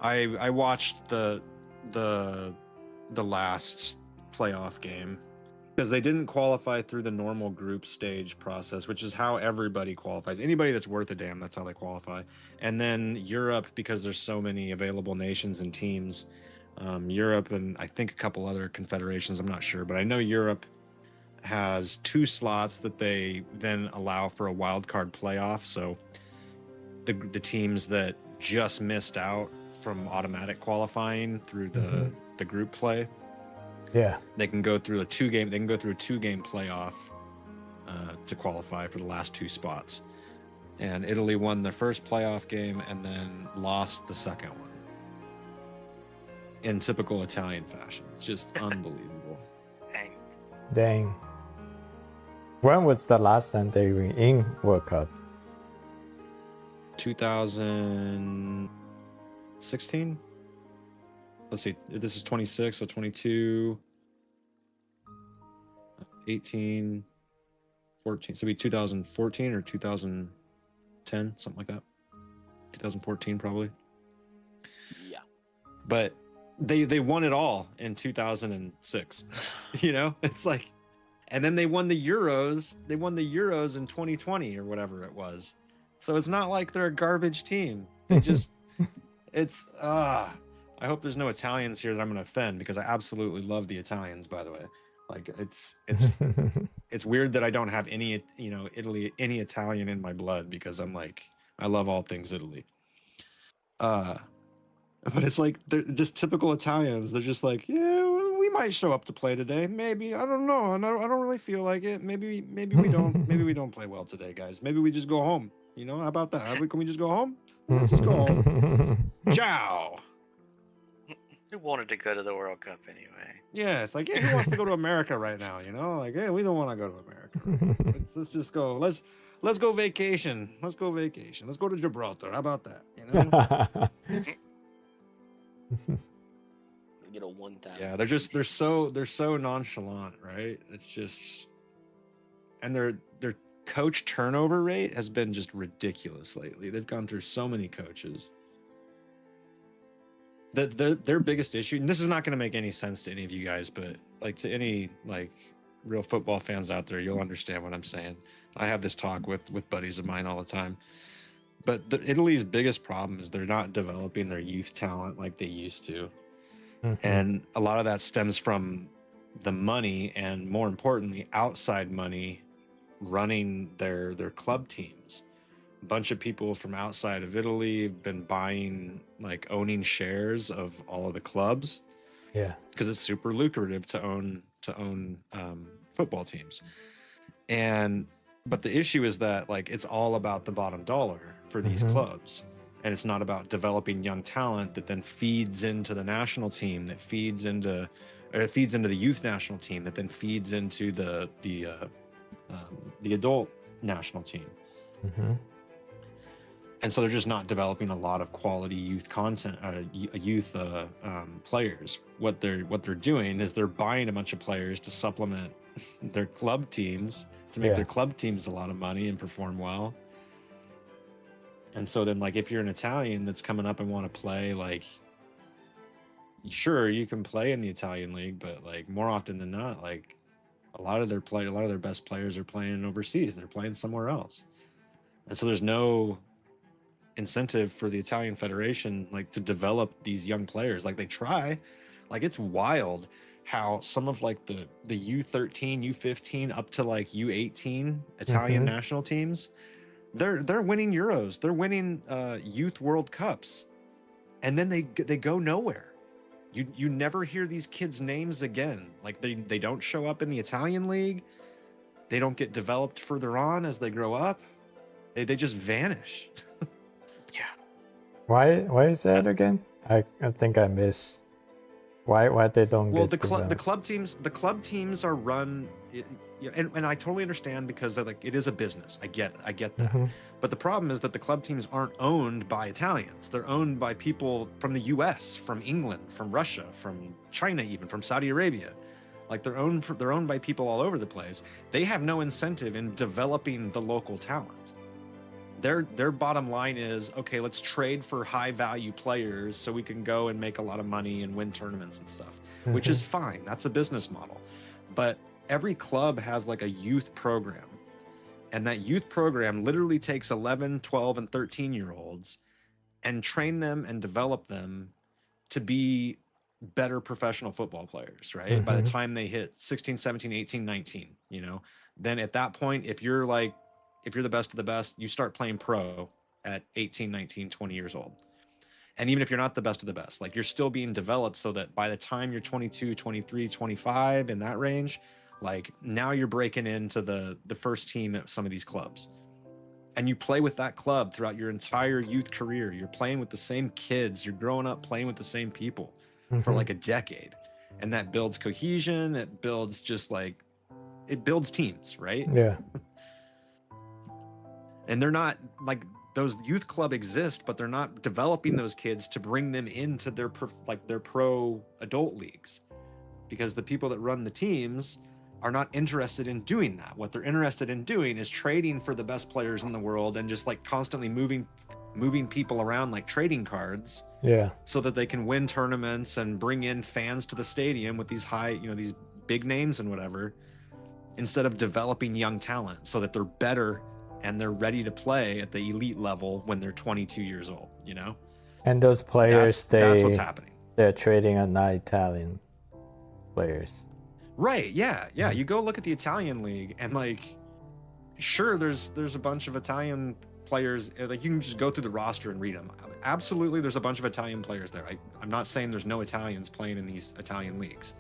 I watched the last playoff game because they didn't qualify through the normal group stage process, which is how everybody qualifies. Anybody that's worth a damn, that's how they qualify. And then Europe, because there's so many available nations and teams, Europe and I think a couple other confederations, I'm not sure, but I know Europe has 2 slots that they then allow for a wild card playoff. So the teams that just missed out from automatic qualifying through the group play, Yeah. they can go through a 2-game playoff to qualify for the last 2 spots. And Italy won the first playoff game and then lost the second one in typical Italian fashion. Just unbelievable. Dang. When was the last time they were in World Cup? 2016. Let's see, this is 26, so 22, 18, 14. So it'd be 2014 or 2010, something like that. 2014 probably. Yeah. But they won it all in 2006. You know, it's like, and then they won the Euros. They won the Euros in 2020 or whatever it was. So it's not like they're a garbage team. They just, it's I hope there's no Italians here that I'm gonna offend, because I absolutely love the Italians, by the way. Like it's weird that I don't have any, you know, any Italian in my blood, because I'm like, I love all things Italy. But it's like, they're just typical Italians. They're just like, yeah, we might show up to play today. Maybe, I don't know. I don't really feel like it. Maybe we don't. Maybe we don't play well today, guys. Maybe we just go home. You know, how about that? Can we just go home? Let's just go home. Ciao. Who wanted to go to the World Cup anyway? Yeah, it's like, yeah, who wants to go to America right now? You know, like, hey, we don't want to go to America. Let's just go. Let's go vacation. Let's go vacation. Let's go to Gibraltar. How about that? You know. Get a 1,000. Yeah, they're so nonchalant, right? It's just, and their coach turnover rate has been just ridiculous lately. They've gone through so many coaches. Their biggest issue, and this is not going to make any sense to any of you guys, but like to any like real football fans out there, you'll understand what I'm saying. I have this talk with buddies of mine all the time. But Italy's biggest problem is they're not developing their youth talent like they used to. And a lot of that stems from the money, and more importantly, outside money running their club teams. A bunch of people from outside of Italy have been buying, like, owning shares of all of the clubs. Yeah, because it's super lucrative to own football teams. But the issue is that, like, it's all about the bottom dollar for these clubs. And it's not about developing young talent that then feeds into the national team, that feeds into the youth national team, that then feeds into the adult national team. And so they're just not developing a lot of quality youth content, youth players. What they're doing is they're buying a bunch of players to supplement their club teams, to make their club teams a lot of money and perform well. And so then, like, if you're an Italian that's coming up and want to play, like, sure, you can play in the Italian league, but, like, more often than not, like, a lot of their best players are playing overseas. They're playing somewhere else. And so there's no incentive for the Italian Federation, like, to develop these young players. Like, they try. Like, it's wild how some of, like, the U13, U15 up to, like, U18 Italian national teams, they're winning Euros, they're winning youth World Cups, and then they go nowhere. You never hear these kids' names again. Like, they don't show up in the Italian league. They don't get developed further on as they grow up. They just vanish. Yeah. Why is that again? I think I missed. Why they don't Well, get the club teams are run, and I totally understand because like it is a business. I get that. Mm-hmm. But the problem is that the club teams aren't owned by Italians. They're owned by people from the U.S., from England, from Russia, from China, even from Saudi Arabia. Like they're owned by people all over the place. They have no incentive in developing the local talent. Their bottom line is, okay, let's trade for high value players so we can go and make a lot of money and win tournaments and stuff, which is fine. That's a business model. But every club has like a youth program. And that youth program literally takes 11, 12, and 13-year-olds and train them and develop them to be better professional football players, right? By the time they hit 16, 17, 18, 19, you know, then at that point, if you're the best of the best, you start playing pro at 18, 19, 20 years old. And even if you're not the best of the best, like you're still being developed so that by the time you're 22, 23, 25 in that range, like now you're breaking into the first team at some of these clubs. And you play with that club throughout your entire youth career. You're playing with the same kids. You're growing up playing with the same people for like a decade. And that builds cohesion. It builds it builds teams, right? Yeah. And they're not like those youth club exist, but they're not developing those kids to bring them into their pro adult leagues, because the people that run the teams are not interested in doing that. What they're interested in doing is trading for the best players in the world and just like constantly moving people around like trading cards. Yeah. So that they can win tournaments and bring in fans to the stadium with these these big names and whatever, instead of developing young talent so that they're better and they're ready to play at the elite level when they're 22 years old, you know? And those players, that's what's happening. They're trading on non-Italian players. Right, yeah. You go look at the Italian league and like, sure, there's a bunch of Italian players. Like you can just go through the roster and read them. Absolutely, there's a bunch of Italian players there. I'm not saying there's no Italians playing in these Italian leagues.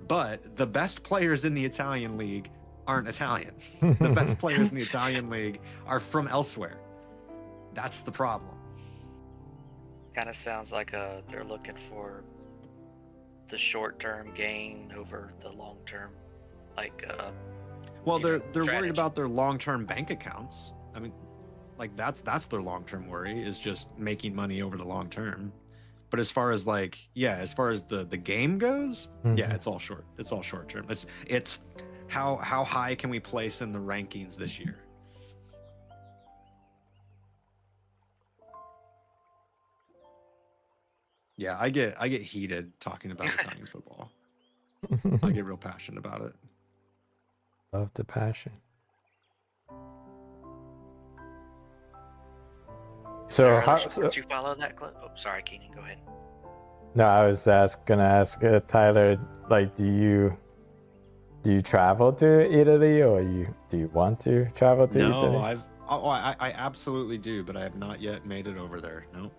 But the best players in the Italian league aren't Italian. The best players in the Italian league are from elsewhere. That's the problem. Kind of sounds like they're looking for the short-term gain over the long-term, like. Well, they're strategy. worried about their long-term bank accounts. I mean, like that's their long-term worry, is just making money over the long term. But as far as as far as the game goes, yeah, it's all short term. It's how high can we place in the rankings this year? Yeah, I get heated talking about Italian football. I get real passionate about it. Love the passion. So how did you follow that club? Oh, sorry, Kenan, go ahead. No, I was gonna ask Tyler, like, do you travel to Italy, or do you want to travel to Italy? No, I absolutely do, but I have not yet made it over there. No,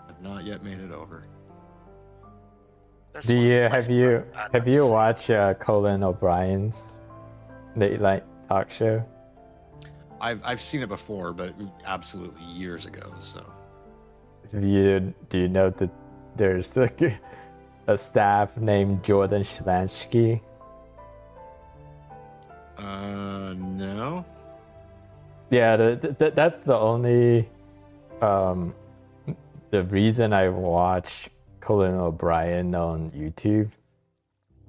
I've not yet made it over. That's have you watched Conan O'Brien's late night talk show? I've seen it before, but absolutely years ago. So, do you know that there's a staff named Jordan Schlansky? No. Yeah, that's the only the reason I watched Conan O'Brien on YouTube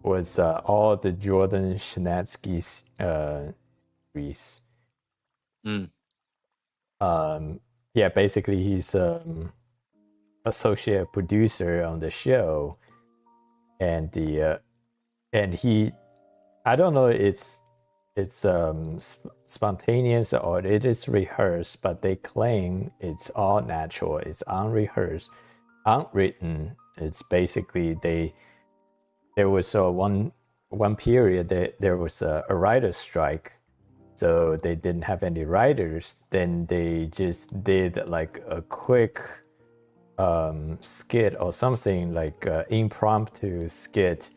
was all the Jordan Schlansky series. Yeah, basically he's associate producer on the show, and he, I don't know, it's spontaneous or it is rehearsed, but they claim it's all natural, it's unrehearsed, unwritten. It's basically there was one period that there was a writer's strike. So they didn't have any writers. Then they just did like a quick skit or something, like impromptu skit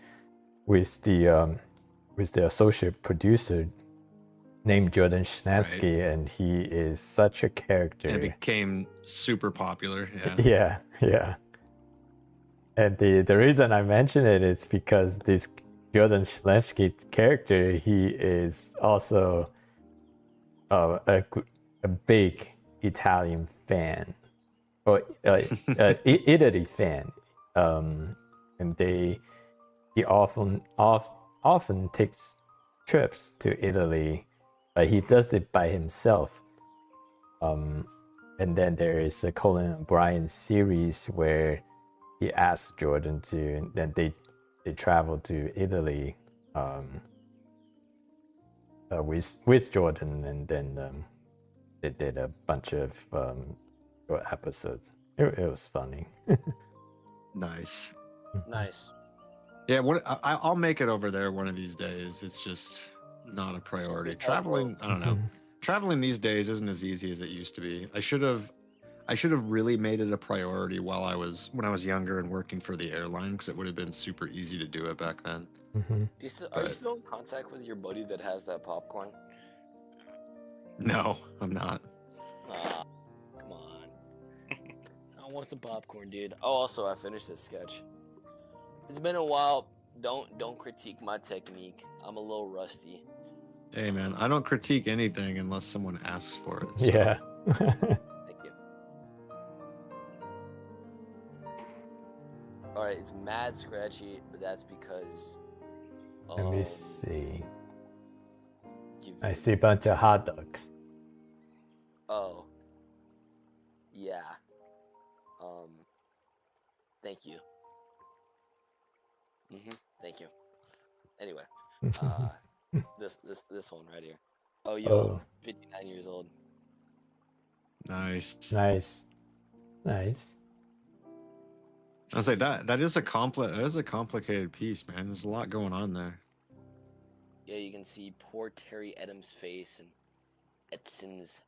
with the associate producer named Jordan Schlansky, right. And he is such a character. And it became super popular. Yeah. Yeah. And the reason I mention it is because this Jordan Schlesky character, he is also a big Italian fan, or Italy fan, and he often takes trips to Italy, but he does it by himself. And then there is a Conan O'Brien series where he asks Jordan to, and then they travel to Italy with Jordan, and then they did a bunch of short episodes. It was funny. Nice. Nice. Yeah, I'll make it over there one of these days. It's just not a priority. Traveling, I don't know. Traveling these days isn't as easy as it used to be. I should have really made it a priority when I was younger and working for the airline, because it would have been super easy to do it back then. Mm-hmm. Are you still in contact with your buddy that has that popcorn? No, I'm not. Come on. I want some popcorn, dude. Oh, also, I finished this sketch. It's been a while. Don't critique my technique. I'm a little rusty. Hey, man, I don't critique anything unless someone asks for it. So. Yeah. Thank you. All right, it's mad scratchy, but that's because. Let me see. Give I me- see a bunch of hot dogs. Oh. Yeah. Thank you. Thank you. Anyway, this one right here. Oh, yo, Oh. 59 years old. Nice. Nice. I'll say that is a complicated piece, man. There's a lot going on there. Yeah, you can see poor Terry Edams' face and Edson's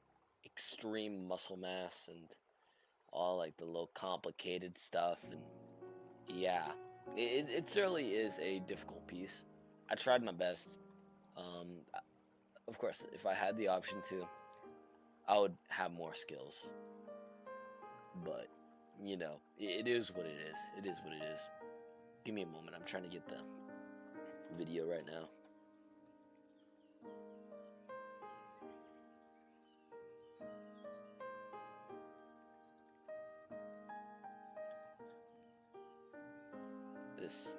extreme muscle mass and all like the little complicated stuff, and yeah, it certainly is a difficult piece. I tried my best. Of course, if I had the option to, I would have more skills. But you know, it is what it is. It is what it is. Give me a moment. I'm trying to get the video right now. This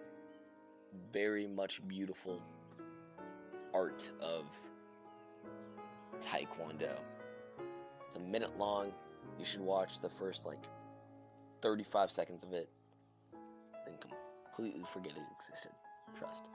very much beautiful art of Taekwondo. It's a minute long. You should watch the first like 35 seconds of it and completely forget it existed. Trust.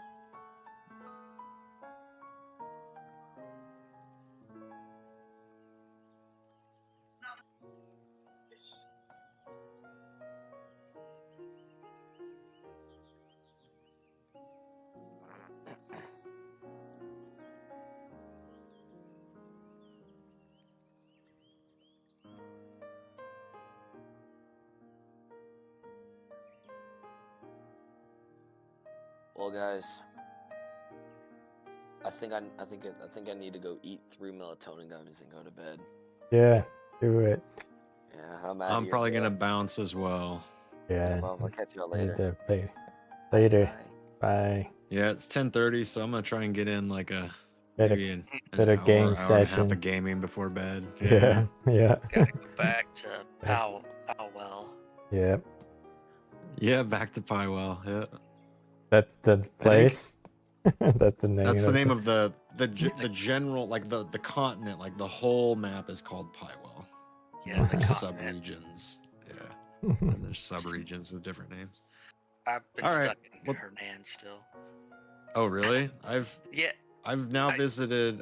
Well, guys, I think I need to go eat 3 melatonin gummies and go to bed. Yeah, do it. Yeah, I'm probably gonna bounce as well. Yeah. Well, I'll catch y'all later. Later. Bye. Bye. Yeah, it's 10:30, so I'm gonna try and get in like a Better- maybe an better hour, game hour and a half session. of gaming before bed. Yeah. Gotta go back to Powell. Yep. Yeah, back to Pywell. Yeah. That's the place. That's the name. That's the name of the general, like the continent, like the whole map is called Pywell. Yeah, the There's continent. subregions. Yeah. And there's subregions with different names. I've been All right, stuck in well- Hernan still. Oh, really? Yeah, I've now visited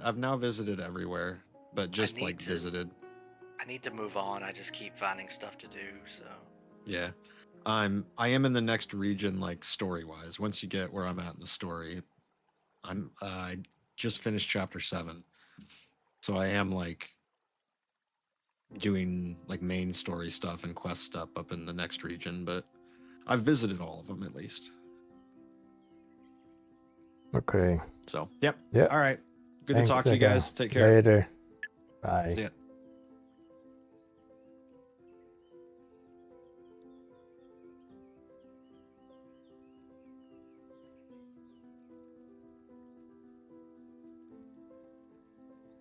everywhere, but just need like to- visited. I need to move on. I just keep finding stuff to do. So Yeah. I am in the next region, like story wise. Once you get where I'm at in the story, I just finished chapter 7. So I am like doing like main story stuff and quest stuff up in the next region, but I've visited all of them at least. Okay. So, yep. Yep. All right. Good Thanks to talk to you again. guys. Take care. Later. Bye. See ya.